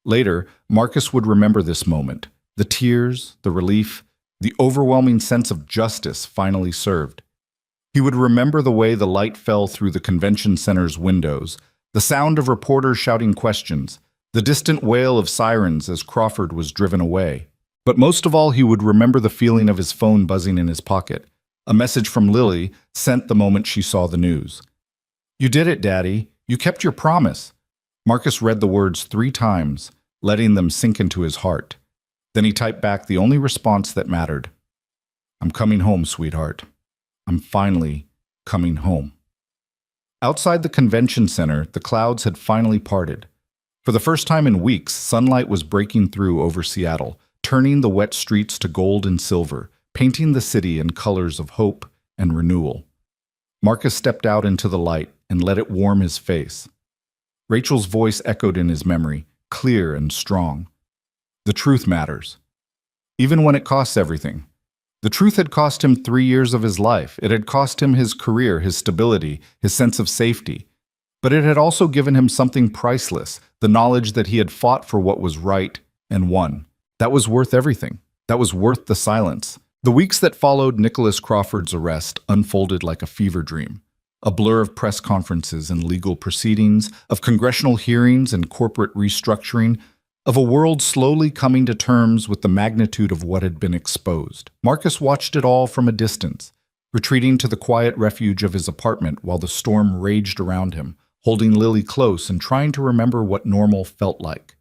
Later, Marcus would remember this moment, the tears, the relief, the overwhelming sense of justice finally served. He would remember the way the light fell through the convention center's windows, the sound of reporters shouting questions, the distant wail of sirens as Crawford was driven away. But most of all, he would remember the feeling of his phone buzzing in his pocket, a message from Lily sent the moment she saw the news. "You did it, Daddy. You kept your promise." Marcus read the words 3 times, letting them sink into his heart. Then he typed back the only response that mattered. "I'm coming home, sweetheart. I'm finally coming home." Outside the convention center, the clouds had finally parted. For the first time in weeks, sunlight was breaking through over Seattle, turning the wet streets to gold and silver, painting the city in colors of hope and renewal. Marcus stepped out into the light and let it warm his face. Rachel's voice echoed in his memory, clear and strong. "The truth matters. Even when it costs everything." The truth had cost him 3 years of his life. It had cost him his career, his stability, his sense of safety. But it had also given him something priceless, the knowledge that he had fought for what was right and won. That was worth everything. That was worth the silence. The weeks that followed Nicholas Crawford's arrest unfolded like a fever dream. A blur of press conferences and legal proceedings, of congressional hearings and corporate restructuring, of a world slowly coming to terms with the magnitude of what had been exposed. Marcus watched it all from a distance, retreating to the quiet refuge of his apartment while the storm raged around him, holding Lily close and trying to remember what normal felt like.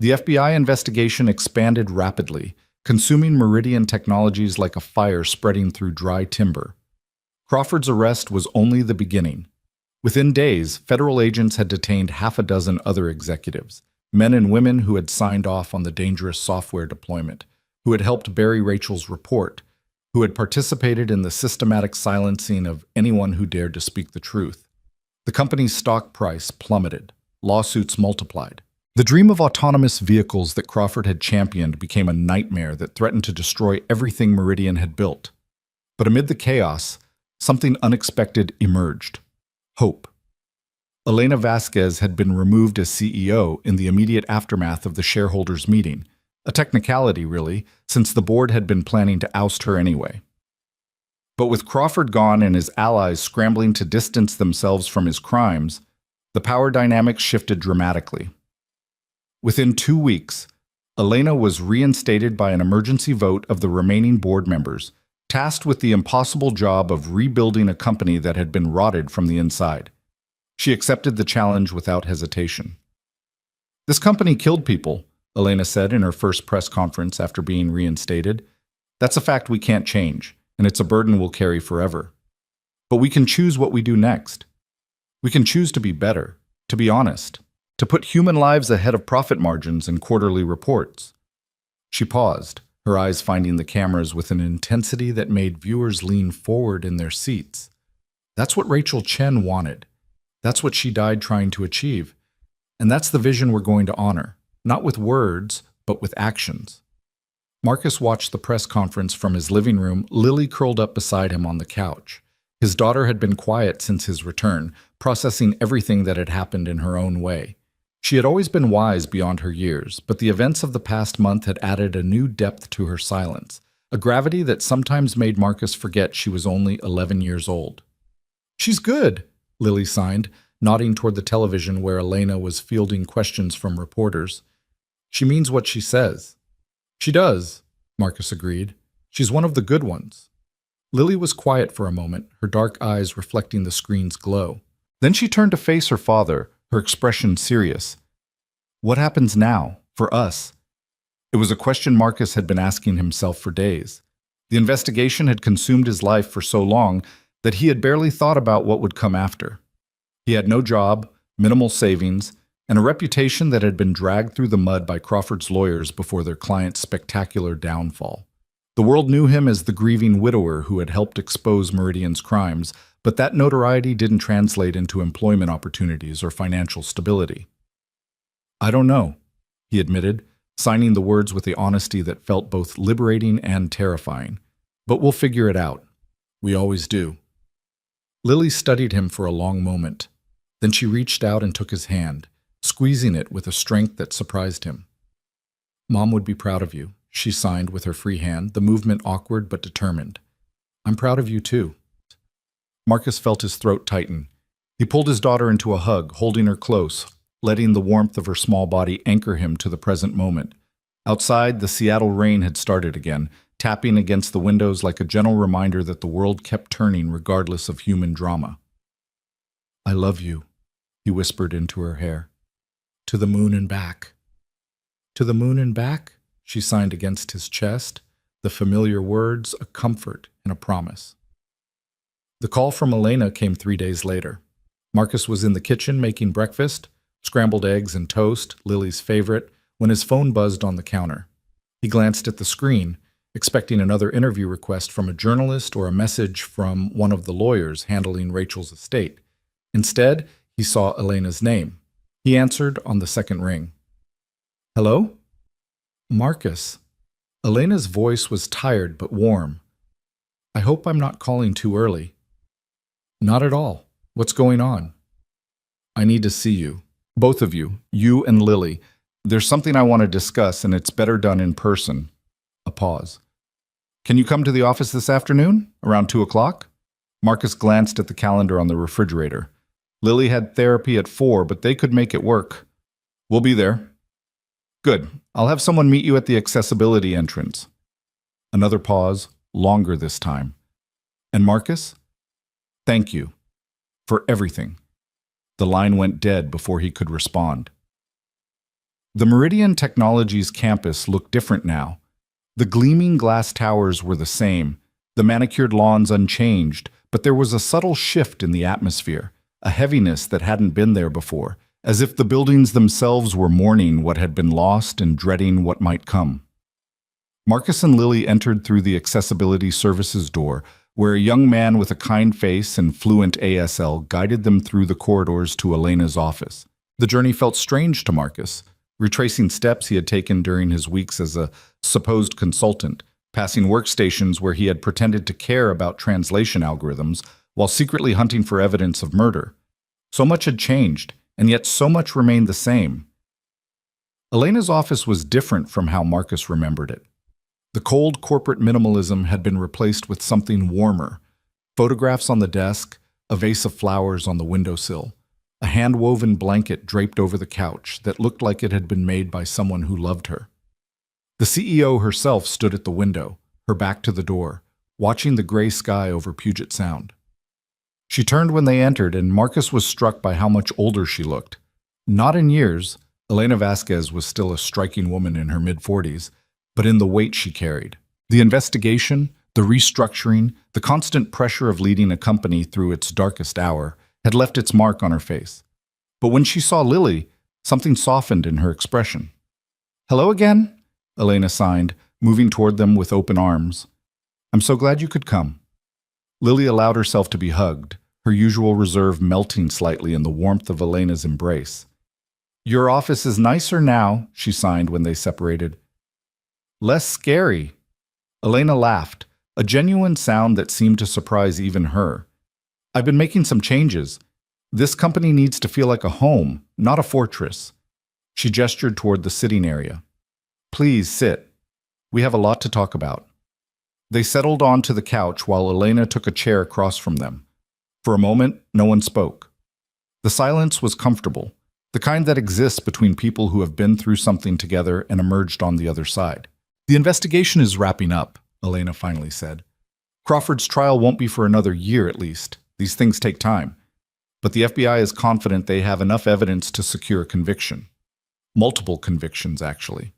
The FBI investigation expanded rapidly, consuming Meridian Technologies like a fire spreading through dry timber. Crawford's arrest was only the beginning. Within days, federal agents had detained half a dozen other executives, men and women who had signed off on the dangerous software deployment, who had helped bury Rachel's report, who had participated in the systematic silencing of anyone who dared to speak the truth. The company's stock price plummeted. Lawsuits multiplied. The dream of autonomous vehicles that Crawford had championed became a nightmare that threatened to destroy everything Meridian had built. But amid the chaos, something unexpected emerged. Hope. Elena Vasquez had been removed as CEO in the immediate aftermath of the shareholders' meeting, a technicality, really, since the board had been planning to oust her anyway. But with Crawford gone and his allies scrambling to distance themselves from his crimes, the power dynamics shifted dramatically. Within 2 weeks, Elena was reinstated by an emergency vote of the remaining board members, tasked with the impossible job of rebuilding a company that had been rotted from the inside. She accepted the challenge without hesitation. "This company killed people," Elena said in her first press conference after being reinstated. "That's a fact we can't change, and it's a burden we'll carry forever. But we can choose what we do next. We can choose to be better, to be honest, to put human lives ahead of profit margins and quarterly reports." She paused, her eyes finding the cameras with an intensity that made viewers lean forward in their seats. That's what Rachel Chen wanted. That's what she died trying to achieve. And that's the vision we're going to honor, not with words, but with actions. Marcus watched the press conference from his living room, Lily curled up beside him on the couch. His daughter had been quiet since his return, processing everything that had happened in her own way. She had always been wise beyond her years, but the events of the past month had added a new depth to her silence, a gravity that sometimes made Marcus forget she was only 11 years old. "She's good," Lily signed, nodding toward the television where Elena was fielding questions from reporters. "She means what she says." "She does," Marcus agreed. "She's one of the good ones." Lily was quiet for a moment, her dark eyes reflecting the screen's glow. Then she turned to face her father, her expression serious. "What happens now, for us?" It was a question Marcus had been asking himself for days. The investigation had consumed his life for so long that he had barely thought about what would come after. He had no job, minimal savings, and a reputation that had been dragged through the mud by Crawford's lawyers before their client's spectacular downfall. The world knew him as the grieving widower who had helped expose Meridian's crimes, but that notoriety didn't translate into employment opportunities or financial stability. "I don't know," he admitted, signing the words with the honesty that felt both liberating and terrifying. "But we'll figure it out. We always do." Lily studied him for a long moment. Then she reached out and took his hand, squeezing it with a strength that surprised him. "Mom would be proud of you," she signed with her free hand, the movement awkward but determined. "I'm proud of you too." Marcus felt his throat tighten. He pulled his daughter into a hug, holding her close, letting the warmth of her small body anchor him to the present moment. Outside, the Seattle rain had started again, tapping against the windows like a gentle reminder that the world kept turning regardless of human drama. "I love you," he whispered into her hair. "To the moon and back." "To the moon and back?" she signed against his chest, the familiar words a comfort and a promise. The call from Elena came 3 days later. Marcus was in the kitchen making breakfast, scrambled eggs and toast, Lily's favorite, when his phone buzzed on the counter. He glanced at the screen, expecting another interview request from a journalist or a message from one of the lawyers handling Rachel's estate. Instead, he saw Elena's name. He answered on the second ring. "Hello?" "Marcus." Elena's voice was tired but warm. "I hope I'm not calling too early." "Not at all. What's going on?" "I need to see you. Both of you, you and Lily. There's something I want to discuss, and it's better done in person." A pause. "Can you come to the office this afternoon, around 2 o'clock? Marcus glanced at the calendar on the refrigerator. Lily had therapy at 4, but they could make it work. "We'll be there." "Good. I'll have someone meet you at the accessibility entrance." Another pause, longer this time. "And Marcus? Thank you. For everything." The line went dead before he could respond. The Meridian Technologies campus looked different now. The gleaming glass towers were the same, the manicured lawns unchanged, but there was a subtle shift in the atmosphere, a heaviness that hadn't been there before, as if the buildings themselves were mourning what had been lost and dreading what might come. Marcus and Lily entered through the accessibility services door, where a young man with a kind face and fluent ASL guided them through the corridors to Elena's office. The journey felt strange to Marcus, retracing steps he had taken during his weeks as a supposed consultant, passing workstations where he had pretended to care about translation algorithms while secretly hunting for evidence of murder. So much had changed, and yet so much remained the same. Elena's office was different from how Marcus remembered it. The cold corporate minimalism had been replaced with something warmer. Photographs on the desk, a vase of flowers on the windowsill, a hand-woven blanket draped over the couch that looked like it had been made by someone who loved her. The CEO herself stood at the window, her back to the door, watching the gray sky over Puget Sound. She turned when they entered, and Marcus was struck by how much older she looked. Not in years, Elena Vasquez was still a striking woman in her mid-40s, but in the weight she carried. The investigation, the restructuring, the constant pressure of leading a company through its darkest hour had left its mark on her face. But when she saw Lily, something softened in her expression. "Hello again," Elena signed, moving toward them with open arms. "I'm so glad you could come." Lily allowed herself to be hugged, her usual reserve melting slightly in the warmth of Elena's embrace. "Your office is nicer now," she signed when they separated. "Less scary." Elena laughed, a genuine sound that seemed to surprise even her. "I've been making some changes. This company needs to feel like a home, not a fortress." She gestured toward the sitting area. "Please sit. We have a lot to talk about." They settled onto the couch while Elena took a chair across from them. For a moment, no one spoke. The silence was comfortable, the kind that exists between people who have been through something together and emerged on the other side. "The investigation is wrapping up," Elena finally said. "Crawford's trial won't be for another year at least. These things take time. But the FBI is confident they have enough evidence to secure a conviction. Multiple convictions, actually.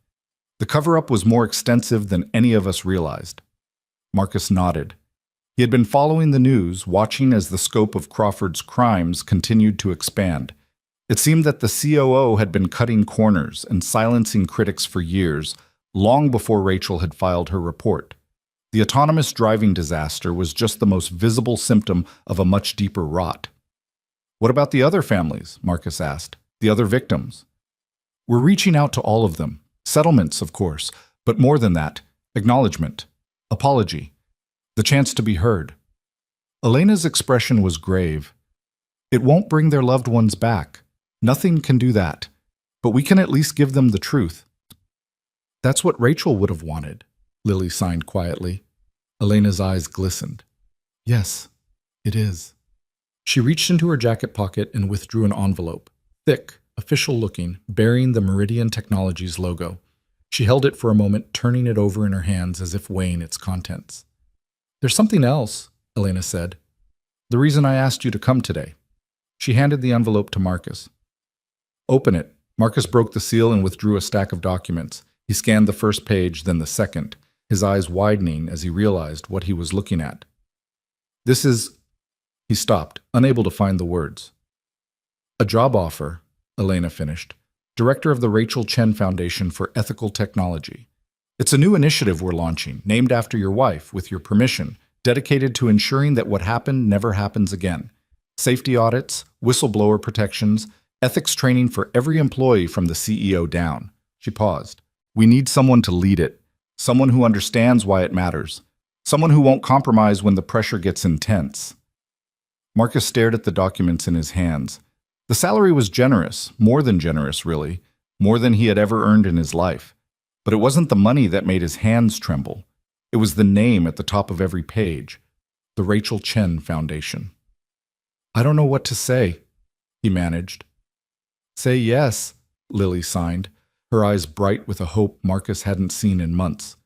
The cover-up was more extensive than any of us realized." Marcus nodded. He had been following the news, watching as the scope of Crawford's crimes continued to expand. It seemed that the COO had been cutting corners and silencing critics for years, long before Rachel had filed her report. The autonomous driving disaster was just the most visible symptom of a much deeper rot. "What about the other families?" Marcus asked. "The other victims?" "We're reaching out to all of them. Settlements, of course, but more than that, acknowledgement, apology, the chance to be heard." Elena's expression was grave. "It won't bring their loved ones back. Nothing can do that. But we can at least give them the truth." "That's what Rachel would have wanted," Lily signed quietly. Elena's eyes glistened. "Yes, it is." She reached into her jacket pocket and withdrew an envelope, thick, official-looking, bearing the Meridian Technologies logo. She held it for a moment, turning it over in her hands as if weighing its contents. "There's something else," Elena said. "The reason I asked you to come today." She handed the envelope to Marcus. "Open it." Marcus broke the seal and withdrew a stack of documents. He scanned the first page, then the second, his eyes widening as he realized what he was looking at. "This is—" He stopped, unable to find the words. "A job offer," Elena finished. "Director of the Rachel Chen Foundation for Ethical Technology. It's a new initiative we're launching, named after your wife, with your permission, dedicated to ensuring that what happened never happens again. Safety audits, whistleblower protections, ethics training for every employee from the CEO down." She paused. "We need someone to lead it, someone who understands why it matters, someone who won't compromise when the pressure gets intense." Marcus stared at the documents in his hands. The salary was generous, more than generous, really, more than he had ever earned in his life. But it wasn't the money that made his hands tremble. It was the name at the top of every page, the Rachel Chen Foundation. "I don't know what to say," he managed. "Say yes," Lily signed, her eyes bright with a hope Marcus hadn't seen in months.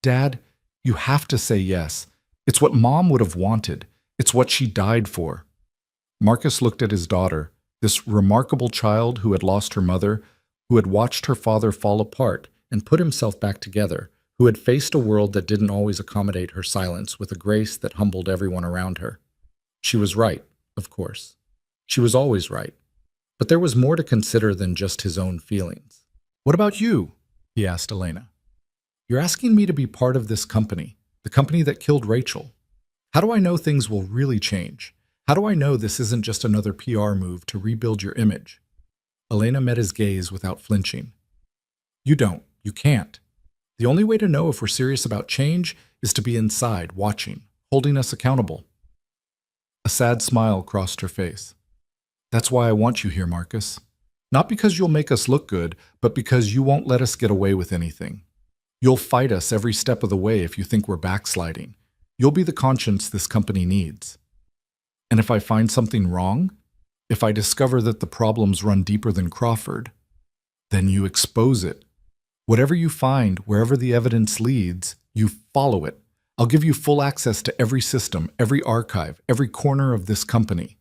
"Dad, you have to say yes. It's what Mom would have wanted. It's what she died for." Marcus looked at his daughter, this remarkable child who had lost her mother, who had watched her father fall apart and put himself back together, who had faced a world that didn't always accommodate her silence with a grace that humbled everyone around her. She was right, of course. She was always right. But there was more to consider than just his own feelings. "What about you?" he asked Elena. "You're asking me to be part of this company, the company that killed Rachel. How do I know things will really change? How do I know this isn't just another PR move to rebuild your image?" Elena met his gaze without flinching. "You don't. You can't. The only way to know if we're serious about change is to be inside, watching, holding us accountable." A sad smile crossed her face. "That's why I want you here, Marcus. Not because you'll make us look good, but because you won't let us get away with anything. You'll fight us every step of the way if you think we're backsliding. You'll be the conscience this company needs. And if I find something wrong, if I discover that the problems run deeper than Crawford, then you expose it. Whatever you find, wherever the evidence leads, you follow it. I'll give you full access to every system, every archive, every corner of this company."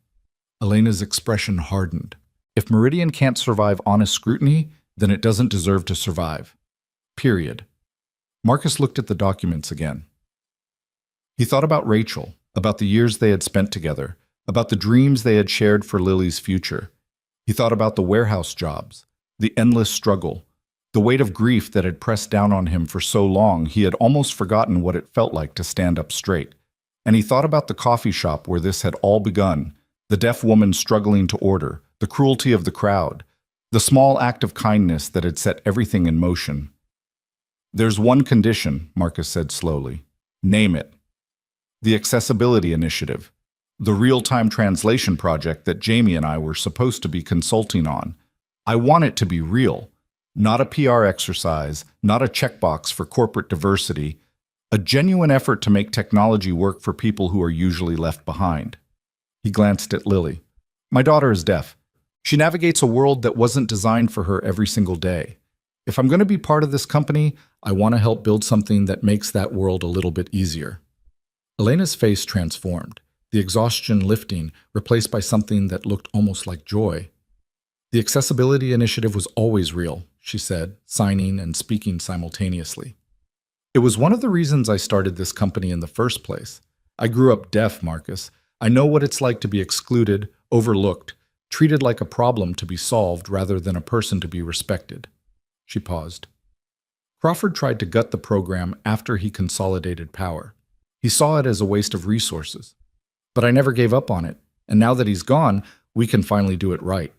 Elena's expression hardened. If Meridian can't survive honest scrutiny, then it doesn't deserve to survive. Period. Marcus looked at the documents again. He thought about Rachel, about the years they had spent together, about the dreams they had shared for Lily's future. He thought about the warehouse jobs, the endless struggle, the weight of grief that had pressed down on him for so long he had almost forgotten what it felt like to stand up straight. And he thought about the coffee shop where this had all begun, the deaf woman struggling to order, the cruelty of the crowd, the small act of kindness that had set everything in motion. "There's one condition," Marcus said slowly. "Name it." "The Accessibility Initiative, the real-time translation project that Jamie and I were supposed to be consulting on. I want it to be real. Not a PR exercise, not a checkbox for corporate diversity, a genuine effort to make technology work for people who are usually left behind." He glanced at Lily. "My daughter is deaf. She navigates a world that wasn't designed for her every single day. If I'm going to be part of this company, I want to help build something that makes that world a little bit easier." Elena's face transformed, the exhaustion lifting, replaced by something that looked almost like joy. "The Accessibility Initiative was always real," she said, signing and speaking simultaneously. "It was one of the reasons I started this company in the first place. I grew up deaf, Marcus. I know what it's like to be excluded, overlooked, treated like a problem to be solved rather than a person to be respected." She paused. Crawford tried to gut the program after he consolidated power. He saw it as a waste of resources. "But I never gave up on it, and now that he's gone, we can finally do it right."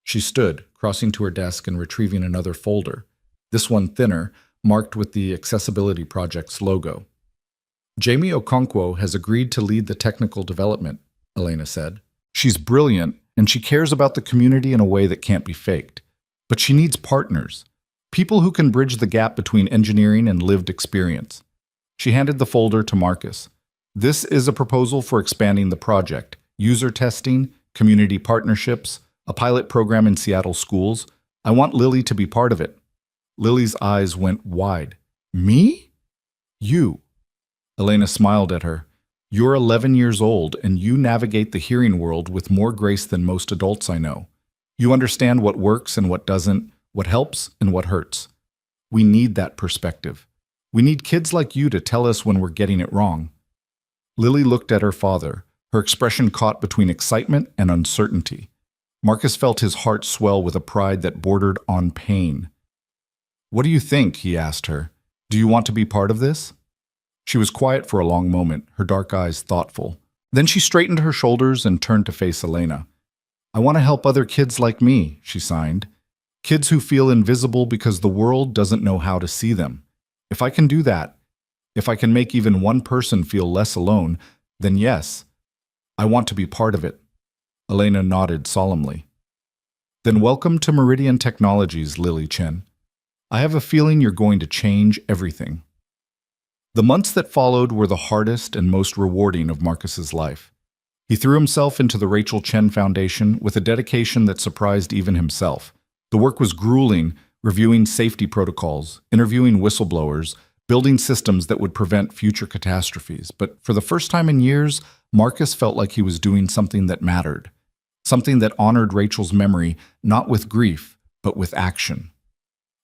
She stood, crossing to her desk and retrieving another folder, this one thinner, marked with the Accessibility Project's logo. "Jamie Okonkwo has agreed to lead the technical development," Elena said. "She's brilliant, and she cares about the community in a way that can't be faked. But she needs partners, people who can bridge the gap between engineering and lived experience." She handed the folder to Marcus. "This is a proposal for expanding the project, user testing, community partnerships, a pilot program in Seattle schools. I want Lily to be part of it." Lily's eyes went wide. "Me? You?" Elena smiled at her. "You're 11 years old, and you navigate the hearing world with more grace than most adults I know. You understand what works and what doesn't, what helps and what hurts. We need that perspective. We need kids like you to tell us when we're getting it wrong." Lily looked at her father, her expression caught between excitement and uncertainty. Marcus felt his heart swell with a pride that bordered on pain. "What do you think?" he asked her. "Do you want to be part of this?" She was quiet for a long moment, her dark eyes thoughtful. Then she straightened her shoulders and turned to face Elena. "I want to help other kids like me," she signed. "Kids who feel invisible because the world doesn't know how to see them. If I can do that, if I can make even one person feel less alone, then yes, I want to be part of it." Elena nodded solemnly. "Then welcome to Meridian Technologies, Lily Chen. I have a feeling you're going to change everything." The months that followed were the hardest and most rewarding of Marcus's life. He threw himself into the Rachel Chen Foundation with a dedication that surprised even himself. The work was grueling, reviewing safety protocols, interviewing whistleblowers, building systems that would prevent future catastrophes. But for the first time in years, Marcus felt like he was doing something that mattered, something that honored Rachel's memory, not with grief, but with action.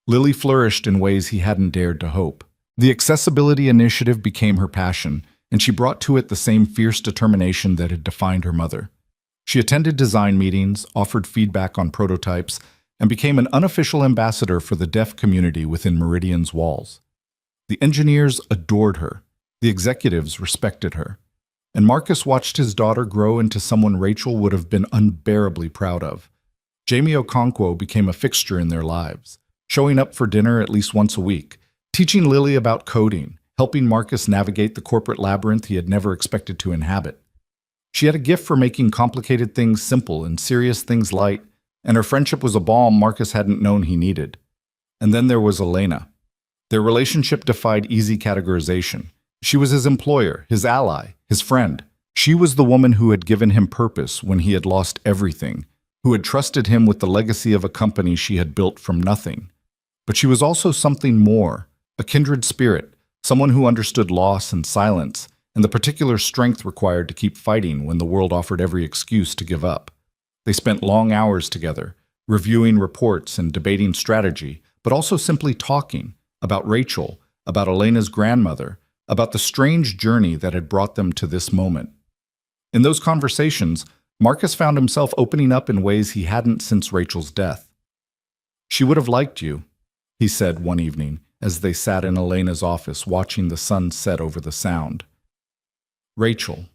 Lily flourished in ways he hadn't dared to hope. The accessibility initiative became her passion, and she brought to it the same fierce determination that had defined her mother. She attended design meetings, offered feedback on prototypes, and became an unofficial ambassador for the deaf community within Meridian's walls. The engineers adored her, the executives respected her, and Marcus watched his daughter grow into someone Rachel would have been unbearably proud of. Jamie Okonkwo became a fixture in their lives, showing up for dinner at least once a week, teaching Lily about coding, helping Marcus navigate the corporate labyrinth he had never expected to inhabit. She had a gift for making complicated things simple and serious things light, and her friendship was a balm Marcus hadn't known he needed. And then there was Elena. Their relationship defied easy categorization. She was his employer, his ally, his friend. She was the woman who had given him purpose when he had lost everything, who had trusted him with the legacy of a company she had built from nothing. But she was also something more, a kindred spirit, someone who understood loss and silence, and the particular strength required to keep fighting when the world offered every excuse to give up. They spent long hours together, reviewing reports and debating strategy, but also simply talking about Rachel, about Elena's grandmother, about the strange journey that had brought them to this moment. In those conversations, Marcus found himself opening up in ways he hadn't since Rachel's death. "She would have liked you," he said one evening as they sat in Elena's office watching the sun set over the Sound. "Rachel,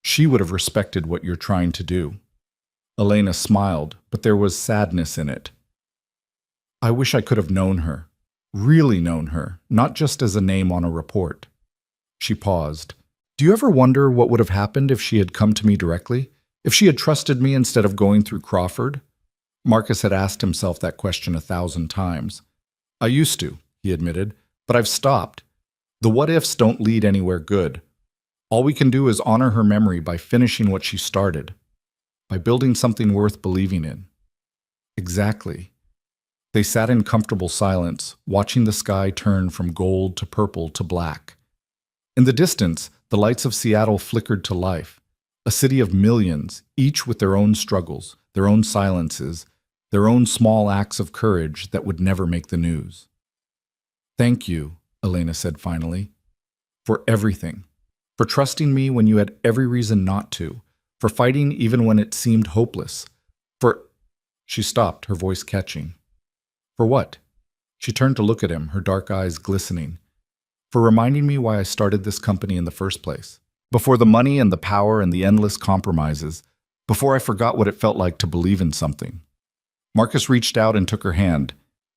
she would have respected what you're trying to do." Elena smiled, but there was sadness in it. "I wish I could have known her, really known her, not just as a name on a report." She paused. "Do you ever wonder what would have happened if she had come to me directly? If she had trusted me instead of going through Crawford?" Marcus had asked himself that question 1,000 times. "I used to," he admitted, "but I've stopped. The what-ifs don't lead anywhere good. All we can do is honor her memory by finishing what she started, by building something worth believing in." Exactly. They sat in comfortable silence, watching the sky turn from gold to purple to black. In the distance, the lights of Seattle flickered to life, a city of millions, each with their own struggles, their own silences, their own small acts of courage that would never make the news. "Thank you," Elena said finally, "for everything, for trusting me when you had every reason not to, for fighting even when it seemed hopeless, for—" She stopped, her voice catching. "For what?" She turned to look at him, her dark eyes glistening. "For reminding me why I started this company in the first place. Before the money and the power and the endless compromises, before I forgot what it felt like to believe in something." Marcus reached out and took her hand.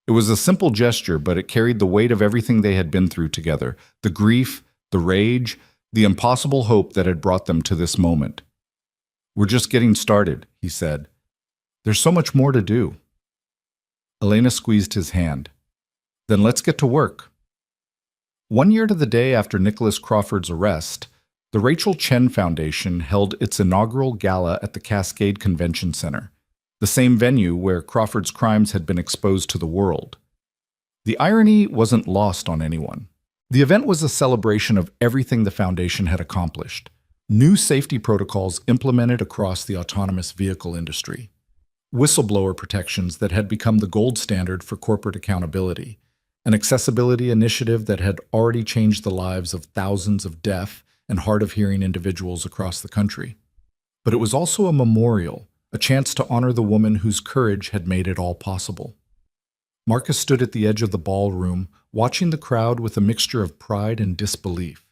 It was a simple gesture, but it carried the weight of everything they had been through together, the grief, the rage, the impossible hope that had brought them to this moment. "We're just getting started," he said. "There's so much more to do." Elena squeezed his hand. "Then let's get to work." 1 year to the day after Nicholas Crawford's arrest, the Rachel Chen Foundation held its inaugural gala at the Cascade Convention Center, the same venue where Crawford's crimes had been exposed to the world. The irony wasn't lost on anyone. The event was a celebration of everything the foundation had accomplished. New safety protocols implemented across the autonomous vehicle industry. Whistleblower protections that had become the gold standard for corporate accountability. An accessibility initiative that had already changed the lives of thousands of deaf and hard-of-hearing individuals across the country. But it was also a memorial, a chance to honor the woman whose courage had made it all possible. Marcus stood at the edge of the ballroom, watching the crowd with a mixture of pride and disbelief.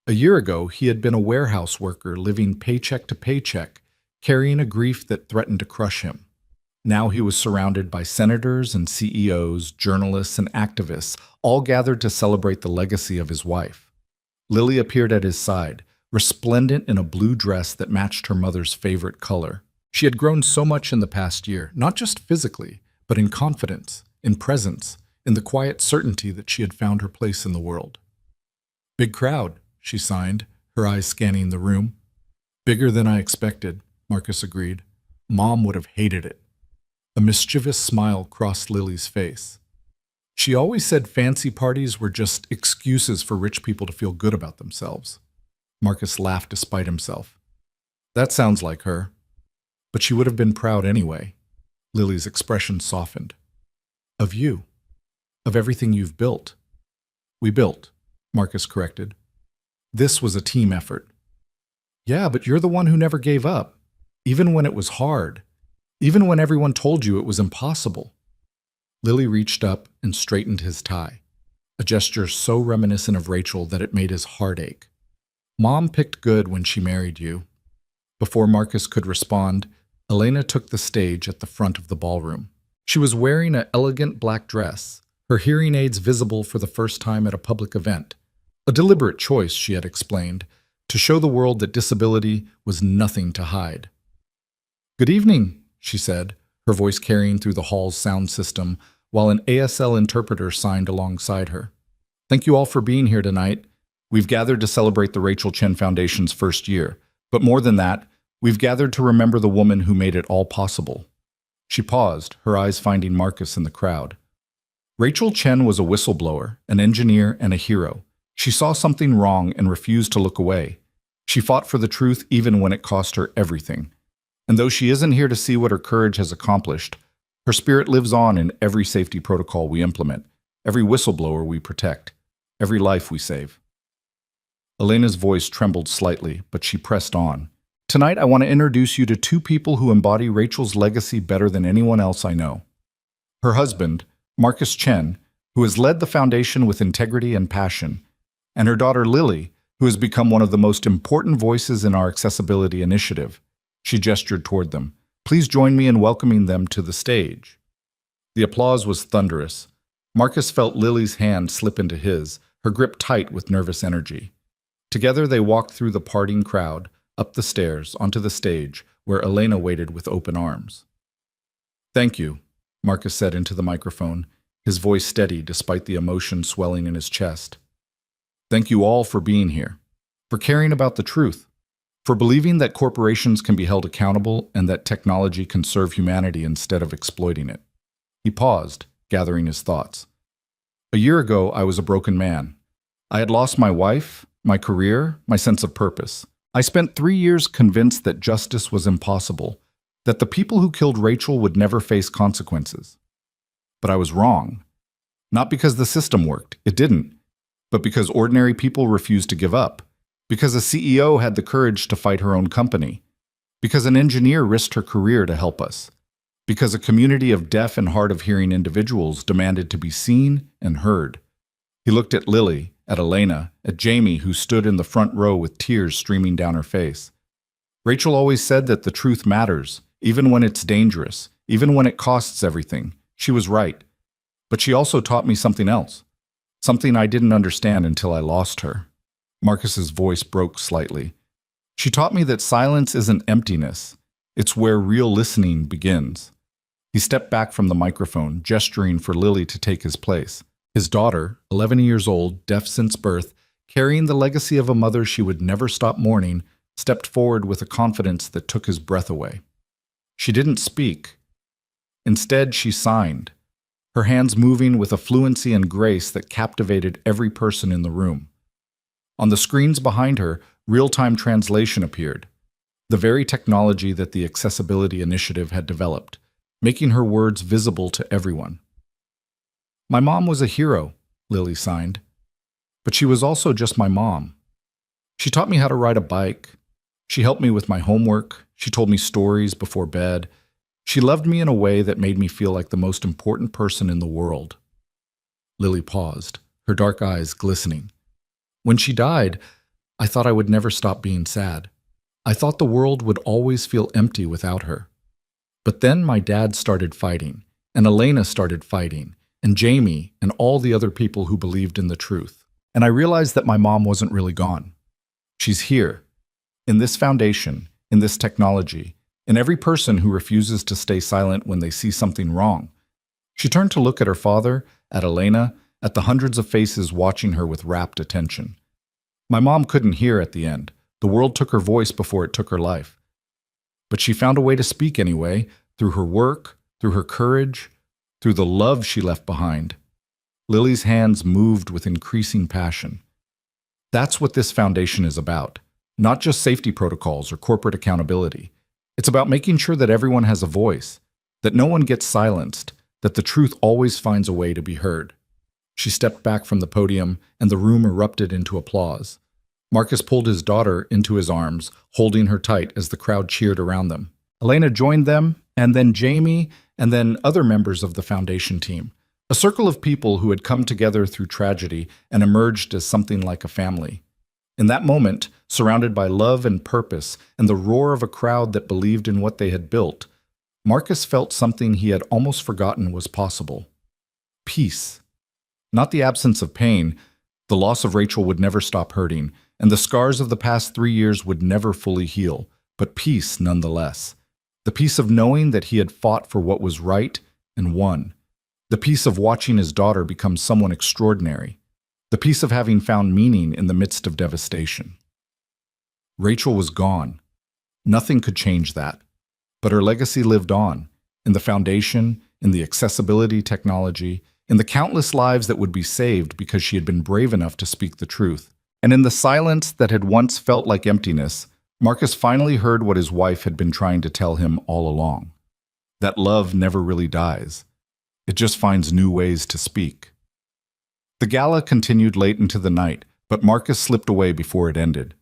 A year ago, he had been a warehouse worker living paycheck to paycheck, carrying a grief that threatened to crush him. Now he was surrounded by senators and CEOs, journalists and activists, all gathered to celebrate the legacy of his wife. Lily appeared at his side, resplendent in a blue dress that matched her mother's favorite color. She had grown so much in the past year, not just physically, but in confidence, in presence, in the quiet certainty that she had found her place in the world. "Big crowd," she signed, her eyes scanning the room. "Bigger than I expected," Marcus agreed. "Mom would have hated it." A mischievous smile crossed Lily's face. She always said fancy parties were just excuses for rich people to feel good about themselves. Marcus laughed despite himself. "That sounds like her." "But she would have been proud anyway." Lily's expression softened. "Of you. Of everything you've built." We built, Marcus corrected. This was a team effort. Yeah, but you're the one who never gave up, even when it was hard, even when everyone told you it was impossible. Lily reached up and straightened his tie, a gesture so reminiscent of Rachel that it made his heart ache. Mom picked good when she married you. Before Marcus could respond, Elena took the stage at the front of the ballroom. She was wearing an elegant black dress, her hearing aids visible for the first time at a public event. A deliberate choice, she had explained, to show the world that disability was nothing to hide. "Good evening," she said, her voice carrying through the hall's sound system, while an ASL interpreter signed alongside her. "Thank you all for being here tonight. We've gathered to celebrate the Rachel Chen Foundation's first year. But more than that, we've gathered to remember the woman who made it all possible." She paused, her eyes finding Marcus in the crowd. Rachel Chen was a whistleblower, an engineer, and a hero. She saw something wrong and refused to look away. She fought for the truth even when it cost her everything. And though she isn't here to see what her courage has accomplished, her spirit lives on in every safety protocol we implement, every whistleblower we protect, every life we save. Elena's voice trembled slightly, but she pressed on. "Tonight I want to introduce you to two people who embody Rachel's legacy better than anyone else I know. Her husband, Marcus Chen, who has led the foundation with integrity and passion, and her daughter Lily, who has become one of the most important voices in our accessibility initiative." She gestured toward them. "Please join me in welcoming them to the stage." The applause was thunderous. Marcus felt Lily's hand slip into his, her grip tight with nervous energy. Together they walked through the parting crowd, up the stairs, onto the stage, where Elena waited with open arms. "Thank you," Marcus said into the microphone, his voice steady despite the emotion swelling in his chest. "Thank you all for being here, for caring about the truth, for believing that corporations can be held accountable and that technology can serve humanity instead of exploiting it." He paused, gathering his thoughts. "A year ago, I was a broken man. I had lost my wife, my career, my sense of purpose. I spent 3 years convinced that justice was impossible, that the people who killed Rachel would never face consequences. But I was wrong. Not because the system worked, it didn't, but because ordinary people refused to give up, because a CEO had the courage to fight her own company, because an engineer risked her career to help us, because a community of deaf and hard of hearing individuals demanded to be seen and heard." He looked at Lily, at Elena, at Jamie, who stood in the front row with tears streaming down her face. "Rachel always said that the truth matters, even when it's dangerous, even when it costs everything. She was right. But she also taught me something else, something I didn't understand until I lost her." Marcus's voice broke slightly. "She taught me that silence isn't emptiness. It's where real listening begins." He stepped back from the microphone, gesturing for Lily to take his place. His daughter, 11 years old, deaf since birth, carrying the legacy of a mother she would never stop mourning, stepped forward with a confidence that took his breath away. She didn't speak. Instead, she signed, her hands moving with a fluency and grace that captivated every person in the room. On the screens behind her, real-time translation appeared, the very technology that the Accessibility Initiative had developed, making her words visible to everyone. "My mom was a hero," Lily signed, "but she was also just my mom. She taught me how to ride a bike. She helped me with my homework. She told me stories before bed. She loved me in a way that made me feel like the most important person in the world." Lily paused, her dark eyes glistening. "When she died, I thought I would never stop being sad. I thought the world would always feel empty without her. But then my dad started fighting, and Elena started fighting, and Jamie, and all the other people who believed in the truth. And I realized that my mom wasn't really gone. She's here, in this foundation, in this technology, in every person who refuses to stay silent when they see something wrong." She turned to look at her father, at Elena, at the hundreds of faces watching her with rapt attention. "My mom couldn't hear at the end. The world took her voice before it took her life. But she found a way to speak anyway, through her work, through her courage, through the love she left behind." Lily's hands moved with increasing passion. "That's what this foundation is about. Not just safety protocols or corporate accountability. It's about making sure that everyone has a voice, that no one gets silenced, that the truth always finds a way to be heard." She stepped back from the podium, and the room erupted into applause. Marcus pulled his daughter into his arms, holding her tight as the crowd cheered around them. Elena joined them, and then Jamie, and then other members of the foundation team. A circle of people who had come together through tragedy and emerged as something like a family. In that moment, surrounded by love and purpose and the roar of a crowd that believed in what they had built, Marcus felt something he had almost forgotten was possible. Peace. Not the absence of pain. The loss of Rachel would never stop hurting, and the scars of the past 3 years would never fully heal, but peace nonetheless. The peace of knowing that he had fought for what was right and won. The peace of watching his daughter become someone extraordinary. The peace of having found meaning in the midst of devastation. Rachel was gone. Nothing could change that. But her legacy lived on, in the foundation, in the accessibility technology, in the countless lives that would be saved because she had been brave enough to speak the truth. And in the silence that had once felt like emptiness, Marcus finally heard what his wife had been trying to tell him all along. That love never really dies. It just finds new ways to speak. The gala continued late into the night, but Marcus slipped away before it ended.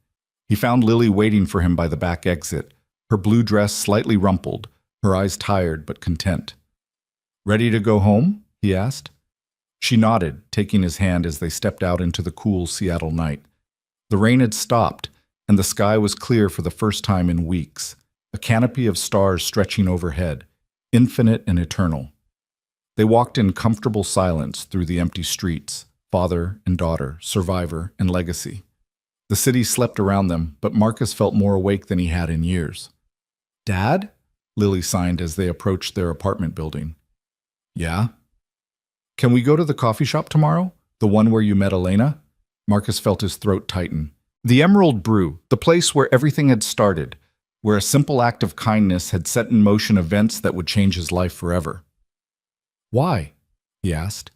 He found Lily waiting for him by the back exit, her blue dress slightly rumpled, her eyes tired but content. "Ready to go home?" he asked. She nodded, taking his hand as they stepped out into the cool Seattle night. The rain had stopped, and the sky was clear for the first time in weeks, a canopy of stars stretching overhead, infinite and eternal. They walked in comfortable silence through the empty streets, father and daughter, survivor and legacy. The city slept around them, but Marcus felt more awake than he had in years. "Dad?" Lily signed as they approached their apartment building. "Yeah?" "Can we go to the coffee shop tomorrow? The one where you met Elena?" Marcus felt his throat tighten. The Emerald Brew, the place where everything had started, where a simple act of kindness had set in motion events that would change his life forever. "Why?" he asked.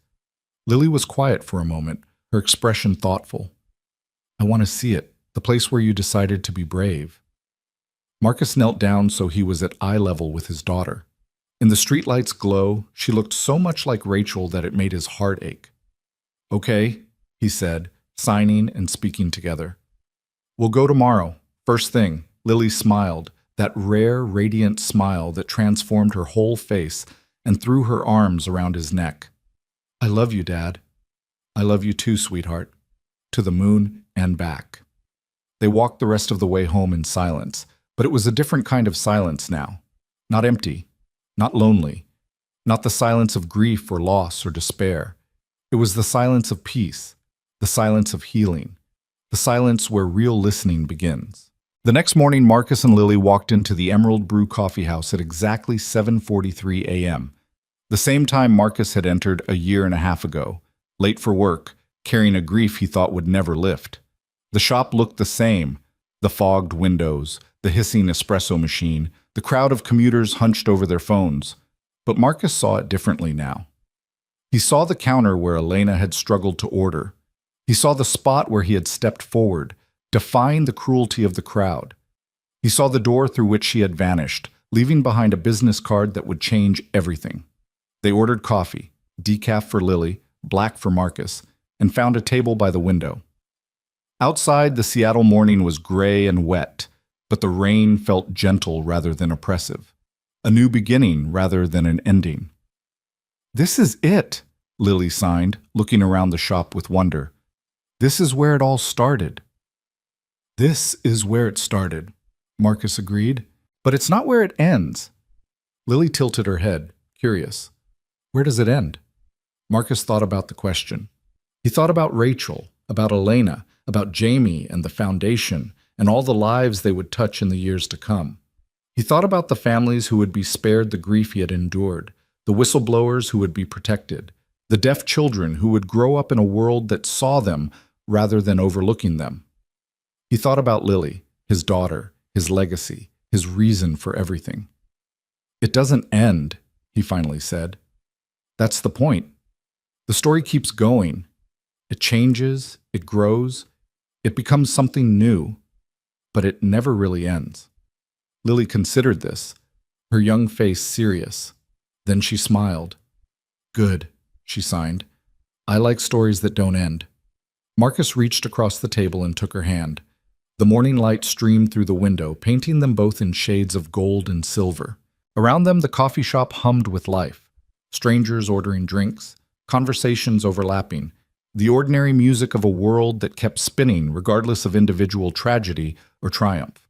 Lily was quiet for a moment, her expression thoughtful. "I want to see it, the place where you decided to be brave." Marcus knelt down so he was at eye level with his daughter. In the streetlight's glow, she looked so much like Rachel that it made his heart ache. "Okay," he said, signing and speaking together. "We'll go tomorrow, first thing." Lily smiled, that rare, radiant smile that transformed her whole face, and threw her arms around his neck. "I love you, Dad." "I love you too, sweetheart." To the moon and back. They walked the rest of the way home in silence, but it was a different kind of silence now. Not empty, not lonely, not the silence of grief or loss or despair. It was the silence of peace, the silence of healing, the silence where real listening begins. The next morning, Marcus and Lily walked into the Emerald Brew Coffee House at exactly 7:43 a.m., the same time Marcus had entered a year and a half ago, late for work, carrying a grief he thought would never lift. The shop looked the same, the fogged windows, the hissing espresso machine, the crowd of commuters hunched over their phones. But Marcus saw it differently now. He saw the counter where Elena had struggled to order. He saw the spot where he had stepped forward, defying the cruelty of the crowd. He saw the door through which she had vanished, leaving behind a business card that would change everything. They ordered coffee, decaf for Lily, black for Marcus, and found a table by the window. Outside, the Seattle morning was gray and wet, but the rain felt gentle rather than oppressive. A new beginning rather than an ending. "This is it," Lily signed, looking around the shop with wonder. "This is where it all started." "This is where it started," Marcus agreed. "But it's not where it ends." Lily tilted her head, curious. "Where does it end?" Marcus thought about the question. He thought about Rachel, about Elena, about Jamie and the foundation, and all the lives they would touch in the years to come. He thought about the families who would be spared the grief he had endured, the whistleblowers who would be protected, the deaf children who would grow up in a world that saw them rather than overlooking them. He thought about Lily, his daughter, his legacy, his reason for everything. "It doesn't end," he finally said. "That's the point. The story keeps going. It changes, it grows, it becomes something new, but it never really ends." Lily considered this, her young face serious. Then she smiled. "Good," she signed. I like stories that don't end. Marcus reached across the table and took her hand. The morning light streamed through the window, painting them both in shades of gold and silver. Around them, the coffee shop hummed with life. Strangers ordering drinks, conversations overlapping, the ordinary music of a world that kept spinning regardless of individual tragedy or triumph.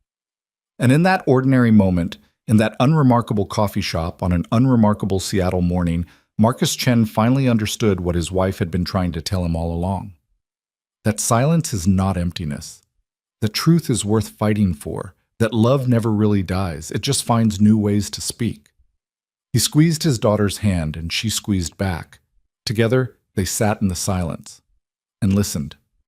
And in that ordinary moment, in that unremarkable coffee shop on an unremarkable Seattle morning, Marcus Chen finally understood what his wife had been trying to tell him all along. That silence is not emptiness. That truth is worth fighting for. That love never really dies. It just finds new ways to speak. He squeezed his daughter's hand and she squeezed back. Together, they sat in the silence and listened.